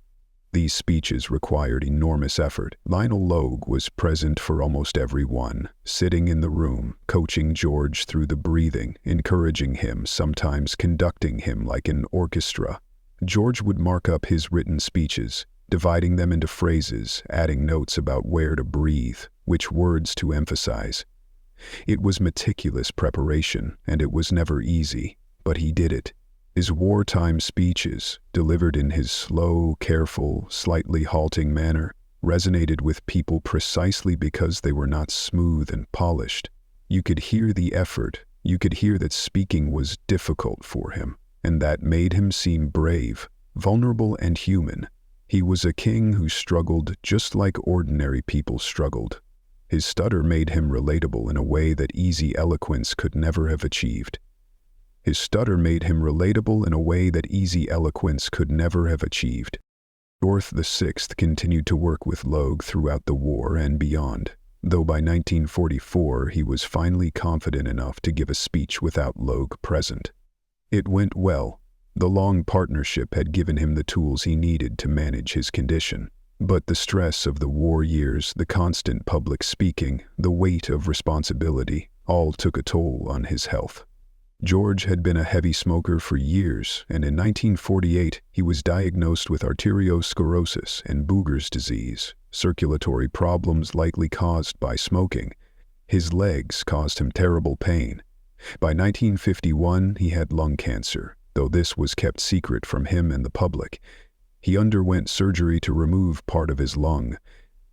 These speeches required enormous effort. Lionel Logue was present for almost every one, sitting in the room, coaching George through the breathing, encouraging him, sometimes conducting him like an orchestra. George would mark up his written speeches, dividing them into phrases, adding notes about where to breathe, which words to emphasize. It was meticulous preparation, and it was never easy, but he did it. His wartime speeches, delivered in his slow, careful, slightly halting manner, resonated with people precisely because they were not smooth and polished. You could hear the effort, you could hear that speaking was difficult for him, and that made him seem brave, vulnerable and human. He was a king who struggled just like ordinary people struggled. His stutter made him relatable in a way that easy eloquence could never have achieved. His stutter made him relatable in a way that easy eloquence could never have achieved. George VI continued to work with Logue throughout the war and beyond, though by 1944 he was finally confident enough to give a speech without Logue present. It went well. The long partnership had given him the tools he needed to manage his condition. But the stress of the war years, the constant public speaking, the weight of responsibility, all took a toll on his health. George had been a heavy smoker for years, and in 1948 he was diagnosed with arteriosclerosis and Buerger's disease, circulatory problems likely caused by smoking. His legs caused him terrible pain. By 1951 he had lung cancer, though this was kept secret from him and the public. He underwent surgery to remove part of his lung.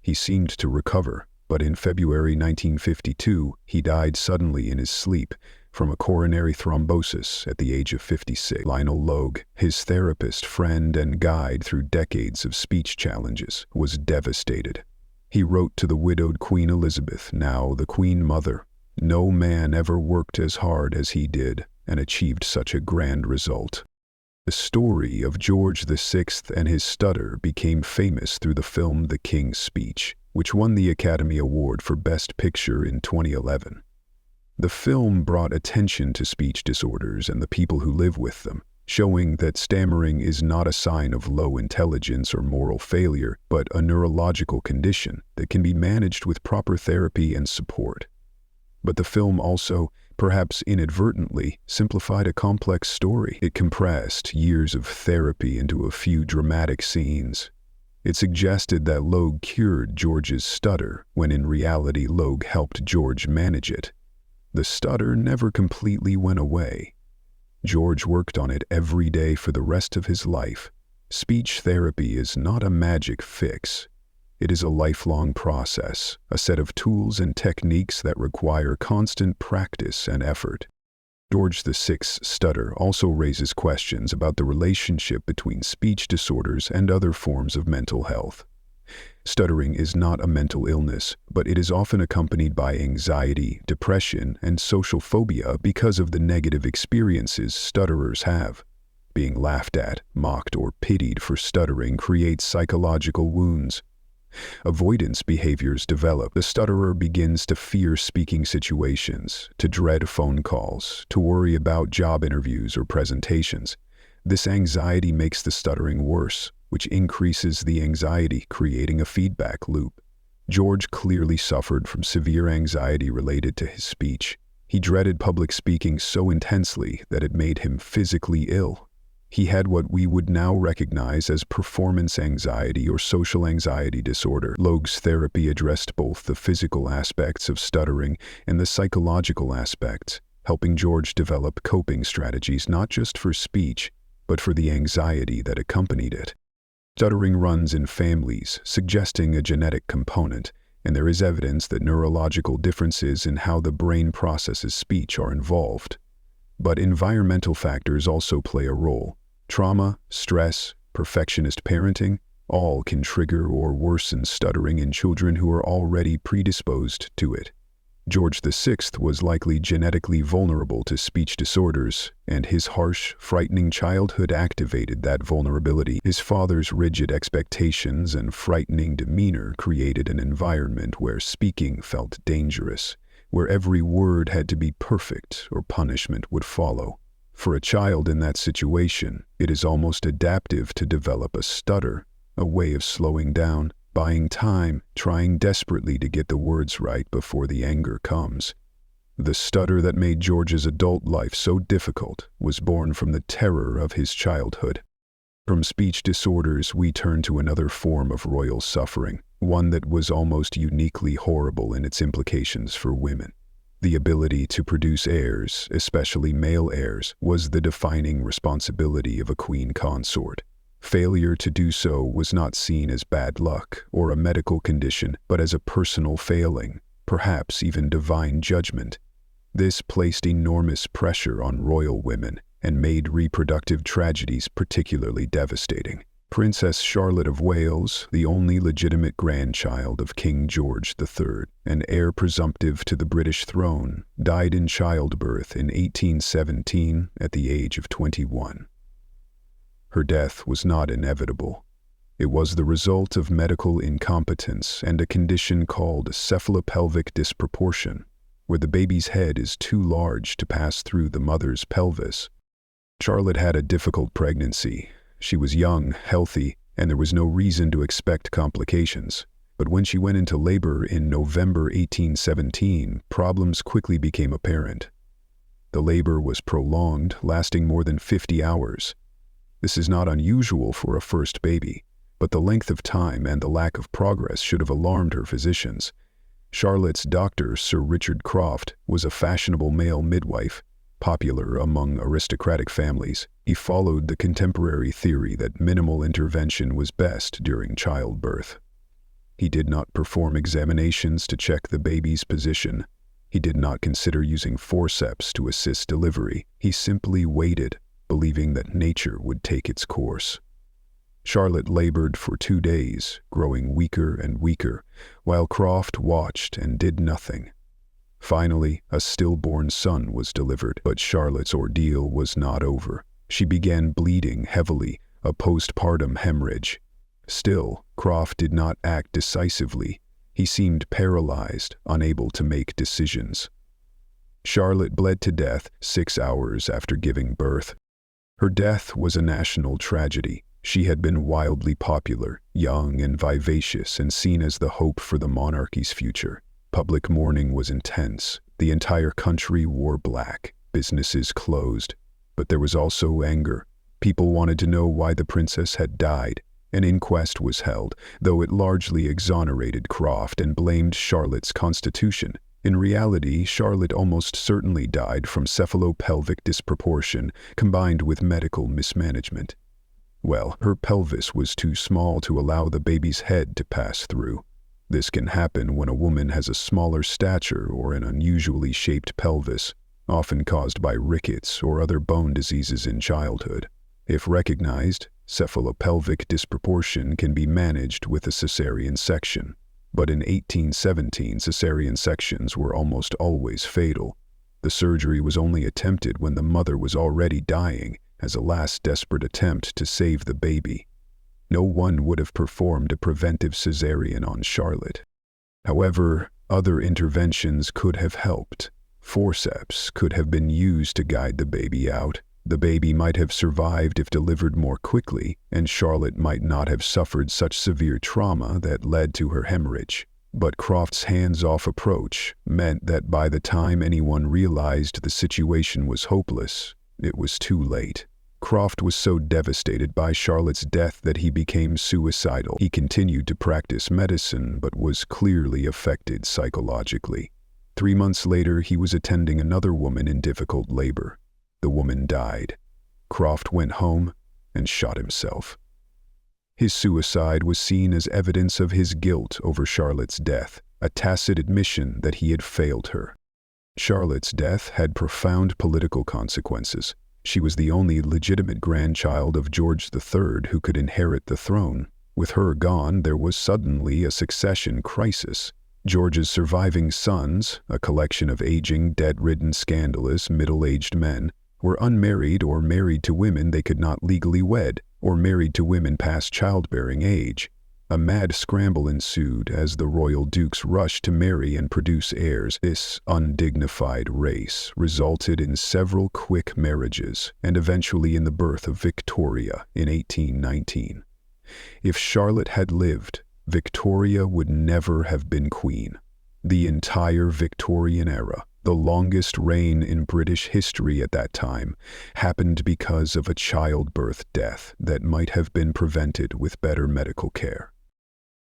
He seemed to recover, but in February 1952 he died suddenly in his sleep from a coronary thrombosis at the age of 56. Lionel Logue, his therapist, friend, and guide through decades of speech challenges, was devastated. He wrote to the widowed Queen Elizabeth, now the Queen Mother, "No man ever worked as hard as he did and achieved such a grand result." The story of George VI and his stutter became famous through the film The King's Speech, which won the Academy Award for Best Picture in 2011. The film brought attention to speech disorders and the people who live with them, showing that stammering is not a sign of low intelligence or moral failure, but a neurological condition that can be managed with proper therapy and support. But the film also, perhaps inadvertently, simplified a complex story. It compressed years of therapy into a few dramatic scenes. It suggested that Logue cured George's stutter, when in reality Logue helped George manage it. The stutter never completely went away. George worked on it every day for the rest of his life. Speech therapy is not a magic fix. It is a lifelong process, a set of tools and techniques that require constant practice and effort. George VI's stutter also raises questions about the relationship between speech disorders and other forms of mental health. Stuttering is not a mental illness, but it is often accompanied by anxiety, depression, and social phobia because of the negative experiences stutterers have. Being laughed at, mocked, or pitied for stuttering creates psychological wounds. Avoidance behaviors develop. The stutterer begins to fear speaking situations, to dread phone calls, to worry about job interviews or presentations. This anxiety makes the stuttering worse, which increases the anxiety, creating a feedback loop. George clearly suffered from severe anxiety related to his speech. He dreaded public speaking so intensely that it made him physically ill. He had what we would now recognize as performance anxiety or social anxiety disorder. Logue's therapy addressed both the physical aspects of stuttering and the psychological aspects, helping George develop coping strategies not just for speech, but for the anxiety that accompanied it. Stuttering runs in families, suggesting a genetic component, and there is evidence that neurological differences in how the brain processes speech are involved. But environmental factors also play a role. Trauma, stress, perfectionist parenting, all can trigger or worsen stuttering in children who are already predisposed to it. George VI was likely genetically vulnerable to speech disorders, and his harsh, frightening childhood activated that vulnerability. His father's rigid expectations and frightening demeanor created an environment where speaking felt dangerous, where every word had to be perfect or punishment would follow. For a child in that situation, it is almost adaptive to develop a stutter, a way of slowing down, buying time, trying desperately to get the words right before the anger comes. The stutter that made George's adult life so difficult was born from the terror of his childhood. From speech disorders, we turn to another form of royal suffering, one that was almost uniquely horrible in its implications for women. The ability to produce heirs, especially male heirs, was the defining responsibility of a queen consort. Failure to do so was not seen as bad luck or a medical condition, but as a personal failing. perhaps even divine judgment. This placed enormous pressure on royal women and made reproductive tragedies particularly devastating. Princess Charlotte of Wales, the only legitimate grandchild of King George III and heir presumptive to the British throne, died in childbirth in 1817 at the age of 21. Her death was not inevitable. It was the result of medical incompetence and a condition called cephalopelvic disproportion, where the baby's head is too large to pass through the mother's pelvis. Charlotte had a difficult pregnancy. She was young, healthy, and there was no reason to expect complications. But when she went into labor in November 1817, problems quickly became apparent. The labor was prolonged, lasting more than 50 hours. This is not unusual for a first baby, but the length of time and the lack of progress should have alarmed her physicians. Charlotte's doctor, Sir Richard Croft, was a fashionable male midwife, popular among aristocratic families. He followed the contemporary theory that minimal intervention was best during childbirth. He did not perform examinations to check the baby's position. He did not consider using forceps to assist delivery. He simply waited, believing that nature would take its course. Charlotte labored for 2 days, growing weaker and weaker, while Croft watched and did nothing. Finally, a stillborn son was delivered, but Charlotte's ordeal was not over. She began bleeding heavily, a postpartum hemorrhage. Still, Croft did not act decisively. He seemed paralyzed, unable to make decisions. Charlotte bled to death 6 hours after giving birth. Her death was a national tragedy. She had been wildly popular, young and vivacious, and seen as the hope for the monarchy's future. Public mourning was intense. The entire country wore black. Businesses closed. But there was also anger. People wanted to know why the princess had died. An inquest was held, though it largely exonerated Croft and blamed Charlotte's constitution. In reality, Charlotte almost certainly died from cephalopelvic disproportion combined with medical mismanagement. Well, her pelvis was too small to allow the baby's head to pass through. This can happen when a woman has a smaller stature or an unusually shaped pelvis, often caused by rickets or other bone diseases in childhood. If recognized, cephalopelvic disproportion can be managed with a cesarean section. But in 1817, cesarean sections were almost always fatal. The surgery was only attempted when the mother was already dying, as a last desperate attempt to save the baby. No one would have performed a preventive cesarean on Charlotte. However, other interventions could have helped. Forceps could have been used to guide the baby out. The baby might have survived if delivered more quickly, and Charlotte might not have suffered such severe trauma that led to her hemorrhage. But Croft's hands-off approach meant that by the time anyone realized the situation was hopeless, it was too late. Croft was so devastated by Charlotte's death that he became suicidal. He continued to practice medicine, but was clearly affected psychologically. 3 months later, he was attending another woman in difficult labor. The woman died. Croft went home and shot himself. His suicide was seen as evidence of his guilt over Charlotte's death, a tacit admission that he had failed her. Charlotte's death had profound political consequences. She was the only legitimate grandchild of George III who could inherit the throne. With her gone, there was suddenly a succession crisis. George's surviving sons, a collection of aging, debt-ridden, scandalous, middle-aged men, were unmarried or married to women they could not legally wed, or married to women past childbearing age. A mad scramble ensued as the royal dukes rushed to marry and produce heirs. This undignified race resulted in several quick marriages and eventually in the birth of Victoria in 1819. If Charlotte had lived, Victoria would never have been queen. The entire Victorian era, the longest reign in British history at that time, happened because of a childbirth death that might have been prevented with better medical care.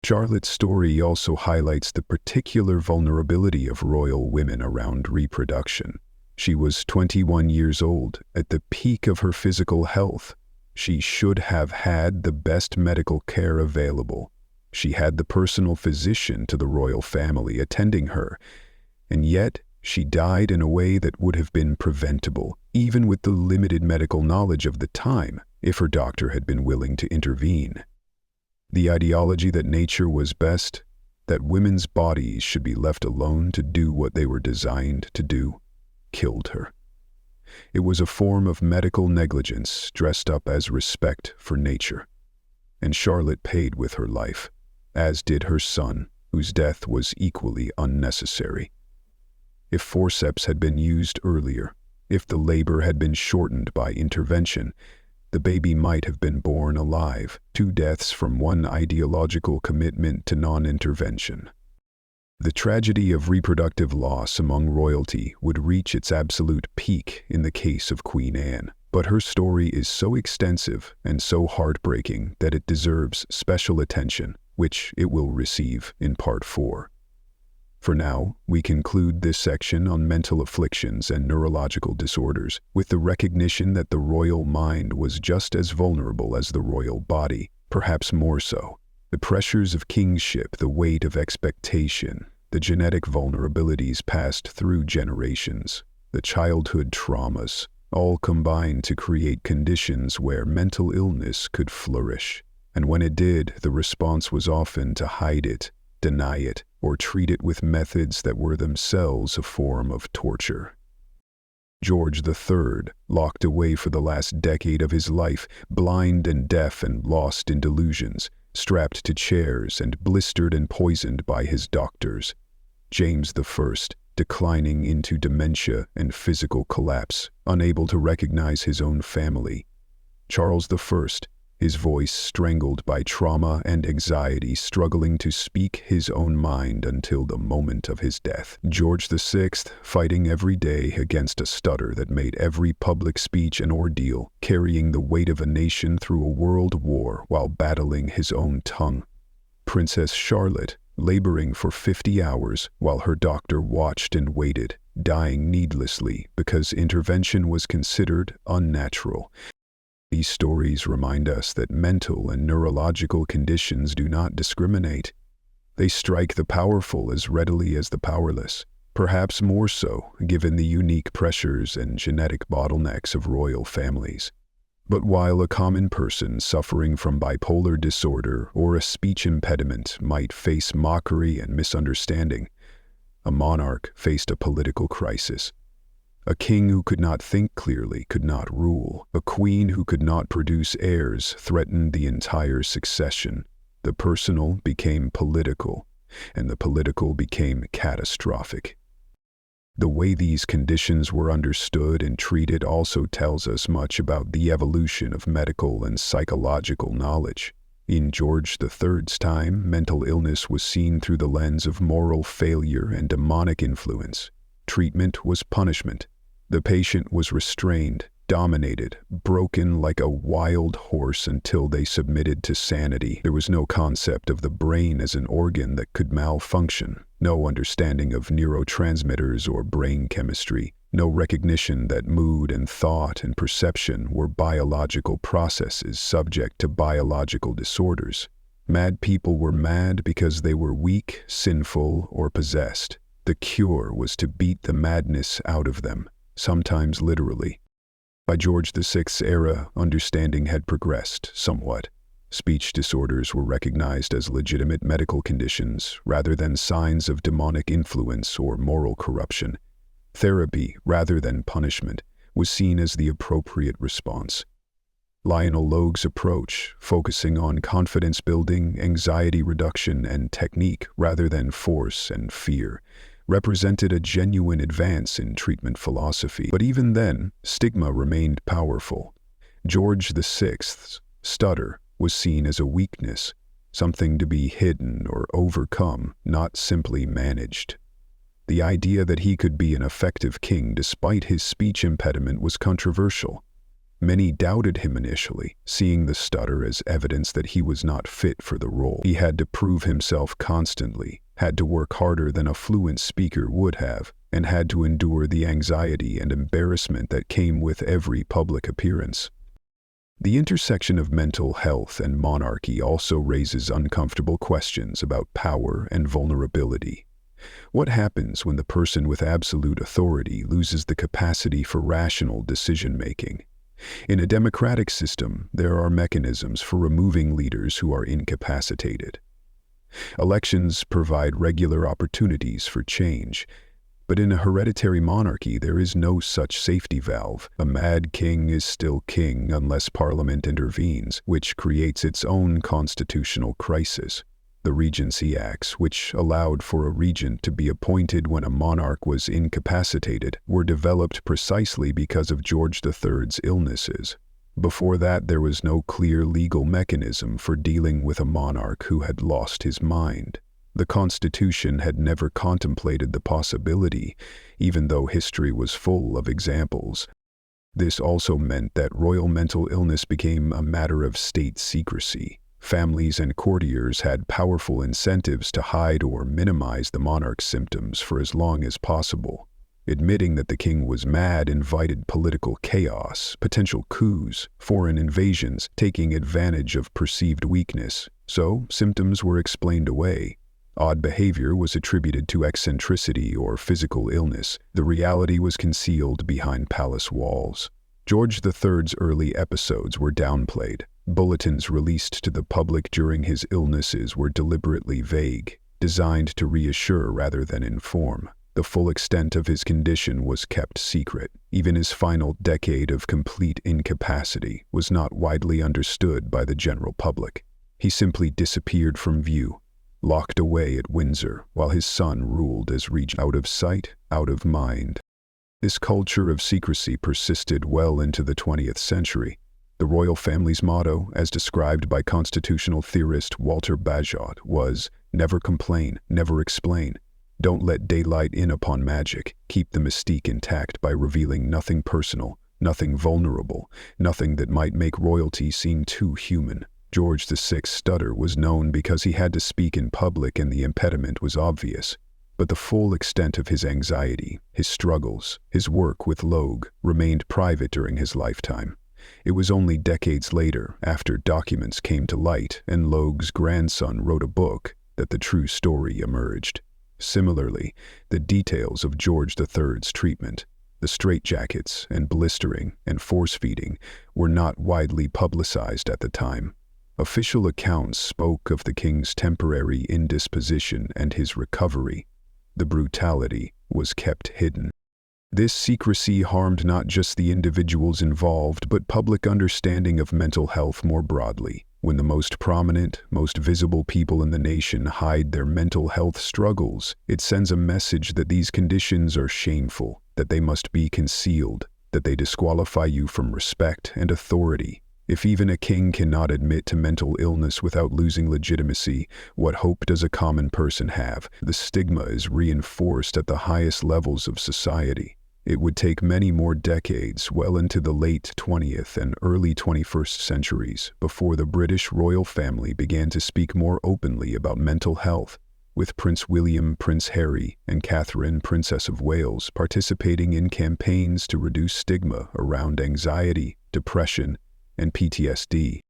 Charlotte's story also highlights the particular vulnerability of royal women around reproduction. She was 21 years old, at the peak of her physical health. She should have had the best medical care available. She had the personal physician to the royal family attending her, and yet she died in a way that would have been preventable, even with the limited medical knowledge of the time, if her doctor had been willing to intervene. The ideology that nature was best, that women's bodies should be left alone to do what they were designed to do, killed her. It was a form of medical negligence dressed up as respect for nature. And Charlotte paid with her life, as did her son, whose death was equally unnecessary. If forceps had been used earlier, if the labor had been shortened by intervention, the baby might have been born alive, 2 deaths from one ideological commitment to non-intervention. The tragedy of reproductive loss among royalty would reach its absolute peak in the case of Queen Anne, but her story is so extensive and so heartbreaking that it deserves special attention, which it will receive in Part 4. For now, we conclude this section on mental afflictions and neurological disorders with the recognition that the royal mind was just as vulnerable as the royal body, perhaps more so. The pressures of kingship, the weight of expectation, the genetic vulnerabilities passed through generations, the childhood traumas, all combined to create conditions where mental illness could flourish. And when it did, the response was often to hide it, deny it, or treat it with methods that were themselves a form of torture. George III, locked away for the last decade of his life, blind and deaf and lost in delusions, strapped to chairs and blistered and poisoned by his doctors. James I, declining into dementia and physical collapse, unable to recognize his own family. Charles I, his voice strangled by trauma and anxiety, struggling to speak his own mind until the moment of his death. George VI, fighting every day against a stutter that made every public speech an ordeal, carrying the weight of a nation through a world war while battling his own tongue. Princess Charlotte, laboring for 50 hours while her doctor watched and waited, dying needlessly because intervention was considered unnatural. These stories remind us that mental and neurological conditions do not discriminate. They strike the powerful as readily as the powerless, perhaps more so given the unique pressures and genetic bottlenecks of royal families. But while a common person suffering from bipolar disorder or a speech impediment might face mockery and misunderstanding, a monarch faced a political crisis. A king who could not think clearly could not rule. A queen who could not produce heirs threatened the entire succession. The personal became political, and the political became catastrophic. The way these conditions were understood and treated also tells us much about the evolution of medical and psychological knowledge. In George III's time, mental illness was seen through the lens of moral failure and demonic influence. Treatment was punishment. The patient was restrained, dominated, broken like a wild horse until they submitted to sanity. There was no concept of the brain as an organ that could malfunction, no understanding of neurotransmitters or brain chemistry, no recognition that mood and thought and perception were biological processes subject to biological disorders. Mad people were mad because they were weak, sinful, or possessed. The cure was to beat the madness out of them, sometimes literally. By George VI's era, understanding had progressed somewhat. Speech disorders were recognized as legitimate medical conditions rather than signs of demonic influence or moral corruption. Therapy, rather than punishment, was seen as the appropriate response. Lionel Logue's approach, focusing on confidence building, anxiety reduction, and technique rather than force and fear, represented a genuine advance in treatment philosophy. But even then, stigma remained powerful. George VI's stutter was seen as a weakness, something to be hidden or overcome, not simply managed. The idea that he could be an effective king despite his speech impediment was controversial. Many doubted him initially, seeing the stutter as evidence that he was not fit for the role. He had to prove himself constantly, had to work harder than a fluent speaker would have, and had to endure the anxiety and embarrassment that came with every public appearance. The intersection of mental health and monarchy also raises uncomfortable questions about power and vulnerability. What happens when the person with absolute authority loses the capacity for rational decision-making? In a democratic system, there are mechanisms for removing leaders who are incapacitated. Elections provide regular opportunities for change, but in a hereditary monarchy there is no such safety valve. A mad king is still king unless Parliament intervenes, which creates its own constitutional crisis. The Regency Acts, which allowed for a regent to be appointed when a monarch was incapacitated, were developed precisely because of George III's illnesses. Before that, there was no clear legal mechanism for dealing with a monarch who had lost his mind. The Constitution had never contemplated the possibility, even though history was full of examples. This also meant that royal mental illness became a matter of state secrecy. Families and courtiers had powerful incentives to hide or minimize the monarch's symptoms for as long as possible. Admitting that the king was mad invited political chaos, potential coups, foreign invasions, taking advantage of perceived weakness. So, symptoms were explained away. Odd behavior was attributed to eccentricity or physical illness. The reality was concealed behind palace walls. George III's early episodes were downplayed. Bulletins released to the public during his illnesses were deliberately vague, designed to reassure rather than inform. The full extent of his condition was kept secret. Even his final decade of complete incapacity was not widely understood by the general public. He simply disappeared from view, locked away at Windsor, while his son ruled as regent. Out of sight, out of mind. This culture of secrecy persisted well into the 20th century. The royal family's motto, as described by constitutional theorist Walter Bagehot, was, "Never complain, never explain. Don't let daylight in upon magic. Keep the mystique intact by revealing nothing personal, nothing vulnerable, nothing that might make royalty seem too human." George VI's stutter was known because he had to speak in public and the impediment was obvious. But the full extent of his anxiety, his struggles, his work with Logue, remained private during his lifetime. It was only decades later, after documents came to light and Logue's grandson wrote a book, that the true story emerged. Similarly, the details of George III's treatment, the straitjackets and blistering and force-feeding, were not widely publicized at the time. Official accounts spoke of the king's temporary indisposition and his recovery. The brutality was kept hidden. This secrecy harmed not just the individuals involved, but public understanding of mental health more broadly. When the most prominent, most visible people in the nation hide their mental health struggles, it sends a message that these conditions are shameful, that they must be concealed, that they disqualify you from respect and authority. If even a king cannot admit to mental illness without losing legitimacy, what hope does a common person have? The stigma is reinforced at the highest levels of society. It would take many more decades, well into the late 20th and early 21st centuries, before the British royal family began to speak more openly about mental health, with Prince William, Prince Harry, and Catherine, Princess of Wales, participating in campaigns to reduce stigma around anxiety, depression, and PTSD.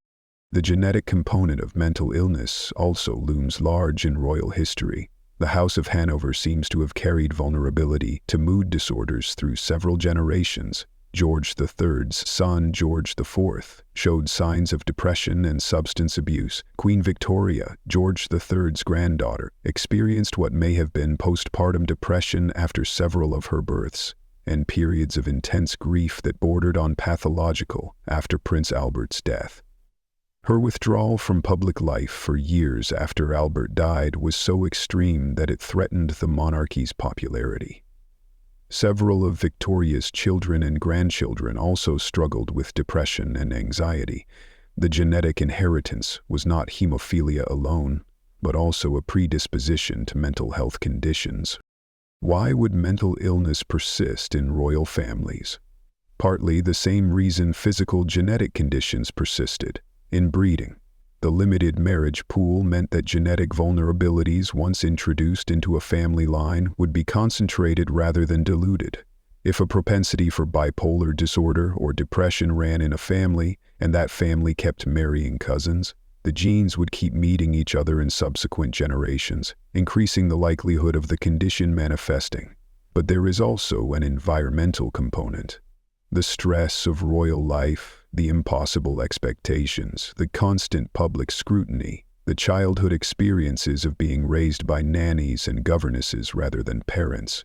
The genetic component of mental illness also looms large in royal history. The House of Hanover seems to have carried vulnerability to mood disorders through several generations. George III's son, George IV, showed signs of depression and substance abuse. Queen Victoria, George III's granddaughter, experienced what may have been postpartum depression after several of her births, and periods of intense grief that bordered on pathological after Prince Albert's death. Her withdrawal from public life for years after Albert died was so extreme that it threatened the monarchy's popularity. Several of Victoria's children and grandchildren also struggled with depression and anxiety. The genetic inheritance was not hemophilia alone, but also a predisposition to mental health conditions. Why would mental illness persist in royal families? Partly the same reason physical genetic conditions persisted. Inbreeding. The limited marriage pool meant that genetic vulnerabilities, once introduced into a family line, would be concentrated rather than diluted. If a propensity for bipolar disorder or depression ran in a family, and that family kept marrying cousins, the genes would keep meeting each other in subsequent generations, increasing the likelihood of the condition manifesting. But there is also an environmental component. The stress of royal life, the impossible expectations, the constant public scrutiny, the childhood experiences of being raised by nannies and governesses rather than parents,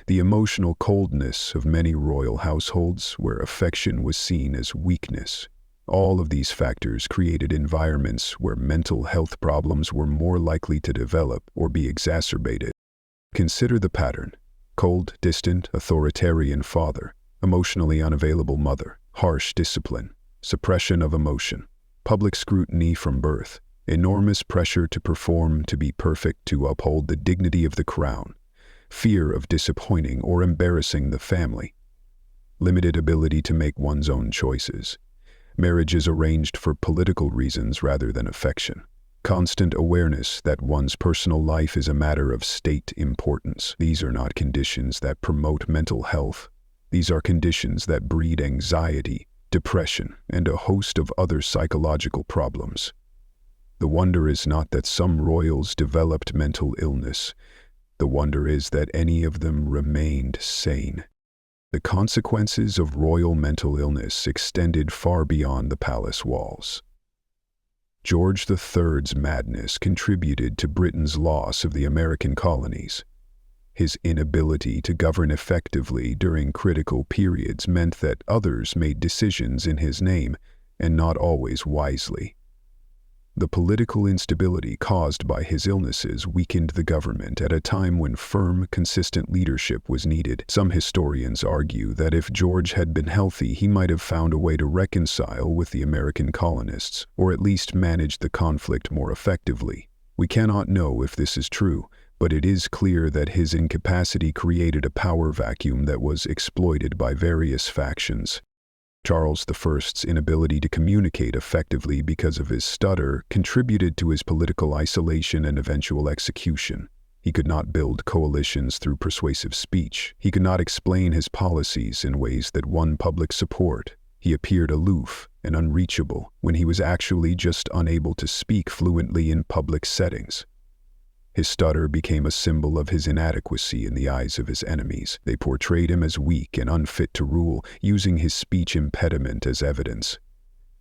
the emotional coldness of many royal households where affection was seen as weakness. All of these factors created environments where mental health problems were more likely to develop or be exacerbated. Consider the pattern: cold, distant, authoritarian father, emotionally unavailable mother, harsh discipline, suppression of emotion, public scrutiny from birth, enormous pressure to perform, to be perfect, to uphold the dignity of the crown, fear of disappointing or embarrassing the family, limited ability to make one's own choices, marriages arranged for political reasons rather than affection, constant awareness that one's personal life is a matter of state importance. These are not conditions that promote mental health. These are conditions that breed anxiety, depression, and a host of other psychological problems. The wonder is not that some royals developed mental illness. The wonder is that any of them remained sane. The consequences of royal mental illness extended far beyond the palace walls. George III's madness contributed to Britain's loss of the American colonies. His inability to govern effectively during critical periods meant that others made decisions in his name, and not always wisely. The political instability caused by his illnesses weakened the government at a time when firm, consistent leadership was needed. Some historians argue that if George had been healthy, he might have found a way to reconcile with the American colonists, or at least manage the conflict more effectively. We cannot know if this is true, but it is clear that his incapacity created a power vacuum that was exploited by various factions. Charles I's inability to communicate effectively because of his stutter contributed to his political isolation and eventual execution. He could not build coalitions through persuasive speech. He could not explain his policies in ways that won public support. He appeared aloof and unreachable when he was actually just unable to speak fluently in public settings. His stutter became a symbol of his inadequacy in the eyes of his enemies. They portrayed him as weak and unfit to rule, using his speech impediment as evidence.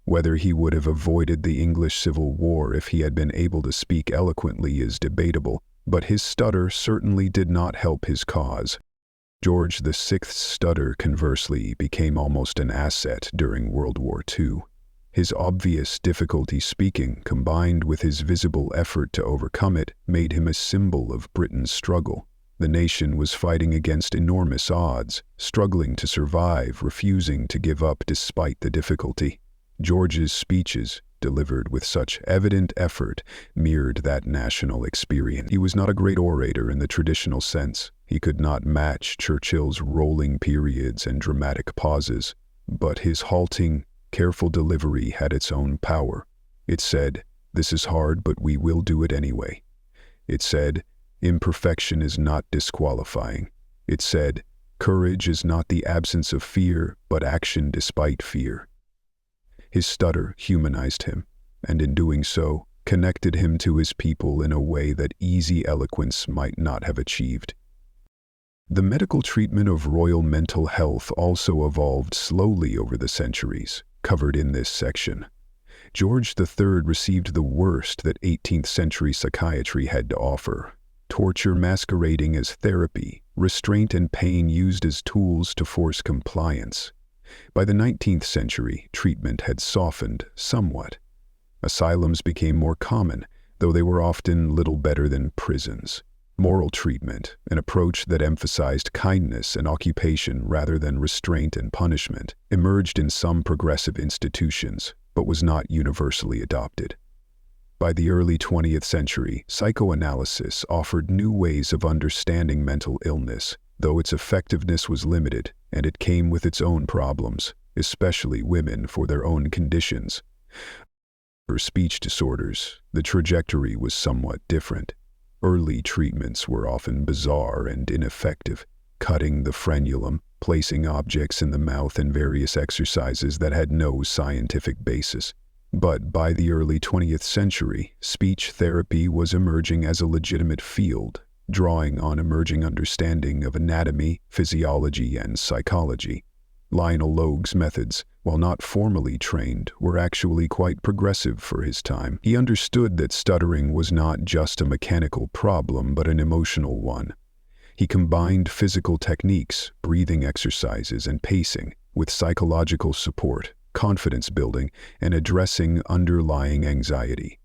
Whether he would have avoided the English Civil War if he had been able to speak eloquently is debatable, but his stutter certainly did not help his cause. George VI's stutter, conversely, became almost an asset during World War II. His obvious difficulty speaking, combined with his visible effort to overcome it, made him a symbol of Britain's struggle. The nation was fighting against enormous odds, struggling to survive, refusing to give up despite the difficulty. George's speeches, delivered with such evident effort, mirrored that national experience. He was not a great orator in the traditional sense. He could not match Churchill's rolling periods and dramatic pauses, but his halting, careful delivery had its own power. It said, "This is hard, but we will do it anyway." It said, "Imperfection is not disqualifying." It said, "Courage is not the absence of fear, but action despite fear." His stutter humanized him, and in doing so, connected him to his people in a way that easy eloquence might not have achieved. The medical treatment of royal mental health also evolved slowly over the centuries, covered in this section. George III received the worst that 18th century psychiatry had to offer: torture masquerading as therapy, restraint and pain used as tools to force compliance. By the 19th century, treatment had softened somewhat. Asylums became more common, though they were often little better than prisons. Moral treatment, an approach that emphasized kindness and occupation rather than restraint and punishment, emerged in some progressive institutions, but was not universally adopted. By the early 20th century, psychoanalysis offered new ways of understanding mental illness, though its effectiveness was limited, and it came with its own problems, especially women for their own conditions. For speech disorders, the trajectory was somewhat different. Early treatments were often bizarre and ineffective, cutting the frenulum, placing objects in the mouth and various exercises that had no scientific basis. But by the early 20th century, speech therapy was emerging as a legitimate field, drawing on emerging understanding of anatomy, physiology, and psychology. Lionel Logue's methods, while not formally trained, were actually quite progressive for his time. He understood that stuttering was not just a mechanical problem but an emotional one. He combined physical techniques, breathing exercises, and pacing with psychological support, confidence building, and addressing underlying anxiety.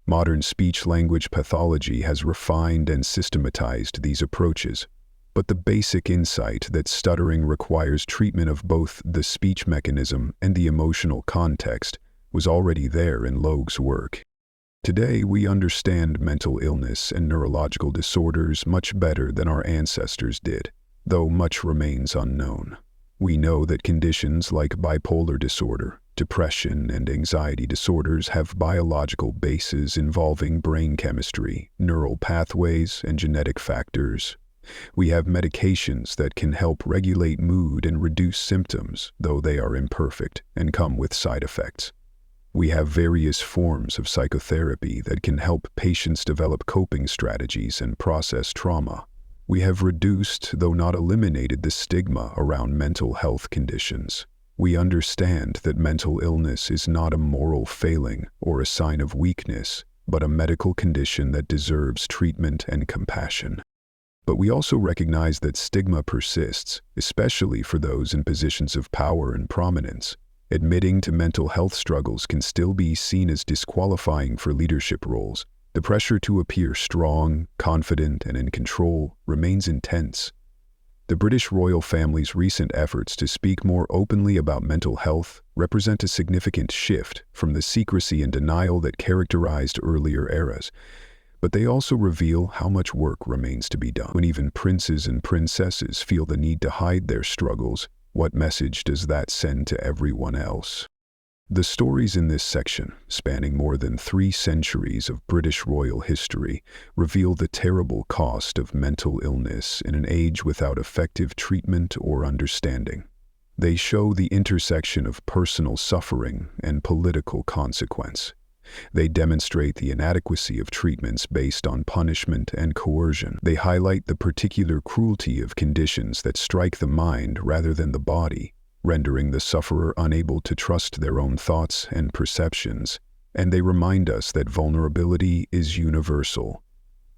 Modern speech-language pathology has refined and systematized these approaches, but the basic insight that stuttering requires treatment of both the speech mechanism and the emotional context was already there in Logue's work. Today, we understand mental illness and neurological disorders much better than our ancestors did, though much remains unknown. We know that conditions like bipolar disorder, depression, and anxiety disorders have biological bases involving brain chemistry, neural pathways, and genetic factors. We have medications that can help regulate mood and reduce symptoms, though they are imperfect and come with side effects. We have various forms of psychotherapy that can help patients develop coping strategies and process trauma. We have reduced, though not eliminated, the stigma around mental health conditions. We understand that mental illness is not a moral failing or a sign of weakness, but a medical condition that deserves treatment and compassion. But we also recognize that stigma persists, especially for those in positions of power and prominence. Admitting to mental health struggles can still be seen as disqualifying for leadership roles. The pressure to appear strong, confident, and in control remains intense. The British royal family's recent efforts to speak more openly about mental health represent a significant shift from the secrecy and denial that characterized earlier eras. But they also reveal how much work remains to be done. When even princes and princesses feel the need to hide their struggles, what message does that send to everyone else? The stories in this section, spanning more than 3 centuries of British royal history, reveal the terrible cost of mental illness in an age without effective treatment or understanding. They show the intersection of personal suffering and political consequence. They demonstrate the inadequacy of treatments based on punishment and coercion. They highlight the particular cruelty of conditions that strike the mind rather than the body, rendering the sufferer unable to trust their own thoughts and perceptions. And they remind us that vulnerability is universal.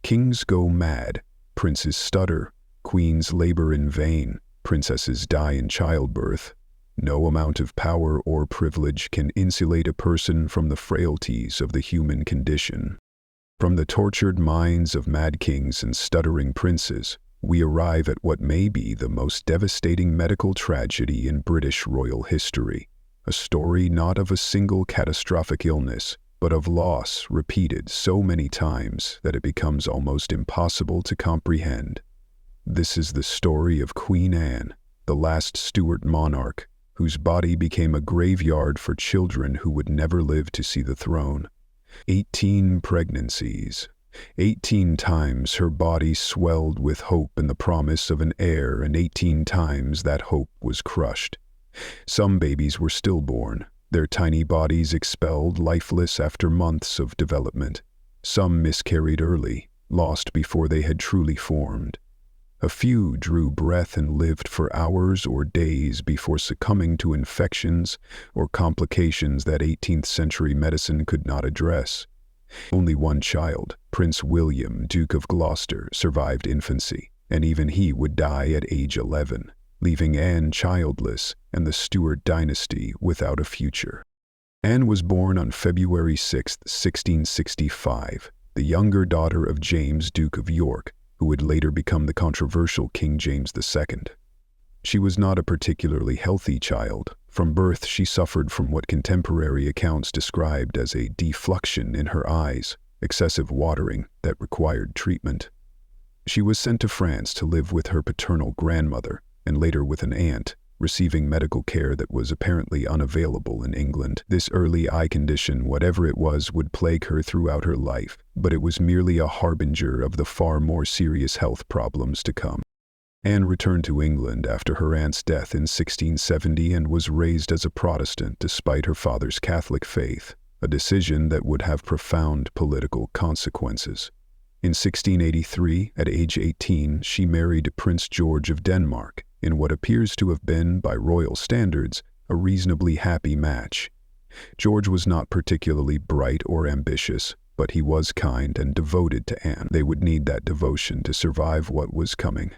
Kings go mad, princes stutter, queens labor in vain, princesses die in childbirth. No amount of power or privilege can insulate a person from the frailties of the human condition. From the tortured minds of mad kings and stuttering princes, we arrive at what may be the most devastating medical tragedy in British royal history, a story not of a single catastrophic illness, but of loss repeated so many times that it becomes almost impossible to comprehend. This is the story of Queen Anne, the last Stuart monarch, whose body became a graveyard for children who would never live to see the throne. 18 pregnancies. 18 times her body swelled with hope and the promise of an heir, and 18 times that hope was crushed. Some babies were stillborn, their tiny bodies expelled lifeless after months of development. Some miscarried early, lost before they had truly formed. A few drew breath and lived for hours or days before succumbing to infections or complications that 18th century medicine could not address. Only one child, Prince William, Duke of Gloucester, survived infancy, and even he would die at age 11, leaving Anne childless and the Stuart dynasty without a future. Anne was born on February 6, 1665, the younger daughter of James, Duke of York, who would later become the controversial King James II. She was not a particularly healthy child. From birth, she suffered from what contemporary accounts described as a defluxion in her eyes, excessive watering that required treatment. She was sent to France to live with her paternal grandmother, and later with an aunt, receiving medical care that was apparently unavailable in England. This early eye condition, whatever it was, would plague her throughout her life, but it was merely a harbinger of the far more serious health problems to come. Anne returned to England after her aunt's death in 1670 and was raised as a Protestant despite her father's Catholic faith, a decision that would have profound political consequences. In 1683, at age 18, she married Prince George of Denmark in what appears to have been, by royal standards, a reasonably happy match. George was not particularly bright or ambitious, but he was kind and devoted to Anne. They would need that devotion to survive what was coming.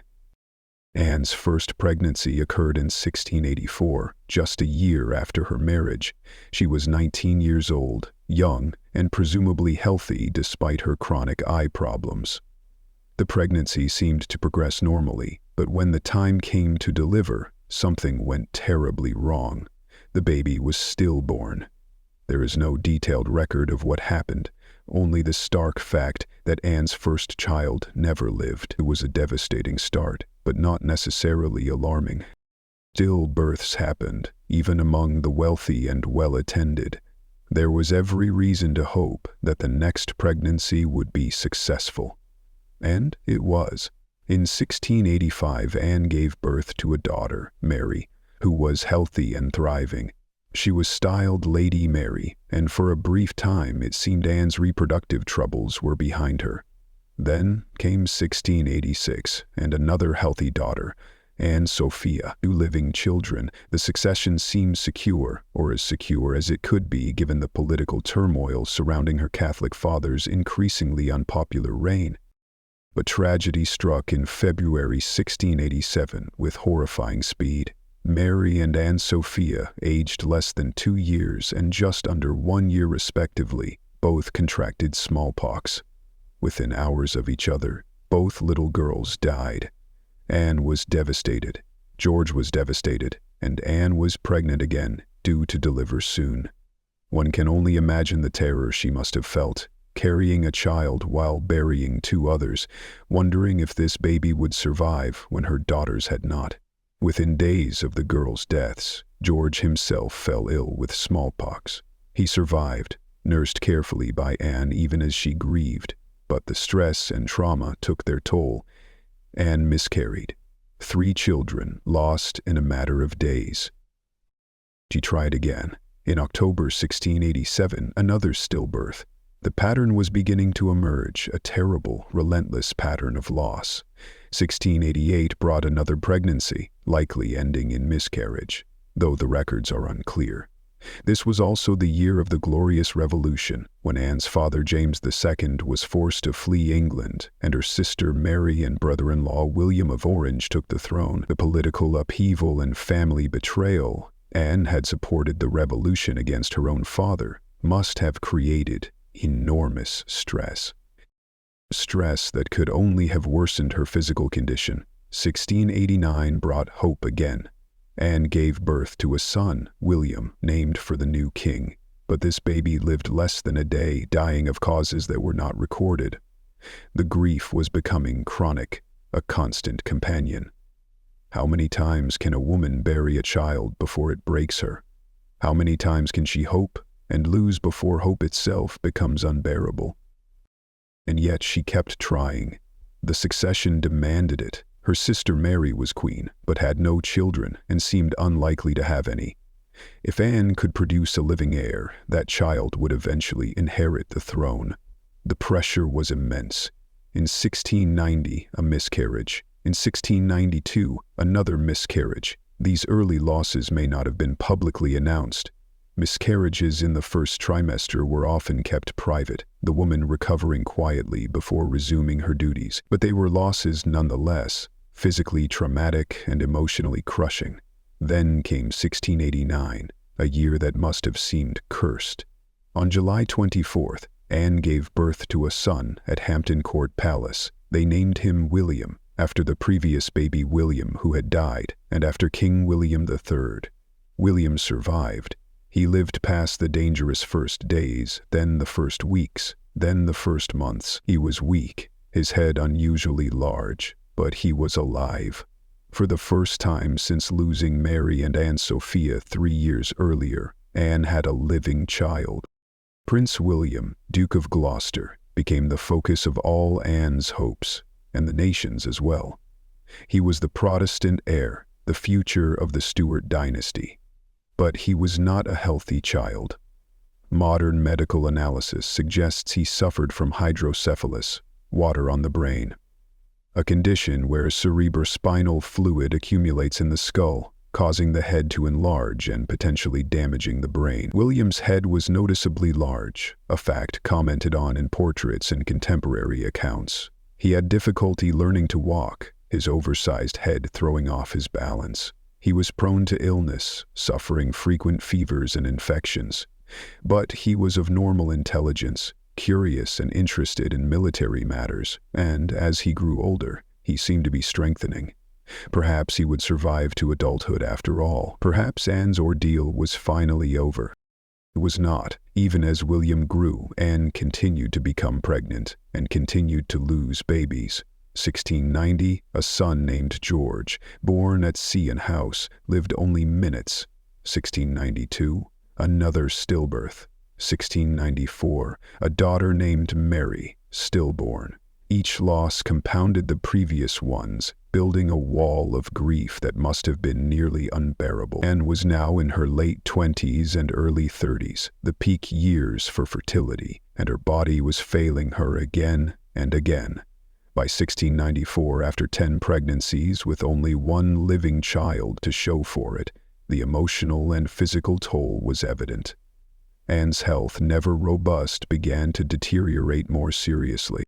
Anne's first pregnancy occurred in 1684, just a year after her marriage. She was 19 years old, young, and presumably healthy despite her chronic eye problems. The pregnancy seemed to progress normally, but when the time came to deliver, something went terribly wrong. The baby was stillborn. There is no detailed record of what happened, only the stark fact that Anne's first child never lived. It was a devastating start, but not necessarily alarming. Stillbirths happened, even among the wealthy and well-attended. There was every reason to hope that the next pregnancy would be successful. And it was. In 1685, Anne gave birth to a daughter, Mary, who was healthy and thriving. She was styled Lady Mary, and for a brief time it seemed Anne's reproductive troubles were behind her. Then came 1686, and another healthy daughter, Anne Sophia, 2 living children. The succession seemed secure, or as secure as it could be given the political turmoil surrounding her Catholic father's increasingly unpopular reign. But tragedy struck in February 1687 with horrifying speed. Mary and Anne Sophia, aged less than 2 years and just under 1 year respectively, both contracted smallpox. Within hours of each other, both little girls died. Anne was devastated, George was devastated, and Anne was pregnant again, due to deliver soon. One can only imagine the terror she must have felt, carrying a child while burying 2 others, wondering if this baby would survive when her daughters had not. Within days of the girls' deaths, George himself fell ill with smallpox. He survived, nursed carefully by Anne even as she grieved, but the stress and trauma took their toll. Anne miscarried. 3 children lost in a matter of days. She tried again. In October 1687, another stillbirth. The pattern was beginning to emerge, a terrible, relentless pattern of loss. 1688 brought another pregnancy, likely ending in miscarriage, though the records are unclear. This was also the year of the Glorious Revolution, when Anne's father James II was forced to flee England, and her sister Mary and brother-in-law William of Orange took the throne. The political upheaval and family betrayal Anne had supported the revolution against her own father must have created enormous stress. Stress that could only have worsened her physical condition. 1689 brought hope again. Anne gave birth to a son, William, named for the new king. But this baby lived less than a day, dying of causes that were not recorded. The grief was becoming chronic, a constant companion. How many times can a woman bury a child before it breaks her? How many times can she hope and lose before hope itself becomes unbearable? And yet she kept trying. The succession demanded it. Her sister Mary was queen, but had no children and seemed unlikely to have any. If Anne could produce a living heir, that child would eventually inherit the throne. The pressure was immense. In 1690, a miscarriage. In 1692, another miscarriage. These early losses may not have been publicly announced. Miscarriages in the first trimester were often kept private, the woman recovering quietly before resuming her duties. But they were losses nonetheless, physically traumatic and emotionally crushing. Then came 1689, a year that must have seemed cursed. On July 24th, Anne gave birth to a son at Hampton Court Palace. They named him William, after the previous baby William who had died, and after King William III. William survived. He lived past the dangerous first days, then the first weeks, then the first months. He was weak, his head unusually large, but he was alive. For the first time since losing Mary and Anne Sophia 3 years earlier, Anne had a living child. Prince William, Duke of Gloucester, became the focus of all Anne's hopes, and the nation's as well. He was the Protestant heir, the future of the Stuart dynasty. But he was not a healthy child. Modern medical analysis suggests he suffered from hydrocephalus, water on the brain, a condition where cerebrospinal fluid accumulates in the skull, causing the head to enlarge and potentially damaging the brain. William's head was noticeably large, a fact commented on in portraits and contemporary accounts. He had difficulty learning to walk, his oversized head throwing off his balance. He was prone to illness, suffering frequent fevers and infections. But he was of normal intelligence, curious and interested in military matters, and as he grew older, he seemed to be strengthening. Perhaps he would survive to adulthood after all. Perhaps Anne's ordeal was finally over. It was not. Even as William grew, Anne continued to become pregnant and continued to lose babies. 1690, a son named George, born at Sea and House, lived only minutes. 1692, another stillbirth. 1694, a daughter named Mary, stillborn. Each loss compounded the previous ones, building a wall of grief that must have been nearly unbearable. Anne was now in her late 20s and early 30s, the peak years for fertility, and her body was failing her again and again. By 1694, after 10 pregnancies with only one living child to show for it, the emotional and physical toll was evident. Anne's health, never robust, began to deteriorate more seriously.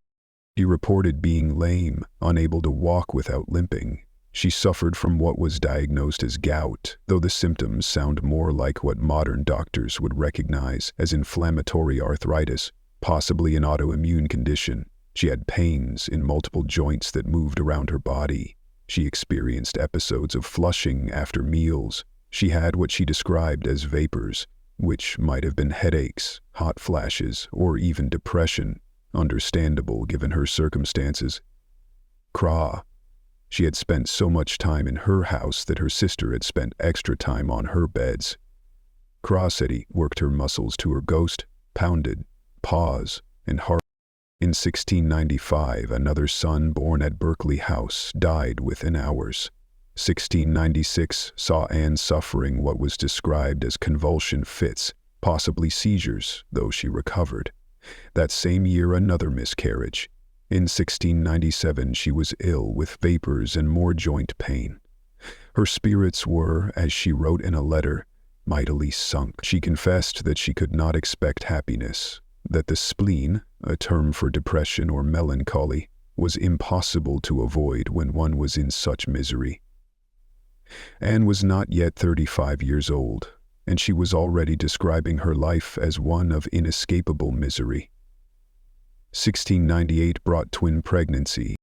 She reported being lame, unable to walk without limping. She suffered from what was diagnosed as gout, though the symptoms sound more like what modern doctors would recognize as inflammatory arthritis, possibly an autoimmune condition. She had pains in multiple joints that moved around her body. She experienced episodes of flushing after meals. She had what she described as vapors, which might have been headaches, hot flashes, or even depression, understandable given her circumstances. She had spent so much time in her house that her sister had spent extra time on her beds. Said he worked her muscles to her ghost, pounded, paws, and heart. In 1695, another son born at Berkeley House died within hours. 1696 saw Anne suffering what was described as convulsion fits, possibly seizures, though she recovered. That same year, another miscarriage. In 1697, she was ill with vapors and more joint pain. Her spirits were, as she wrote in a letter, mightily sunk. She confessed that she could not expect happiness, that the spleen, a term for depression or melancholy, was impossible to avoid when one was in such misery. Anne was not yet 35 years old, and she was already describing her life as one of inescapable misery. 1698 brought twin pregnancy,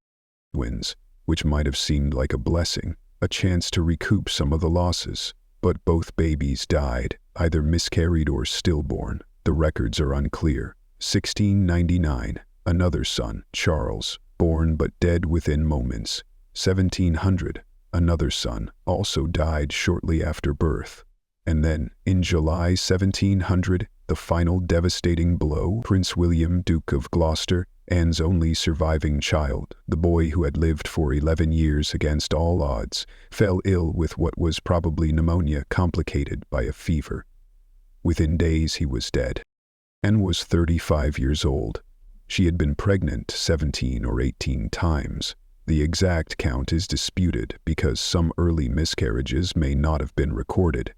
twins, which might have seemed like a blessing, a chance to recoup some of the losses, but both babies died, either miscarried or stillborn. The records are unclear. 1699, another son, Charles, born but dead within moments. 1700, another son, also died shortly after birth. And then, in July 1700, the final devastating blow, Prince William, Duke of Gloucester, Anne's only surviving child, the boy who had lived for 11 years against all odds, fell ill with what was probably pneumonia complicated by a fever. Within days he was dead. Anne was 35 years old. She had been pregnant 17 or 18 times. The exact count is disputed because some early miscarriages may not have been recorded.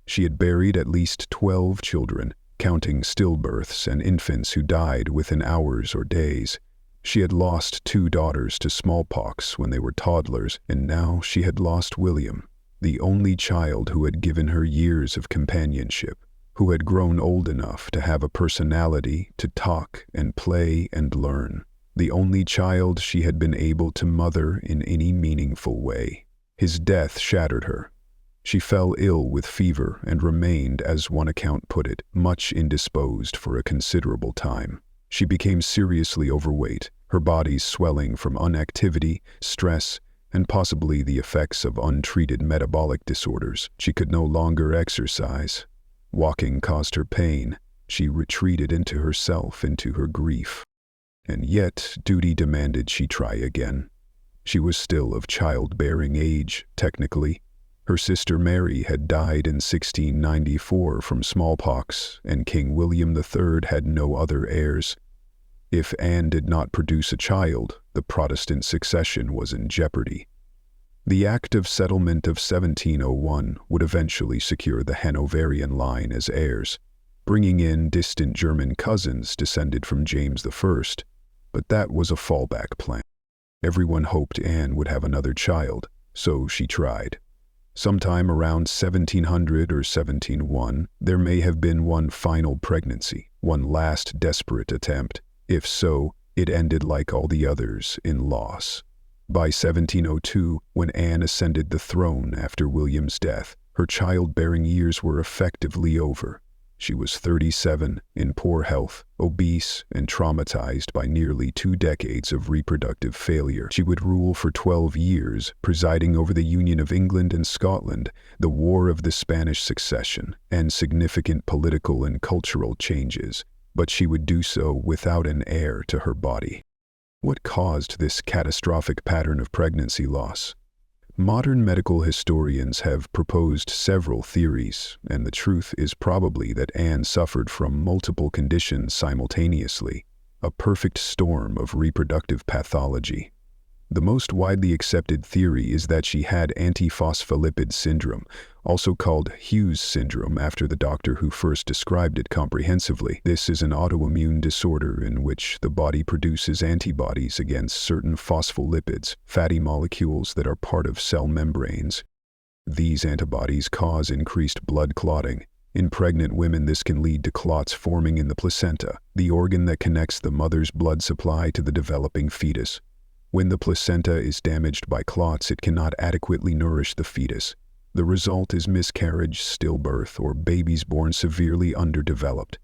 She had buried at least 12 children, counting stillbirths and infants who died within hours or days. She had lost 2 daughters to smallpox when they were toddlers, and now she had lost William, the only child who had given her years of companionship, who had grown old enough to have a personality, to talk and play and learn, the only child she had been able to mother in any meaningful way. His death shattered her. She fell ill with fever and remained, as one account put it, much indisposed for a considerable time. She became seriously overweight, her body swelling from inactivity, stress, and possibly the effects of untreated metabolic disorders. She could no longer exercise. Walking caused her pain. She retreated into herself, into her grief. And yet, duty demanded she try again. She was still of childbearing age, technically. Her sister Mary had died in 1694 from smallpox, and King William III had no other heirs. If Anne did not produce a child, the Protestant succession was in jeopardy. The Act of Settlement of 1701 would eventually secure the Hanoverian line as heirs, bringing in distant German cousins descended from James I, but that was a fallback plan. Everyone hoped Anne would have another child, so she tried. Sometime around 1700 or 1701, there may have been one final pregnancy, one last desperate attempt. If so, it ended like all the others in loss. By 1702, when Anne ascended the throne after William's death, her childbearing years were effectively over. She was 37, in poor health, obese, and traumatized by nearly 2 decades of reproductive failure. She would rule for 12 years, presiding over the Union of England and Scotland, the War of the Spanish Succession, and significant political and cultural changes, but she would do so without an heir to her body. What caused this catastrophic pattern of pregnancy loss? Modern medical historians have proposed several theories, and the truth is probably that Anne suffered from multiple conditions simultaneously, a perfect storm of reproductive pathology. The most widely accepted theory is that she had antiphospholipid syndrome, also called Hughes syndrome after the doctor who first described it comprehensively. This is an autoimmune disorder in which the body produces antibodies against certain phospholipids, fatty molecules that are part of cell membranes. These antibodies cause increased blood clotting. In pregnant women, this can lead to clots forming in the placenta, the organ that connects the mother's blood supply to the developing fetus. When the placenta is damaged by clots, it cannot adequately nourish the fetus. The result is miscarriage, stillbirth, or babies born severely underdeveloped.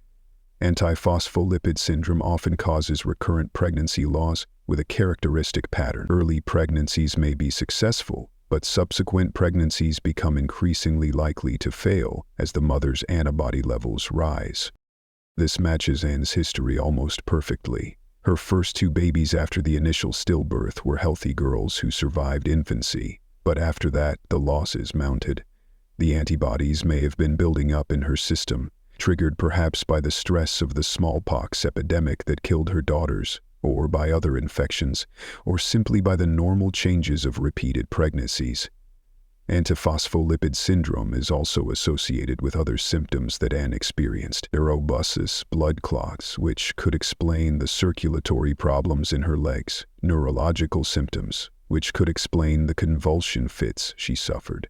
Antiphospholipid syndrome often causes recurrent pregnancy loss with a characteristic pattern. Early pregnancies may be successful, but subsequent pregnancies become increasingly likely to fail as the mother's antibody levels rise. This matches Anne's history almost perfectly. Her first 2 babies after the initial stillbirth were healthy girls who survived infancy, but after that, the losses mounted. The antibodies may have been building up in her system, triggered perhaps by the stress of the smallpox epidemic that killed her daughters, or by other infections, or simply by the normal changes of repeated pregnancies. Antiphospholipid syndrome is also associated with other symptoms that Anne experienced. Neurobusis, blood clots, which could explain the circulatory problems in her legs. Neurological symptoms, which could explain the convulsion fits she suffered.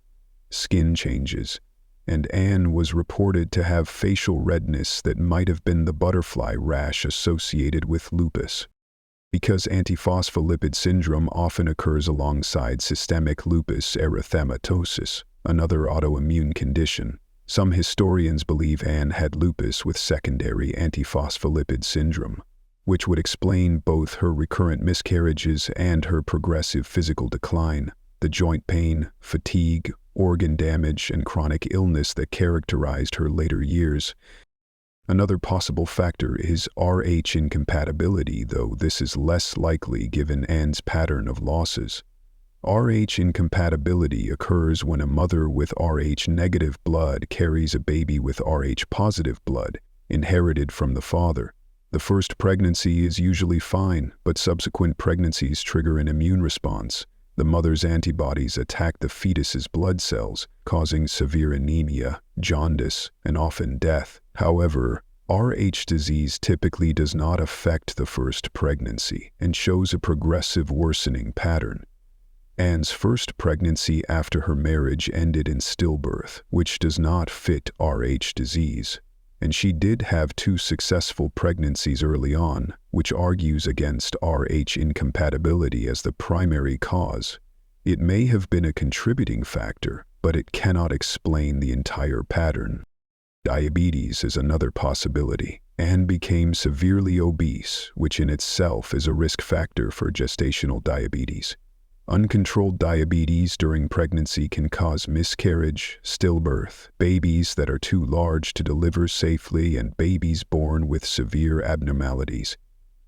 Skin changes, and Anne was reported to have facial redness that might have been the butterfly rash associated with lupus. Because antiphospholipid syndrome often occurs alongside systemic lupus erythematosus, another autoimmune condition, some historians believe Anne had lupus with secondary antiphospholipid syndrome, which would explain both her recurrent miscarriages and her progressive physical decline, the joint pain, fatigue, organ damage, and chronic illness that characterized her later years. Another possible factor is Rh incompatibility, though this is less likely given Anne's pattern of losses. Rh incompatibility occurs when a mother with Rh negative blood carries a baby with Rh positive blood, inherited from the father. The first pregnancy is usually fine, but subsequent pregnancies trigger an immune response. The mother's antibodies attack the fetus's blood cells, causing severe anemia, jaundice, and often death. However, Rh disease typically does not affect the first pregnancy and shows a progressive worsening pattern. Anne's first pregnancy after her marriage ended in stillbirth, which does not fit Rh disease. And she did have 2 successful pregnancies early on, which argues against Rh incompatibility as the primary cause. It may have been a contributing factor, but it cannot explain the entire pattern. Diabetes is another possibility. Anne became severely obese, which in itself is a risk factor for gestational diabetes. Uncontrolled diabetes during pregnancy can cause miscarriage, stillbirth, babies that are too large to deliver safely, and babies born with severe abnormalities.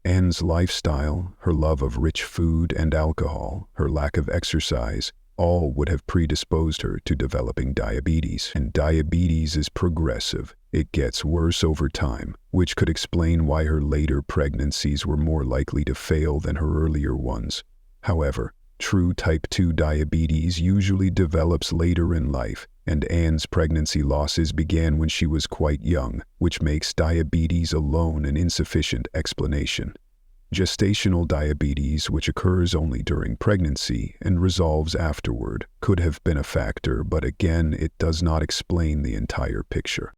Anne's lifestyle, her love of rich food and alcohol, her lack of exercise, all would have predisposed her to developing diabetes. And diabetes is progressive. It gets worse over time, which could explain why her later pregnancies were more likely to fail than her earlier ones. However, true type 2 diabetes usually develops later in life, and Anne's pregnancy losses began when she was quite young, which makes diabetes alone an insufficient explanation. Gestational diabetes, which occurs only during pregnancy and resolves afterward, could have been a factor, but again, it does not explain the entire picture.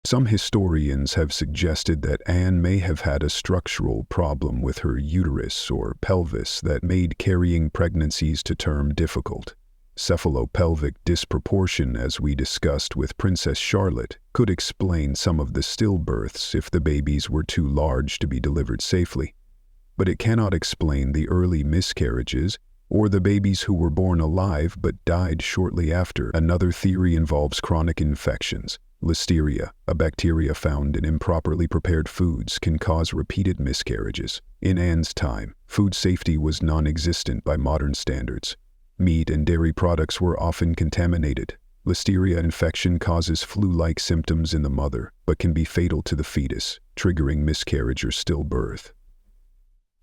Some historians have suggested that Anne may have had a structural problem with her uterus or pelvis that made carrying pregnancies to term difficult. Cephalopelvic disproportion, as we discussed with Princess Charlotte, could explain some of the stillbirths if the babies were too large to be delivered safely. But it cannot explain the early miscarriages or the babies who were born alive but died shortly after. Another theory involves chronic infections. Listeria, a bacteria found in improperly prepared foods, can cause repeated miscarriages. In Anne's time, food safety was non-existent by modern standards. Meat and dairy products were often contaminated. Listeria infection causes flu-like symptoms in the mother, but can be fatal to the fetus, triggering miscarriage or stillbirth.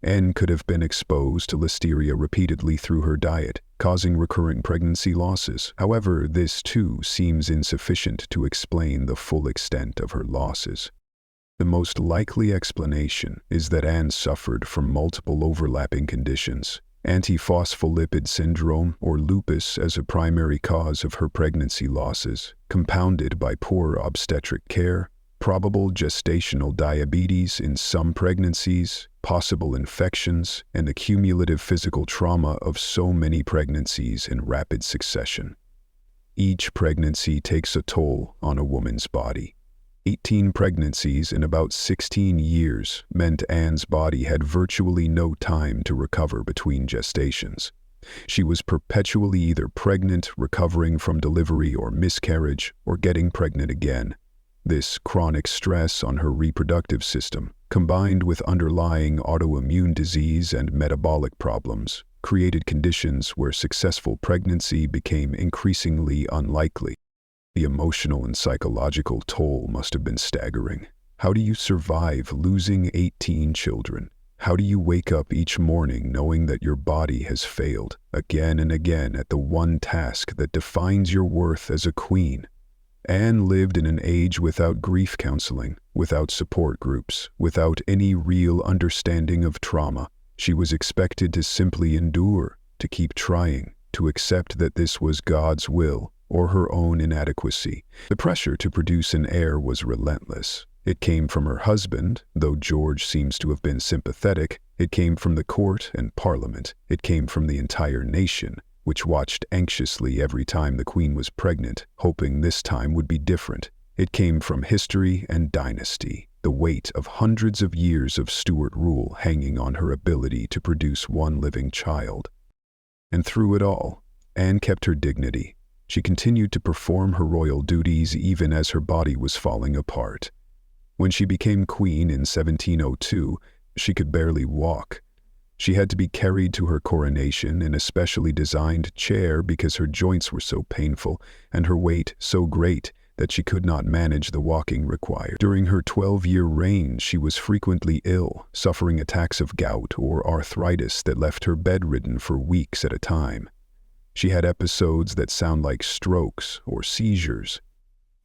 Anne could have been exposed to listeria repeatedly through her diet, causing recurrent pregnancy losses. However, this too seems insufficient to explain the full extent of her losses. The most likely explanation is that Anne suffered from multiple overlapping conditions, antiphospholipid syndrome or lupus as a primary cause of her pregnancy losses, compounded by poor obstetric care, probable gestational diabetes in some pregnancies, possible infections, and the cumulative physical trauma of so many pregnancies in rapid succession. Each pregnancy takes a toll on a woman's body. 18 pregnancies in about 16 years meant Anne's body had virtually no time to recover between gestations. She was perpetually either pregnant, recovering from delivery or miscarriage, or getting pregnant again. This chronic stress on her reproductive system, combined with underlying autoimmune disease and metabolic problems, created conditions where successful pregnancy became increasingly unlikely. The emotional and psychological toll must have been staggering. How do you survive losing 18 children? How do you wake up each morning knowing that your body has failed again and again at the one task that defines your worth as a queen? Anne lived in an age without grief counseling, without support groups, without any real understanding of trauma. She was expected to simply endure, to keep trying, to accept that this was God's will or her own inadequacy. The pressure to produce an heir was relentless. It came from her husband, though George seems to have been sympathetic. It came from the court and parliament. It came from the entire nation, which watched anxiously every time the queen was pregnant, hoping this time would be different. It came from history and dynasty, the weight of hundreds of years of Stuart rule hanging on her ability to produce one living child. And through it all, Anne kept her dignity. She continued to perform her royal duties even as her body was falling apart. When she became queen in 1702, she could barely walk. She had to be carried to her coronation in a specially designed chair because her joints were so painful and her weight so great that she could not manage the walking required. During her 12-year reign, she was frequently ill, suffering attacks of gout or arthritis that left her bedridden for weeks at a time. She had episodes that sound like strokes or seizures.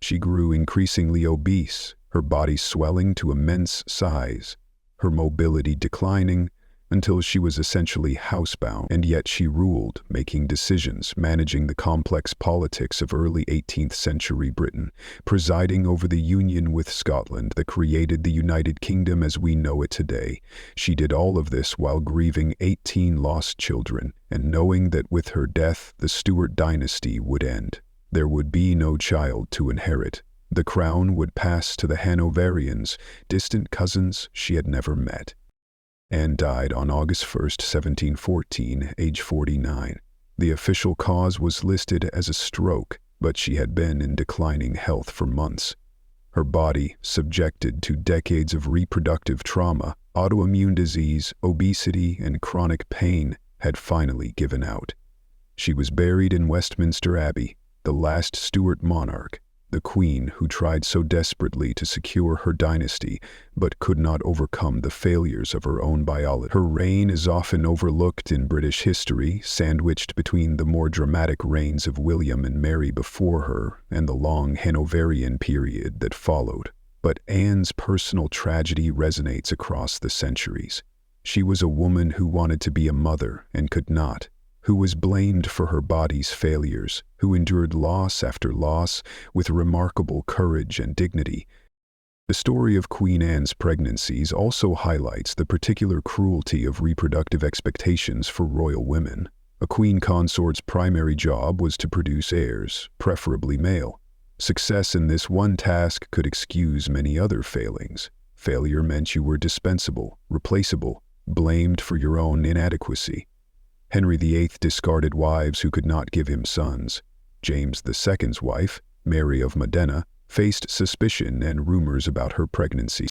She grew increasingly obese, her body swelling to immense size, her mobility declining, until she was essentially housebound, and yet she ruled, making decisions, managing the complex politics of early 18th century Britain, presiding over the union with Scotland that created the United Kingdom as we know it today. She did all of this while grieving 18 lost children, and knowing that with her death, the Stuart dynasty would end. There would be no child to inherit. The crown would pass to the Hanoverians, distant cousins she had never met. Anne died on August 1, 1714, age 49. The official cause was listed as a stroke, but she had been in declining health for months. Her body, subjected to decades of reproductive trauma, Autoimmune disease, obesity, and chronic pain had finally given out. She was buried in Westminster Abbey, the last Stuart monarch, the queen who tried so desperately to secure her dynasty but could not overcome the failures of her own biology. Her reign is often overlooked in British history, sandwiched between the more dramatic reigns of William and Mary before her and the long Hanoverian period that followed. But Anne's personal tragedy resonates across the centuries. She was a woman who wanted to be a mother and could not, who was blamed for her body's failures, who endured loss after loss with remarkable courage and dignity. The story of Queen Anne's pregnancies also highlights the particular cruelty of reproductive expectations for royal women. A queen consort's primary job was to produce heirs, preferably male. Success in this one task could excuse many other failings. Failure meant you were dispensable, replaceable, blamed for your own inadequacy. Henry VIII discarded wives who could not give him sons. James II's wife, Mary of Modena, faced suspicion and rumors about her pregnancy.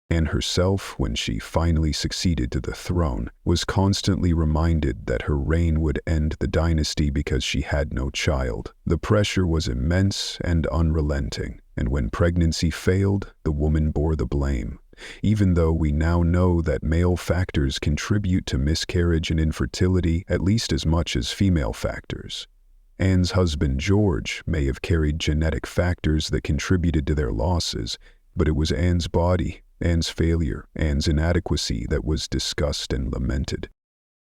Anne herself, when she finally succeeded to the throne, was constantly reminded that her reign would end the dynasty because she had no child. The pressure was immense and unrelenting, and when pregnancy failed, the woman bore the blame. Even though we now know that male factors contribute to miscarriage and infertility at least as much as female factors. Anne's husband George may have carried genetic factors that contributed to their losses, but it was Anne's body, Anne's failure, Anne's inadequacy that was discussed and lamented.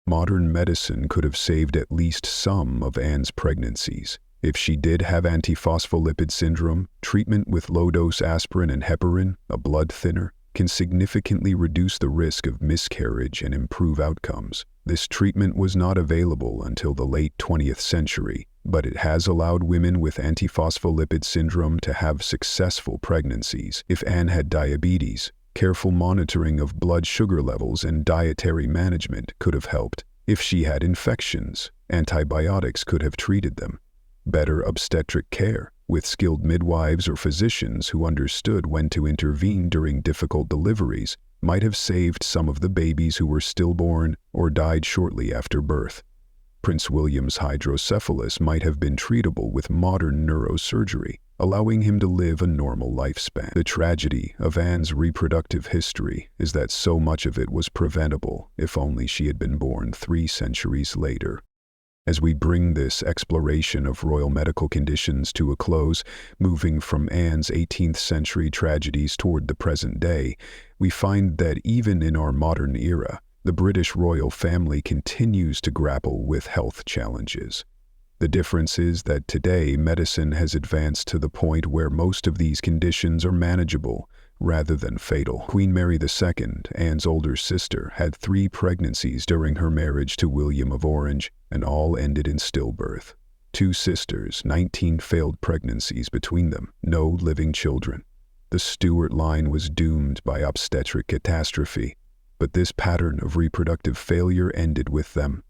Modern medicine could have saved at least some of Anne's pregnancies. If she did have antiphospholipid syndrome, treatment with low-dose aspirin and heparin, a blood thinner, can significantly reduce the risk of miscarriage and improve outcomes. This treatment was not available until the late 20th century, but it has allowed women with antiphospholipid syndrome to have successful pregnancies. If Anne had diabetes, careful monitoring of blood sugar levels and dietary management could have helped. If she had infections, antibiotics could have treated them. Better obstetric care, with skilled midwives or physicians who understood when to intervene during difficult deliveries, might have saved some of the babies who were stillborn or died shortly after birth. Prince William's hydrocephalus might have been treatable with modern neurosurgery, allowing him to live a normal lifespan. The tragedy of Anne's reproductive history is that so much of it was preventable if only she had been born 3 centuries later. As we bring this exploration of royal medical conditions to a close, moving from Anne's 18th century tragedies toward the present day, we find that even in our modern era, the British royal family continues to grapple with health challenges. The difference is that today medicine has advanced to the point where most of these conditions are manageable rather than fatal. Queen Mary II, Anne's older sister, had 3 pregnancies during her marriage to William of Orange, and all ended in stillbirth. 2 sisters, 19 failed pregnancies between them, no living children. The Stuart line was doomed by obstetric catastrophe, but this pattern of reproductive failure ended with them.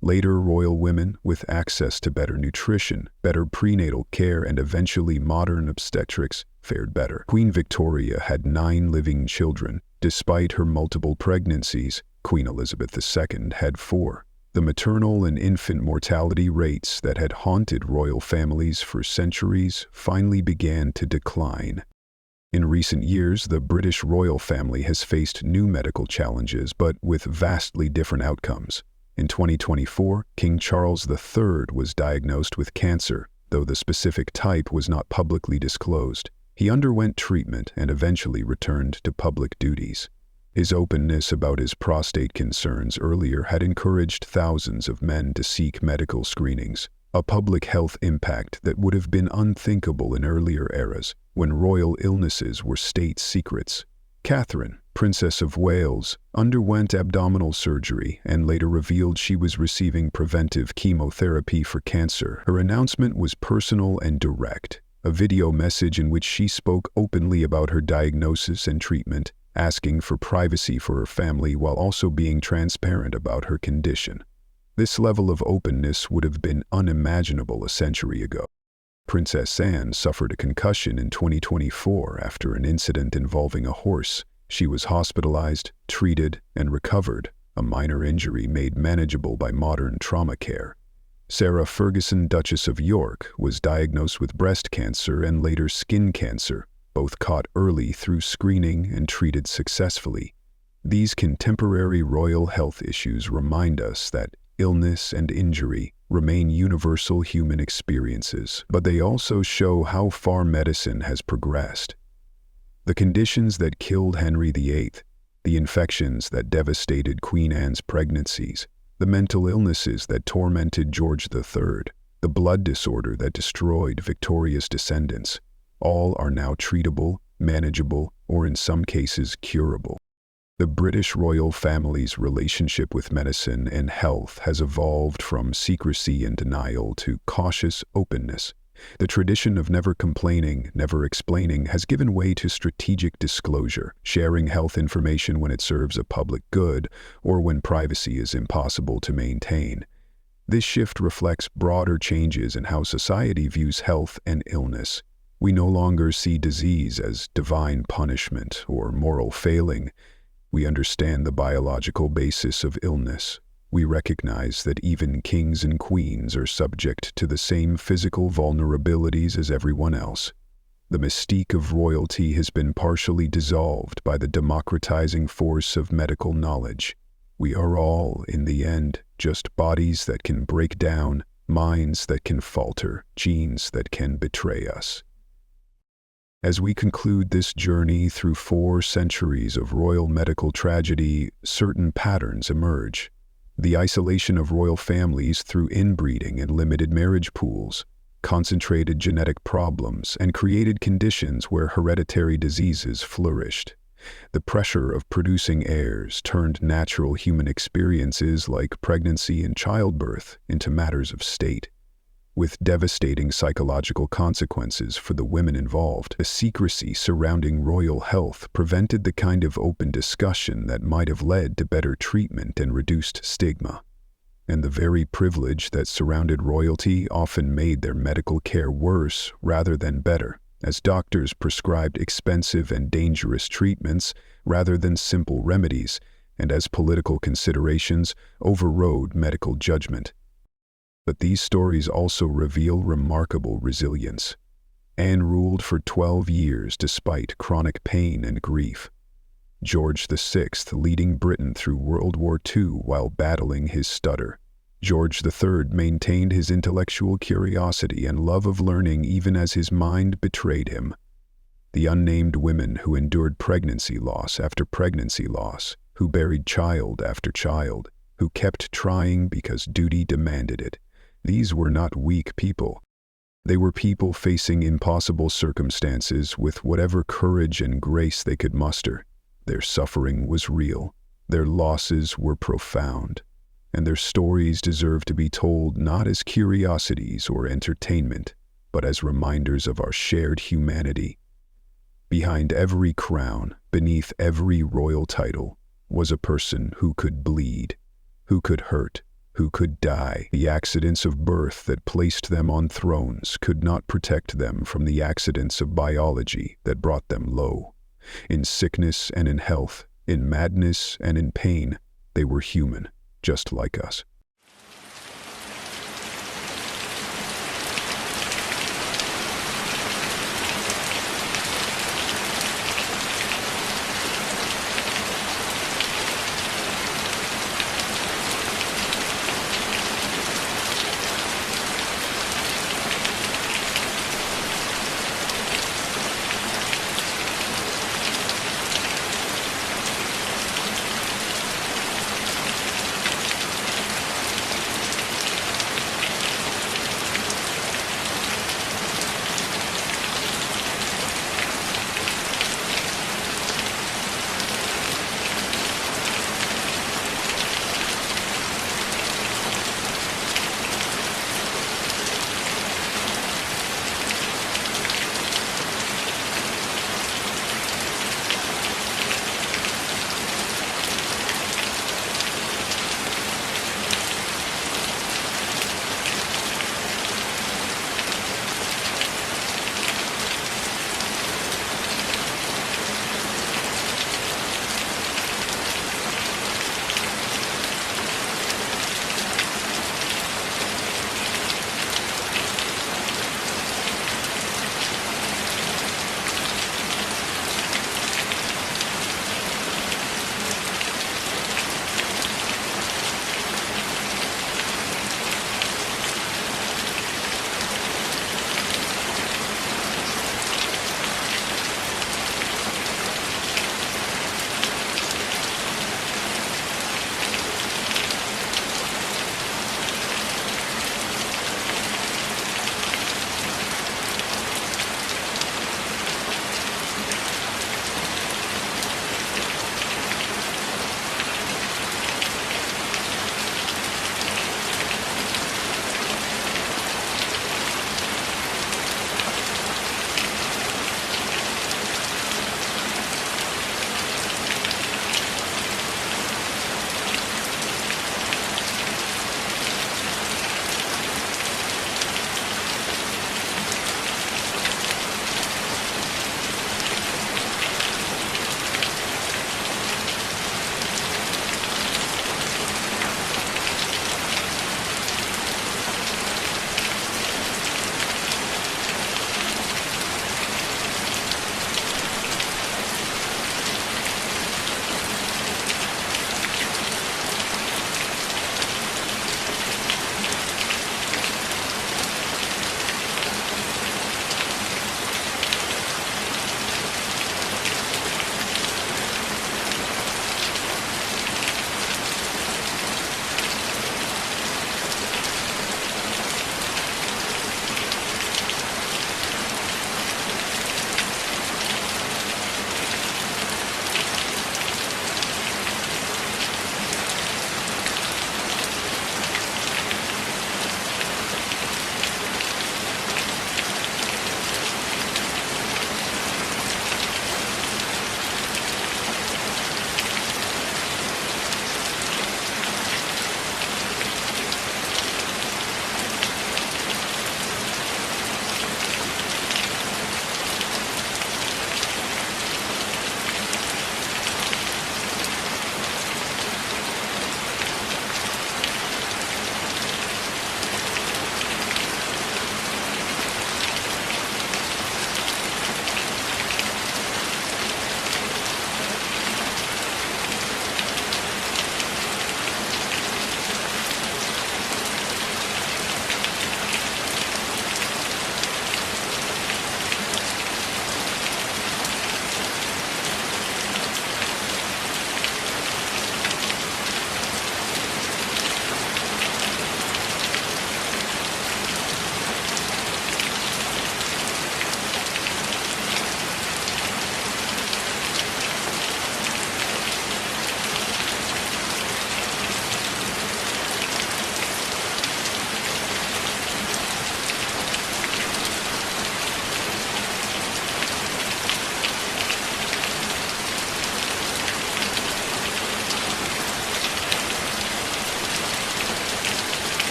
Later royal women, with access to better nutrition, better prenatal care, and eventually modern obstetrics, fared better. Queen Victoria had 9 living children. Despite her multiple pregnancies, Queen Elizabeth II had 4. The maternal and infant mortality rates that had haunted royal families for centuries finally began to decline. In recent years, the British royal family has faced new medical challenges, but with vastly different outcomes. In 2024, King Charles III was diagnosed with cancer, though the specific type was not publicly disclosed. He underwent treatment and eventually returned to public duties. His openness about his prostate concerns earlier had encouraged thousands of men to seek medical screenings, a public health impact that would have been unthinkable in earlier eras, when royal illnesses were state secrets. Catherine, Princess of Wales, underwent abdominal surgery and later revealed she was receiving preventive chemotherapy for cancer. Her announcement was personal and direct, a video message in which she spoke openly about her diagnosis and treatment, asking for privacy for her family while also being transparent about her condition. This level of openness would have been unimaginable a century ago. Princess Anne suffered a concussion in 2024 after an incident involving a horse. She was hospitalized, treated, and recovered, a minor injury made manageable by modern trauma care. Sarah Ferguson, Duchess of York, was diagnosed with breast cancer and later skin cancer, both caught early through screening and treated successfully. These contemporary royal health issues remind us that illness and injury remain universal human experiences, but they also show how far medicine has progressed. The conditions that killed Henry VIII, the infections that devastated Queen Anne's pregnancies, the mental illnesses that tormented George III, the blood disorder that destroyed Victoria's descendants, all are now treatable, manageable, or in some cases curable. The British royal family's relationship with medicine and health has evolved from secrecy and denial to cautious openness. The tradition of never complaining, never explaining has given way to strategic disclosure, sharing health information when it serves a public good or when privacy is impossible to maintain. This shift reflects broader changes in how society views health and illness. We no longer see disease as divine punishment or moral failing. We understand the biological basis of illness. We recognize that even kings and queens are subject to the same physical vulnerabilities as everyone else. The mystique of royalty has been partially dissolved by the democratizing force of medical knowledge. We are all, in the end, just bodies that can break down, minds that can falter, genes that can betray us. As we conclude this journey through 4 centuries of royal medical tragedy, certain patterns emerge. The isolation of royal families through inbreeding and limited marriage pools, concentrated genetic problems, and created conditions where hereditary diseases flourished. The pressure of producing heirs turned natural human experiences like pregnancy and childbirth into matters of state, with devastating psychological consequences for the women involved. The secrecy surrounding royal health prevented the kind of open discussion that might have led to better treatment and reduced stigma. And the very privilege that surrounded royalty often made their medical care worse rather than better, as doctors prescribed expensive and dangerous treatments rather than simple remedies, and as political considerations overrode medical judgment. But these stories also reveal remarkable resilience. Anne ruled for 12 years despite chronic pain and grief. George VI leading Britain through World War II while battling his stutter. George III maintained his intellectual curiosity and love of learning even as his mind betrayed him. The unnamed women who endured pregnancy loss after pregnancy loss, who buried child after child, who kept trying because duty demanded it. These were not weak people. They were people facing impossible circumstances with whatever courage and grace they could muster. Their suffering was real, their losses were profound, and their stories deserve to be told not as curiosities or entertainment, but as reminders of our shared humanity. Behind every crown, beneath every royal title, was a person who could bleed, who could hurt, who could die. The accidents of birth that placed them on thrones could not protect them from the accidents of biology that brought them low. In sickness and in health, in madness and in pain, they were human, just like us.